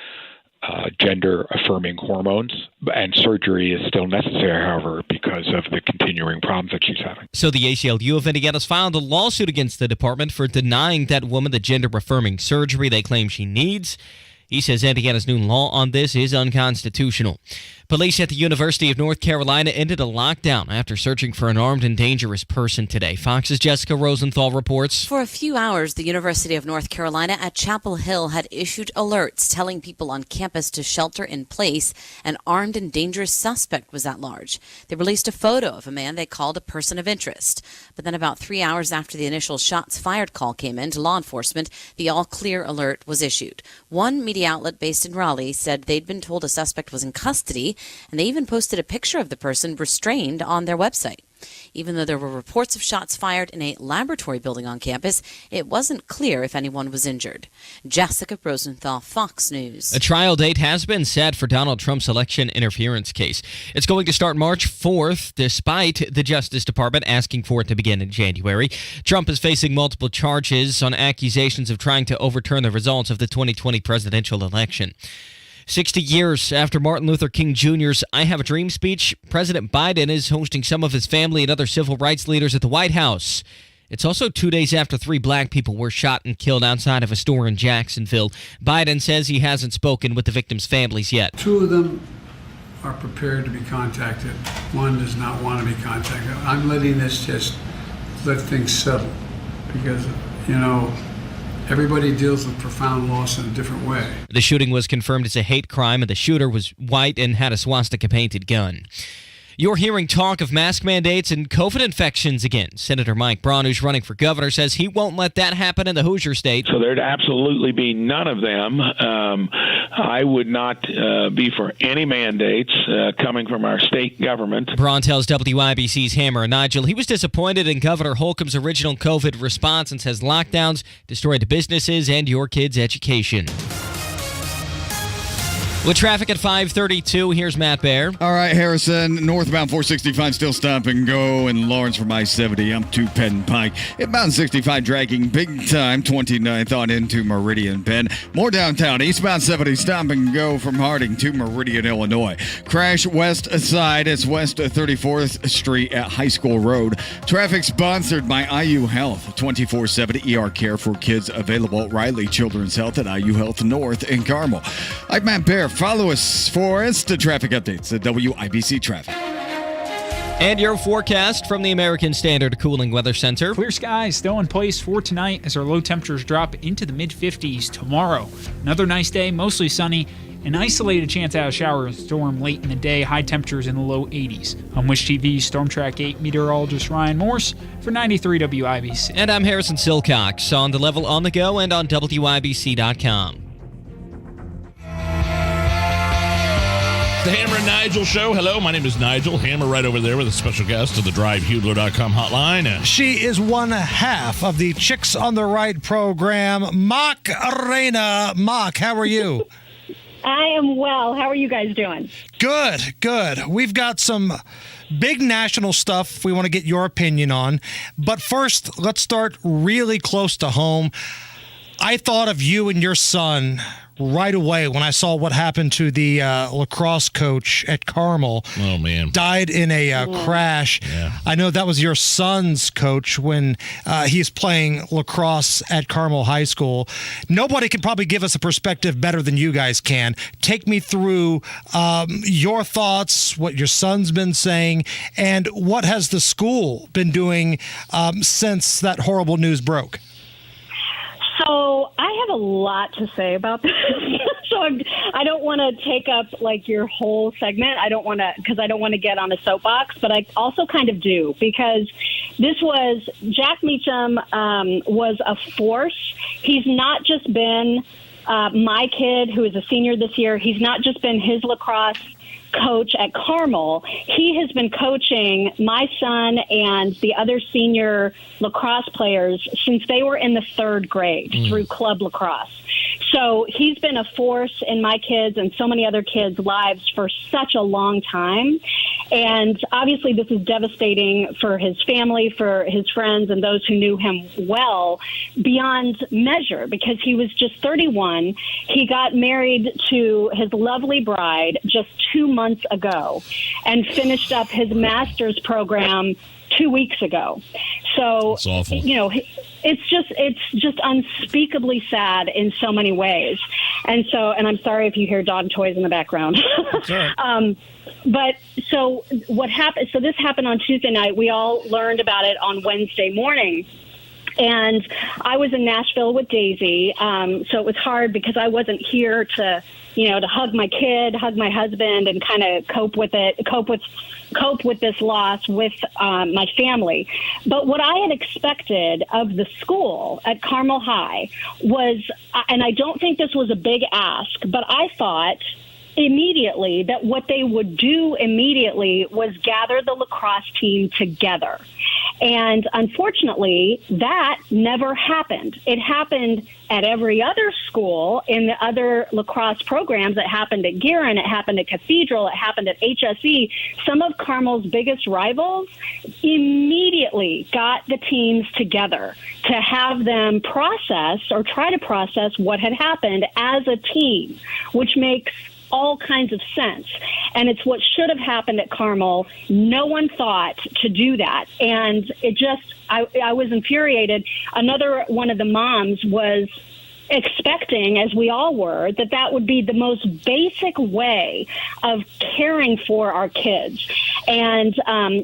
gender-affirming hormones, and surgery is still necessary, however, because of the continuing problems that she's having. So the ACLU of Indiana's filed a lawsuit against the department for denying that woman the gender-affirming surgery they claim she needs. He says Indiana's new law on this is unconstitutional. Police at the University of North Carolina ended a lockdown after searching for an armed and dangerous person today. Fox's Jessica Rosenthal reports. For a few hours, the University of North Carolina at Chapel Hill had issued alerts telling people on campus to shelter in place. An armed and dangerous suspect was at large. They released a photo of a man they called a person of interest. But then about 3 hours after the initial shots fired call came in to law enforcement, the all-clear alert was issued. One media outlet based in Raleigh said they'd been told a suspect was in custody, and they even posted a picture of the person restrained on their website. Even though there were reports of shots fired in a laboratory building on campus, it wasn't clear if anyone was injured. Jessica Rosenthal, Fox News. A trial date has been set for Donald Trump's election interference case. It's going to start March 4th, despite the Justice Department asking for it to begin in January. Trump is facing multiple charges on accusations of trying to overturn the results of the 2020 presidential election. 60 years after Martin Luther King Jr.'s I Have a Dream speech, President Biden is hosting some of his family and other civil rights leaders at the White House. It's also 2 days after 3 black people were shot and killed outside of a store in Jacksonville. Biden says he hasn't spoken with the victims' families yet. 2 of them are prepared to be contacted. 1 does not want to be contacted. I'm letting this just let things settle because, everybody deals with profound loss in a different way. The shooting was confirmed as a hate crime, and the shooter was white and had a swastika-painted gun. You're hearing talk of mask mandates and COVID infections again. Senator Mike Braun, who's running for governor, says he won't let that happen in the Hoosier State. So there'd absolutely be none of them. I would not be for any mandates coming from our state government. Braun tells WIBC's Hammer and Nigel he was disappointed in Governor Holcomb's original COVID response and says lockdowns destroyed businesses and your kids' education. With traffic at 5:32, here's Matt Bear. All right, Harrison, northbound 465 still stop and go in Lawrence from I-70 up to Penn Pike. Inbound 65 dragging big time, 29th on into Meridian Bend. More downtown, eastbound 70 stop and go from Harding to Meridian, Illinois. Crash west side, it's west 34th Street at High School Road. Traffic sponsored by IU Health, 24/7 ER care for kids available at Riley Children's Health at IU Health North in Carmel. I'm Matt Bear. Follow us for instant traffic updates at WIBC Traffic. And your forecast from the American Standard Cooling Weather Center. Clear skies still in place for tonight as our low temperatures drop into the mid-50s tomorrow. Another nice day, mostly sunny, An isolated chance at a shower or storm late in the day, high temperatures in the low 80s. I'm Wish TV's Storm Track 8 meteorologist Ryan Morse for 93 WIBC. And I'm Harrison Silcox on the level on the go and on WIBC.com. The Hammer and Nigel Show. Hello, my name is Nigel. Hammer right over there with a special guest to the DriveHubler.com hotline. She is one half of the Chicks on the Right program, Mock Arena. Mock, how are you? I am well. How are you guys doing? Good, good. We've got some big national stuff we want to get your opinion on. But first, let's start really close to home. I thought of you and your son right away when I saw what happened to the lacrosse coach at Carmel. Oh, man. Died in a crash. Yeah. I know that was your son's coach when he's playing lacrosse at Carmel High School. Nobody can probably give us a perspective better than you guys can. Take me through your thoughts, what your son's been saying, and what has the school been doing since that horrible news broke? So I have a lot to say about this. So I don't want to take up like your whole segment. I don't want to get on a soapbox, but I also kind of do, because this was Jack Meacham was a force. He's not just been my kid who is a senior this year. He's not just been his lacrosse coach at Carmel. He has been coaching my son and the other senior lacrosse players since they were in the third grade through club lacrosse. So he's been a force in my kids and so many other kids' lives for such a long time. And obviously this is devastating for his family, for his friends, and those who knew him well beyond measure, because he was just 31. He got married to his lovely bride just 2 months ago and finished up his master's program 2 weeks ago. So, it's awful. You know, it's just unspeakably sad in so many ways. And I'm sorry if you hear dog toys in the background. But so what happened? So this happened on Tuesday night. We all learned about it on Wednesday morning. And I was in Nashville with Daisy. So it was hard because I wasn't here to hug my kid, hug my husband, and kind of cope with this loss with my family. But what I had expected of the school at Carmel High was, and I don't think this was a big ask, but I thought immediately that what they would do immediately was gather the lacrosse team together. And unfortunately, that never happened. It happened at every other school in the other lacrosse programs. It happened at Guerin, it happened at Cathedral, it happened at HSE. Some of Carmel's biggest rivals immediately got the teams together to have them process or try to process what had happened as a team, which makes all kinds of sense. And it's what should have happened at Carmel. No one thought to do that. And I was infuriated. Another one of the moms was expecting, as we all were, that would be the most basic way of caring for our kids. And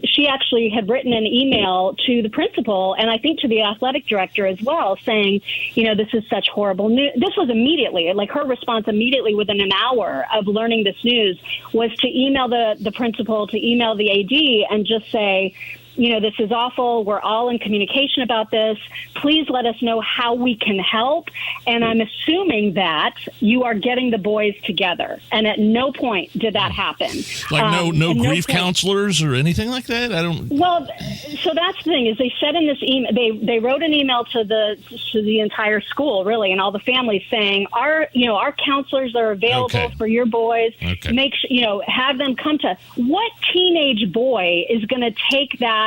she actually had written an email to the principal, and I think to the athletic director as well, saying, this is such horrible news. This was immediately, like her response immediately within an hour of learning this news was to email the principal, to email the AD, and just say, this is awful. We're all in communication about this. Please let us know how we can help. And I'm assuming that you are getting the boys together. And at no point did that happen. Like no grief counselors or anything like that? Well, so that's the thing is they said in this email, they wrote an email to the entire school, really, and all the families saying, our counselors are available for your boys. Okay. Have them come to. What teenage boy is going to take that?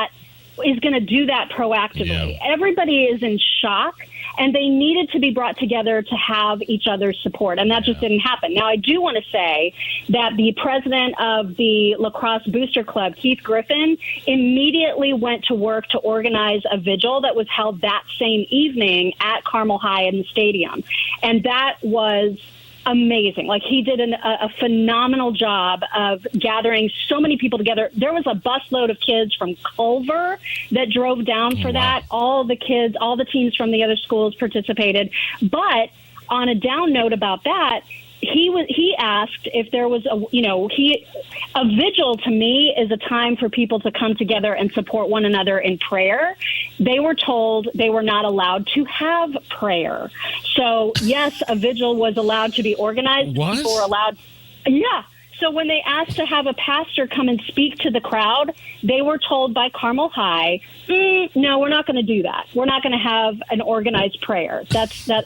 Is going to do that proactively. Yeah. Everybody is in shock, and they needed to be brought together to have each other's support, and that just didn't happen. Now, I do want to say that the president of the Lacrosse Booster Club, Keith Griffin, immediately went to work to organize a vigil that was held that same evening at Carmel High in the stadium, and that was amazing. Like, he did a phenomenal job of gathering so many people together. There was a busload of kids from Culver that drove down for that. All the kids, all the teams from the other schools participated. But on a down note about that, he asked if there was a vigil to me is a time for people to come together and support one another in prayer. They were told they were not allowed to have prayer. So yes, a vigil was allowed to be organized. What? People were allowed. Yeah. So when they asked to have a pastor come and speak to the crowd, they were told by Carmel High, no, we're not going to do that. We're not going to have an organized prayer. Wow.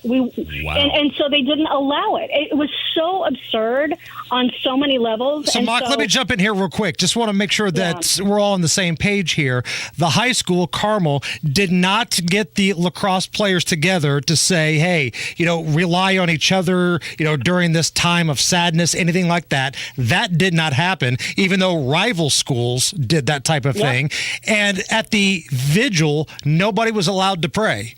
And so they didn't allow it. It was so absurd on so many levels. So, Mark, let me jump in here real quick. Just want to make sure that we're all on the same page here. The high school, Carmel, did not get the lacrosse players together to say, hey, rely on each other, during this time of sadness, anything like that. That did not happen, even though rival schools did that type of thing. And at the vigil, nobody was allowed to pray.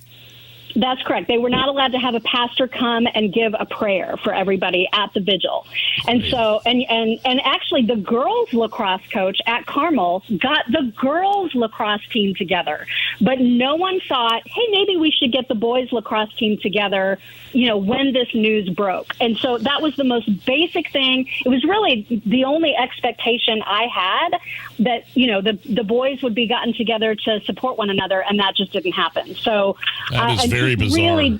That's correct. They were not allowed to have a pastor come and give a prayer for everybody at the vigil. And so, and actually the girls lacrosse coach at Carmel got the girls lacrosse team together, but no one thought, hey, maybe we should get the boys lacrosse team together, when this news broke. And so that was the most basic thing. It was really the only expectation I had that, the boys would be gotten together to support one another, and that just didn't happen. So that is very bizarre.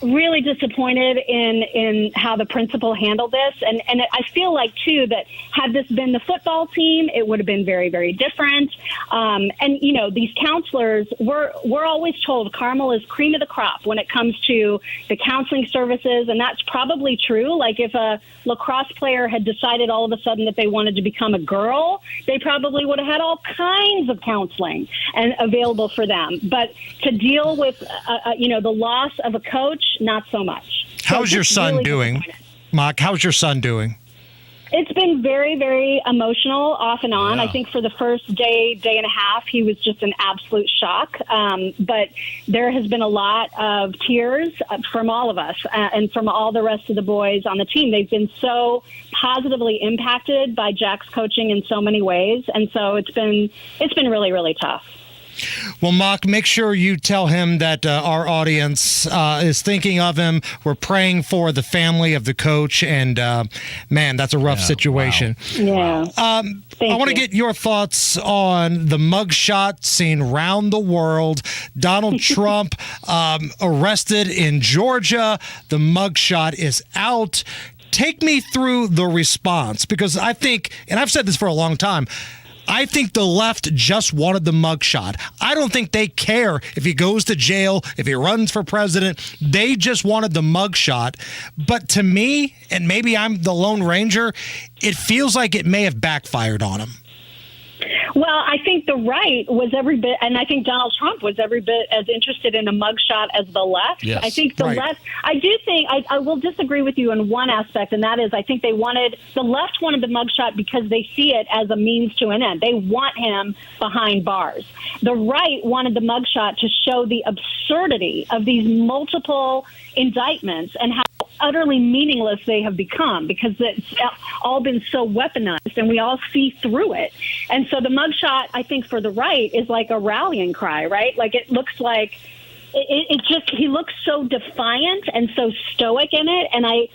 Really disappointed in how the principal handled this. And I feel like, too, that had this been the football team, it would have been very, very different. These counselors, we're always told Carmel is cream of the crop when it comes to the counseling services, and that's probably true. Like if a lacrosse player had decided all of a sudden that they wanted to become a girl, they probably would have had all kinds of counseling and available for them. But to deal with, the loss of a coach, not so much. How's your son doing, Mark? How's your son doing? It's been very, very emotional off and on. I think for the first day and a half, he was just an absolute shock. But there has been a lot of tears from all of us and from all the rest of the boys on the team. They've been so positively impacted by Jack's coaching in so many ways. And so it's been really, really tough. Well, Mark, make sure you tell him that our audience is thinking of him. We're praying for the family of the coach, and man, that's a rough situation. Wow. I want to get your thoughts on the mugshot seen around the world. Donald Trump arrested in Georgia. The mugshot is out. Take me through the response, because I think, and I've said this for a long time, I think the left just wanted the mugshot. I don't think they care if he goes to jail, if he runs for president. They just wanted the mugshot. But to me, and maybe I'm the Lone Ranger, it feels like it may have backfired on him. Well, I think the right was every bit, and I think Donald Trump was every bit as interested in a mugshot as the left. Yes. I think the left, I do think, I will disagree with you in one aspect, and that is I think the left wanted the mugshot because they see it as a means to an end. They want him behind bars. The right wanted the mugshot to show the absurdity of these multiple indictments and how utterly meaningless they have become, because it's all been so weaponized and we all see through it. And so the mugshot, I think, for the right is like a rallying cry, right? Like it looks like he looks so defiant and so stoic in it. And I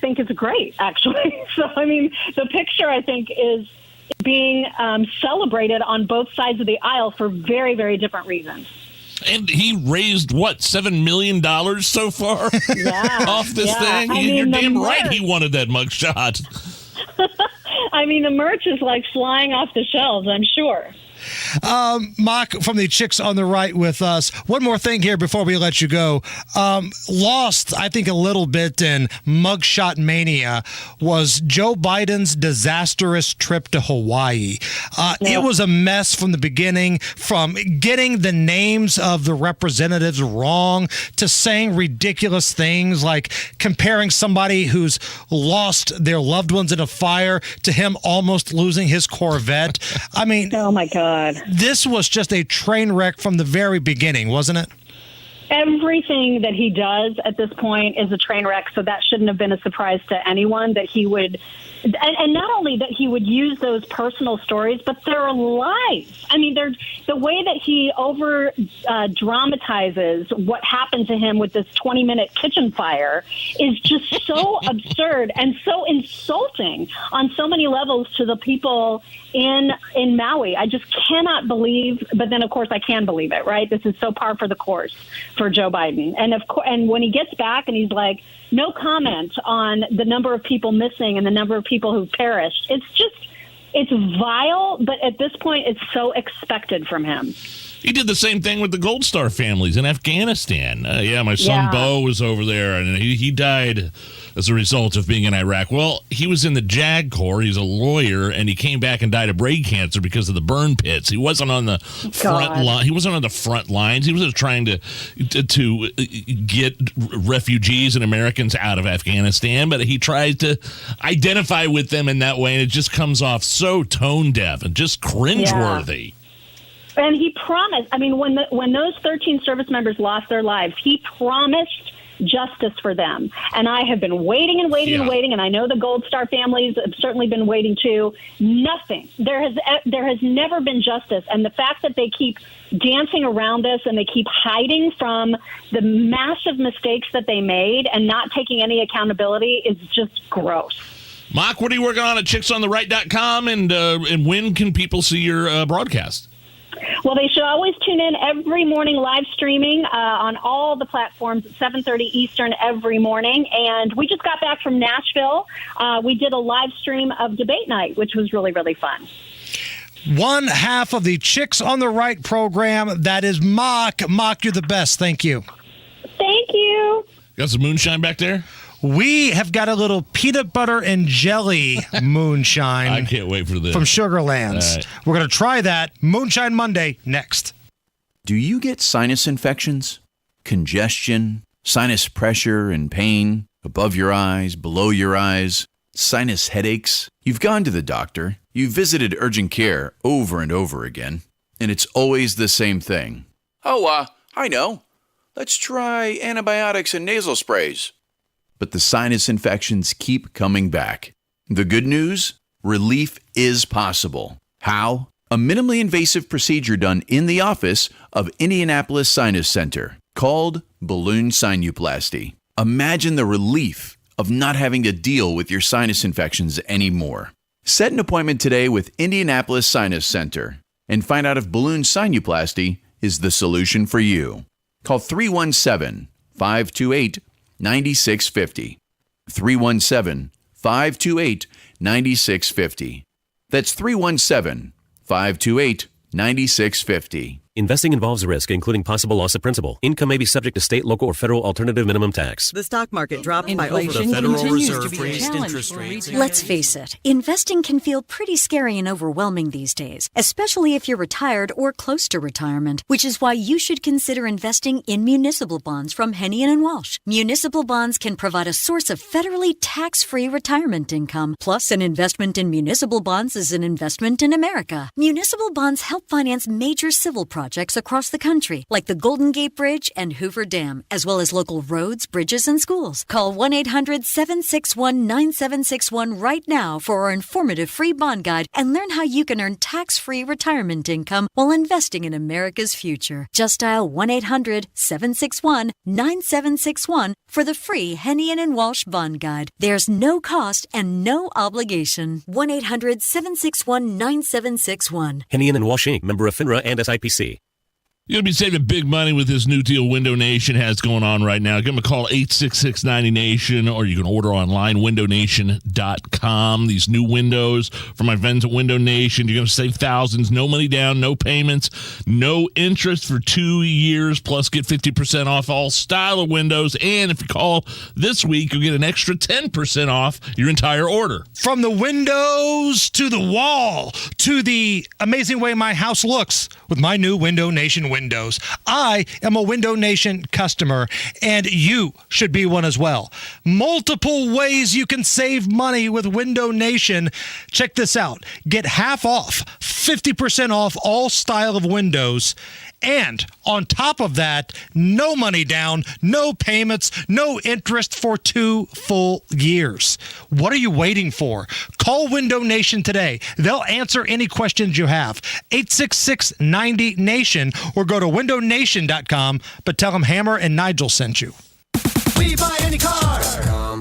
think it's great, actually. So, I mean, the picture, I think, is being celebrated on both sides of the aisle for very, very different reasons. And he raised, $7 million so far off this thing? You're damn right he wanted that mugshot. I mean, the merch is like flying off the shelves, I'm sure. Mark from the Chicks on the Right with us. One more thing here before we let you go. Lost, I think, a little bit in mugshot mania was Joe Biden's disastrous trip to Hawaii. It was a mess from the beginning, from getting the names of the representatives wrong to saying ridiculous things like comparing somebody who's lost their loved ones in a fire to him almost losing his Corvette. I mean, oh my God. This was just a train wreck from the very beginning, wasn't it? Everything that he does at this point is a train wreck, so that shouldn't have been a surprise to anyone that he would And not only that he would use those personal stories, but their lives. I mean, the way that he over dramatizes what happened to him with this 20-minute kitchen fire is just so absurd and so insulting on so many levels to the people in Maui. I just cannot believe, but then of course I can believe it, right? This is so par for the course for Joe Biden. And when he gets back and he's like, no comment on the number of people missing and the number of people who've perished. It's vile, but at this point, it's so expected from him. He did the same thing with the Gold Star families in Afghanistan. My son Bo was over there, and he died as a result of being in Iraq. Well, he was in the JAG Corps. He's a lawyer, and he came back and died of brain cancer because of the burn pits. He wasn't on the front line. He wasn't on the front lines. He was just trying to get refugees and Americans out of Afghanistan, but he tried to identify with them in that way, and it just comes off so tone deaf and just cringeworthy. Yeah. And he promised, when those 13 service members lost their lives, he promised justice for them. And I have been waiting and waiting and waiting, and I know the Gold Star families have certainly been waiting too. Nothing. There has never been justice. And the fact that they keep dancing around this and they keep hiding from the massive mistakes that they made and not taking any accountability is just gross. Mock, what are you working on at chicksontheright.com, and when can people see your broadcast? Well, they should always tune in every morning, live streaming on all the platforms at 7:30 Eastern every morning. And we just got back from Nashville. We did a live stream of debate night, which was really, really fun. One half of the Chicks on the Right program, that is Mock. Mock, you're the best. Thank you. Thank you. Got some moonshine back there? We have got a little peanut butter and jelly moonshine. I can't wait for this. From Sugarlands. Right. We're going to try that Moonshine Monday next. Do you get sinus infections, congestion, sinus pressure and pain, above your eyes, below your eyes, sinus headaches? You've gone to the doctor. You've visited urgent care over and over again, and it's always the same thing. I know. Let's try antibiotics and nasal sprays. But the sinus infections keep coming back. The good news? Relief is possible. How? A minimally invasive procedure done in the office of Indianapolis Sinus Center called balloon sinuplasty. Imagine the relief of not having to deal with your sinus infections anymore. Set an appointment today with Indianapolis Sinus Center and find out if balloon sinuplasty is the solution for you. Call 317-528-9650. 317-528-9650. That's 317-528-9650. Investing involves risk, including possible loss of principal. Income may be subject to state, local, or federal alternative minimum tax. The stock market dropped by over Inflation the Federal continues Reserve to be a raised challenge interest for rates. retail. Let's face it, investing can feel pretty scary and overwhelming these days, especially if you're retired or close to retirement, which is why you should consider investing in municipal bonds from Hennian & Walsh. Municipal bonds can provide a source of federally tax-free retirement income. Plus, an investment in municipal bonds is an investment in America. Municipal bonds help finance major civil projects across the country, like the Golden Gate Bridge and Hoover Dam, as well as local roads, bridges, and schools. Call 1-800-761-9761 right now for our informative free bond guide and learn how you can earn tax-free retirement income while investing in America's future. Just dial 1-800-761-9761 for the free Hennian & Walsh bond guide. There's no cost and no obligation. 1-800-761-9761. Hennian & Walsh, Inc., member of FINRA and SIPC. You're going to be saving big money with this new deal Window Nation has going on right now. Give them a call, 866-90-NATION, or you can order online, windownation.com. These new windows from my friends at Window Nation. You're going to save thousands. No money down, no payments, no interest for 2 years, plus get 50% off all style of windows. And if you call this week, you'll get an extra 10% off your entire order. From the windows to the wall to the amazing way my house looks with my new Window Nation windows. I am a Window Nation customer, and you should be one as well. Multiple ways you can save money with Window Nation. Check this out. Get half off 50% off all style of windows. And on top of that, no money down, no payments, no interest for 2 full years. What are you waiting for? Call Window Nation today. They'll answer any questions you have. 866-90-NATION or go to windownation.com, but tell them Hammer and Nigel sent you. We buy any car.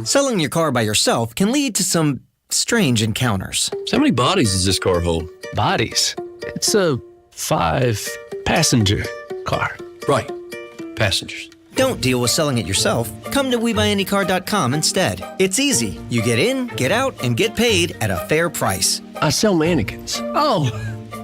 Selling your car by yourself can lead to some strange encounters. So how many bodies does this car hold? Bodies? It's a 5-passenger car. Right. Passengers. Don't deal with selling it yourself. Come to WeBuyAnyCar.com instead. It's easy. You get in, get out, and get paid at a fair price. I sell mannequins. Oh,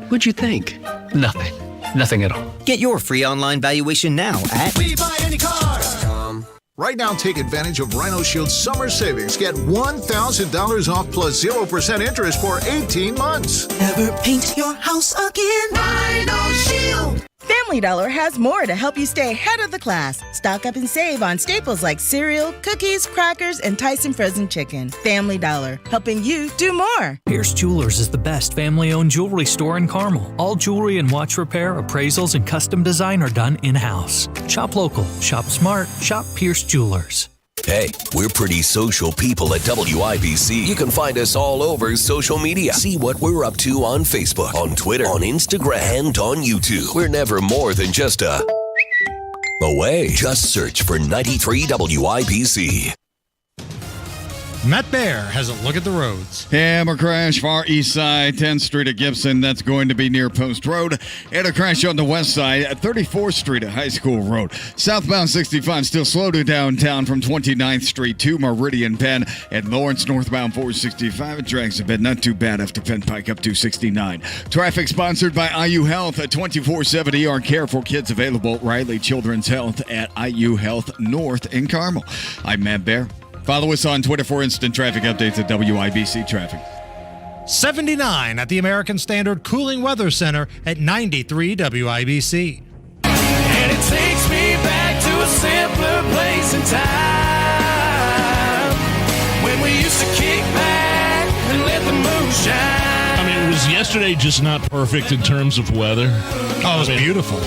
what'd you think? Nothing. Nothing at all. Get your free online valuation now at WeBuyAnyCar.com. Right now, take advantage of Rhino Shield's summer savings. Get $1,000 off plus 0% interest for 18 months. Never paint your house again. Rhino Shield. Family Dollar has more to help you stay ahead of the class. Stock up and save on staples like cereal, cookies, crackers, and Tyson frozen chicken. Family Dollar, helping you do more. Pierce Jewelers is the best family-owned jewelry store in Carmel. All jewelry and watch repair, appraisals, and custom design are done in-house. Shop local, shop smart, shop Pierce Jewelers. Hey, we're pretty social people at WIBC. You can find us all over social media. See what we're up to on Facebook, on Twitter, on Instagram, and on YouTube. We're never more than just away. Just search for 93 WIBC. Matt Bear has a look at the roads. Hammer crash, far east side, 10th Street at Gibson. That's going to be near Post Road. And a crash on the west side at 34th Street at High School Road. Southbound 65 still slow to downtown from 29th Street to Meridian Penn. And Lawrence northbound 465. It drags a bit. Not too bad after Penn Pike up to 69. Traffic sponsored by IU Health at 24/7 ER care for kids available at Riley Children's Health at IU Health North in Carmel. I'm Matt Bear. Follow us on Twitter for instant traffic updates at WIBC Traffic. 79 at the American Standard Cooling Weather Center at 93 WIBC. And it takes me back to a simpler place in time when we used to kick back and let the moon shine. I mean, was yesterday just not perfect in terms of weather? Oh, it was beautiful.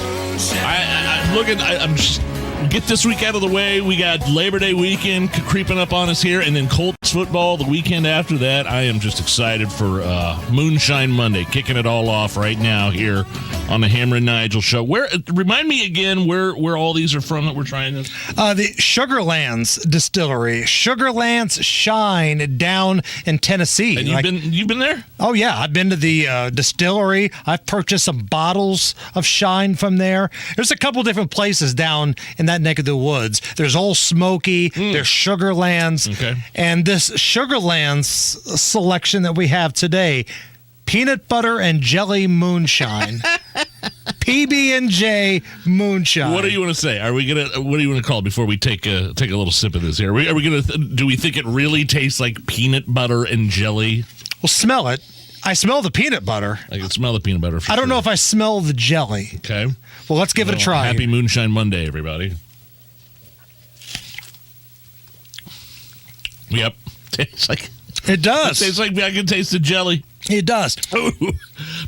I'm just get this week out of the way. We got Labor Day weekend creeping up on us here, and then Colts football the weekend after that. I am just excited for Moonshine Monday, kicking it all off right now here on the Hammer and Nigel show. Remind me again where all these are from that we're trying this? The Sugarlands Distillery, Sugarlands Shine down in Tennessee. And you've been there? Oh yeah, I've been to the distillery. I've purchased some bottles of Shine from there. There's a couple different places down in that neck of the woods. There's Old Smoky, there's Sugarlands, and this Sugarlands selection that we have today, peanut butter and jelly moonshine. PB&J moonshine. What do you want to say? What do you want to call it before we take a little sip of this here? Are we gonna? Do we think it really tastes like peanut butter and jelly? Well, smell it. I smell the peanut butter. I can smell the peanut butter. I don't know if I smell the jelly. Okay. Well, let's give it a try. Happy Moonshine Monday, everybody. Yep. Tastes like it does. It tastes like I can taste the jelly. It does.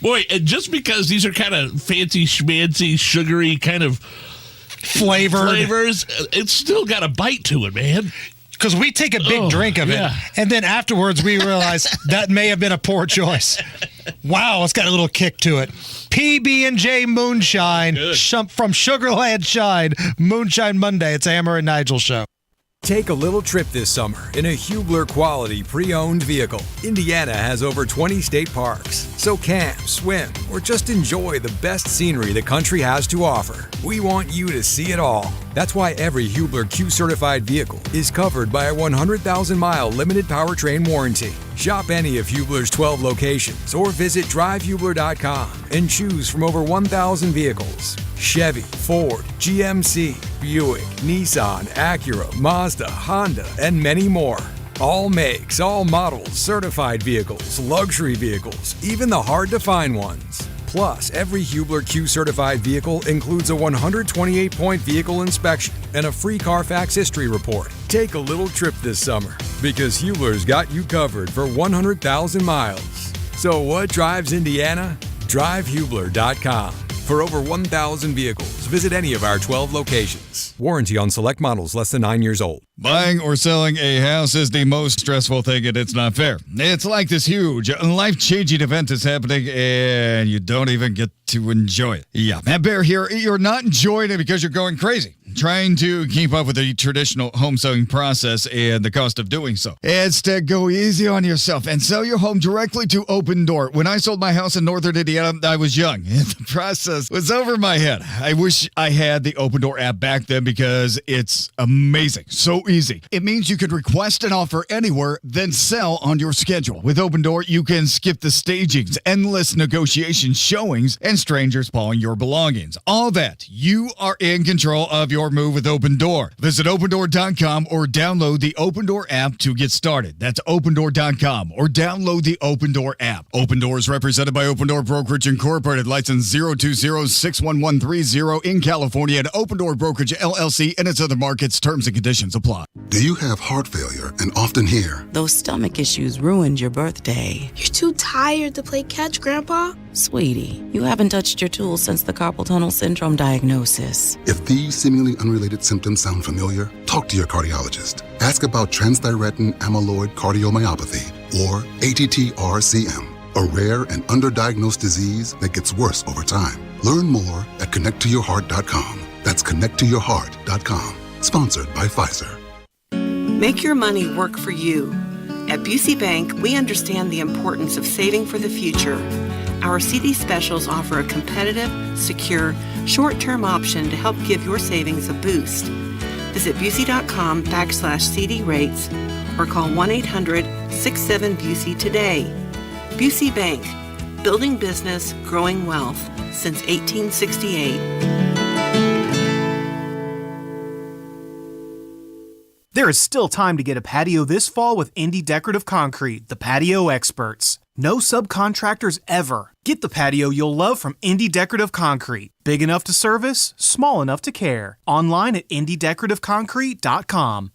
Boy, just because these are kind of fancy schmancy, sugary kind of flavors, it's still got a bite to it, man. Because we take a big drink of it, and then afterwards we realize that may have been a poor choice. Wow, it's got a little kick to it. PB&J Moonshine from Sugarland Shine. Moonshine Monday. It's Hammer and Nigel show. Take a little trip this summer in a Hubler quality pre-owned vehicle. Indiana has over 20 state parks, so camp, swim, or just enjoy the best scenery the country has to offer. We want you to see it all. That's why every Hubler Q-certified vehicle is covered by a 100,000-mile limited powertrain warranty. Shop any of Hubler's 12 locations or visit drivehubler.com and choose from over 1,000 vehicles. Chevy, Ford, GMC, Buick, Nissan, Acura, Mazda, Honda, and many more. All makes, all models, certified vehicles, luxury vehicles, even the hard-to-find ones. Plus, every Hubler Q-certified vehicle includes a 128-point vehicle inspection and a free Carfax history report. Take a little trip this summer because Hubler's got you covered for 100,000 miles. So what drives Indiana? DriveHubler.com. For over 1,000 vehicles, visit any of our 12 locations. Warranty on select models less than 9 years old. Buying or selling a house is the most stressful thing, and it's not fair. It's like this huge, life-changing event is happening, and you don't even get to enjoy it. Yeah, Matt Bear here. You're not enjoying it because you're going crazy, trying to keep up with the traditional home selling process and the cost of doing so. Instead, go easy on yourself and sell your home directly to Open Door. When I sold my house in Northern Indiana, I was young, and the process was over my head. I wish I had the Open Door app back then because it's amazing. So easy. It means you could request an offer anywhere, then sell on your schedule. With Open Door, you can skip the stagings, endless negotiation showings, and strangers pawing your belongings. All that. You are in control of your move with Open Door. Visit opendoor.com or download the Open Door app to get started. That's opendoor.com or download the Open Door app. Open Door is represented by Open Door Brokerage Incorporated, license 020-61130 in California, and Open Door Brokerage LLC and its other markets. Terms and conditions apply. Do you have heart failure and often hear, "Those stomach issues ruined your birthday"? "You're too tired to play catch, Grandpa." Sweetie, you haven't touched your tools since the carpal tunnel syndrome diagnosis. If these seemingly unrelated symptoms sound familiar, talk to your cardiologist. Ask about transthyretin amyloid cardiomyopathy, or ATTR-CM, a rare and underdiagnosed disease that gets worse over time. Learn more at connecttoyourheart.com. That's connecttoyourheart.com. Sponsored by Pfizer. Make your money work for you. At Busey Bank, we understand the importance of saving for the future. Our CD specials offer a competitive, secure, short-term option to help give your savings a boost. Visit Busey.com/CD rates or call 1-800-67-BUSEY today. Busey Bank, building business, growing wealth since 1868. There is still time to get a patio this fall with Indy Decorative Concrete, the patio experts. No subcontractors ever. Get the patio you'll love from Indy Decorative Concrete. Big enough to service, small enough to care. Online at IndyDecorativeConcrete.com.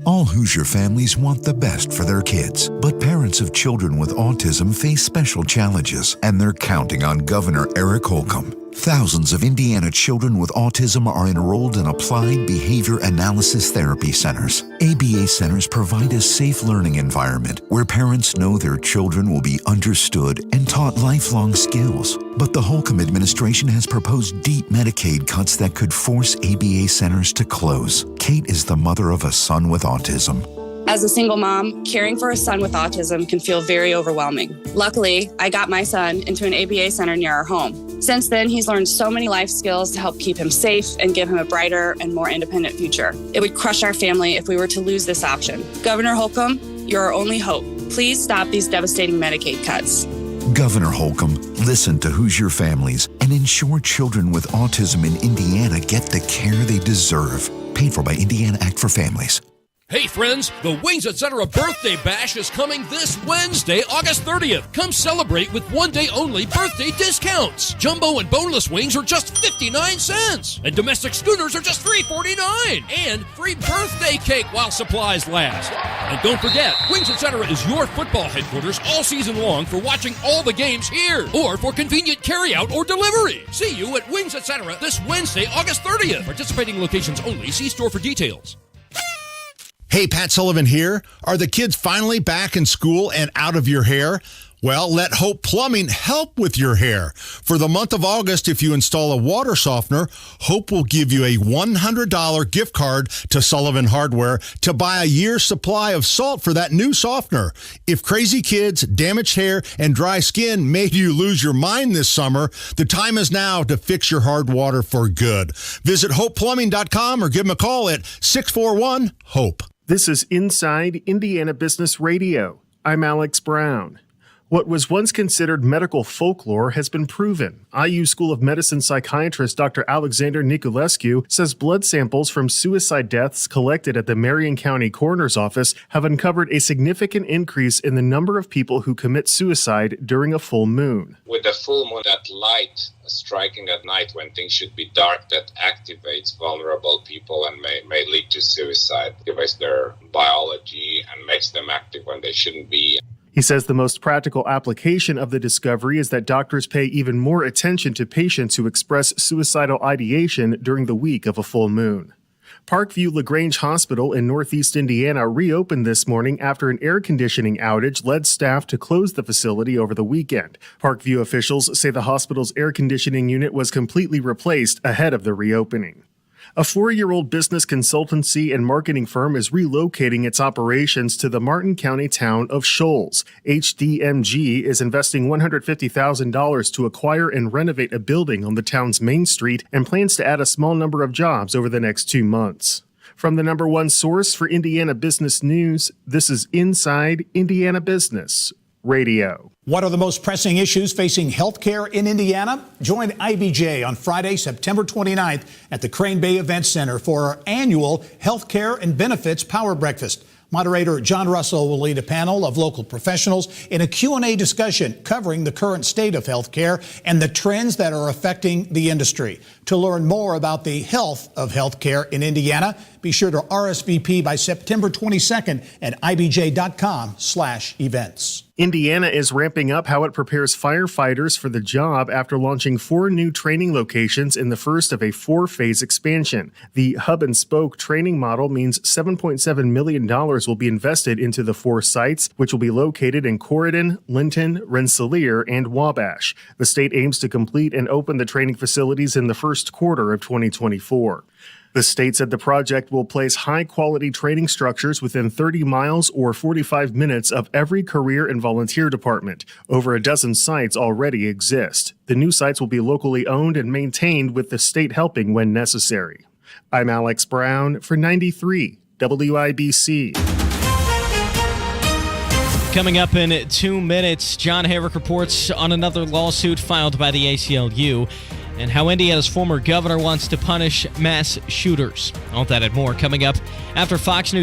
All Hoosier families want the best for their kids, but parents of children with autism face special challenges, and they're counting on Governor Eric Holcomb. Thousands of Indiana children with autism are enrolled in Applied Behavior Analysis Therapy Centers. ABA centers provide a safe learning environment where parents know their children will be understood and taught lifelong skills. But the Holcomb administration has proposed deep Medicaid cuts that could force ABA centers to close. Kate is the mother of a son with autism. As a single mom, caring for a son with autism can feel very overwhelming. Luckily, I got my son into an ABA center near our home. Since then, he's learned so many life skills to help keep him safe and give him a brighter and more independent future. It would crush our family if we were to lose this option. Governor Holcomb, you're our only hope. Please stop these devastating Medicaid cuts. Governor Holcomb, listen to Hoosier families and ensure children with autism in Indiana get the care they deserve. Paid for by Indiana Act for Families. Hey friends, the Wings Etc. Birthday Bash is coming this Wednesday, August 30th. Come celebrate with one-day only birthday discounts. Jumbo and boneless wings are just 59 cents. And domestic schooners are just $3.49. And free birthday cake while supplies last. And don't forget, Wings Etc. is your football headquarters all season long for watching all the games here or for convenient carryout or delivery. See you at Wings Etc. this Wednesday, August 30th. Participating locations only. See store for details. Hey, Pat Sullivan here. Are the kids finally back in school and out of your hair? Well, let Hope Plumbing help with your hair. For the month of August, if you install a water softener, Hope will give you a $100 gift card to Sullivan Hardware to buy a year's supply of salt for that new softener. If crazy kids, damaged hair, and dry skin made you lose your mind this summer, the time is now to fix your hard water for good. Visit hopeplumbing.com or give them a call at 641-HOPE. This is Inside Indiana Business Radio. I'm Alex Brown. What was once considered medical folklore has been proven. IU School of Medicine psychiatrist Dr. Alexander Niculescu says blood samples from suicide deaths collected at the Marion County Coroner's Office have uncovered a significant increase in the number of people who commit suicide during a full moon. With the full moon, that light striking at night when things should be dark, that activates vulnerable people and may lead to suicide. Activates their biology and makes them active when they shouldn't be. He says the most practical application of the discovery is that doctors pay even more attention to patients who express suicidal ideation during the week of a full moon. Parkview LaGrange Hospital in Northeast Indiana reopened this morning after an air conditioning outage led staff to close the facility over the weekend. Parkview officials say the hospital's air conditioning unit was completely replaced ahead of the reopening. A 4-year-old business consultancy and marketing firm is relocating its operations to the Martin County town of Shoals. HDMG is investing $150,000 to acquire and renovate a building on the town's main street and plans to add a small number of jobs over the next 2 months. From the number one source for Indiana business news, this is Inside Indiana Business Radio. What are the most pressing issues facing healthcare in Indiana? Join IBJ on Friday, September 29th at the Crane Bay Event Center for our annual Healthcare and Benefits Power Breakfast. Moderator John Russell will lead a panel of local professionals in a Q&A discussion covering the current state of healthcare and the trends that are affecting the industry. To learn more about the health of healthcare in Indiana, be sure to RSVP by September 22nd at ibj.com/events. Indiana is ramping up how it prepares firefighters for the job after launching 4 new training locations in the first of a 4-phase expansion. The hub and spoke training model means $7.7 million will be invested into the 4 sites, which will be located in Corydon, Linton, Rensselaer, and Wabash. The state aims to complete and open the training facilities in the first quarter of 2024. The state said the project will place high-quality training structures within 30 miles or 45 minutes of every career and volunteer department. Over a dozen sites already exist. The new sites will be locally owned and maintained with the state helping when necessary. I'm Alex Brown for 93 WIBC. Coming up in 2 minutes, John Herrick reports on another lawsuit filed by the ACLU and how Indiana's former governor wants to punish mass shooters. All that and more coming up after Fox News.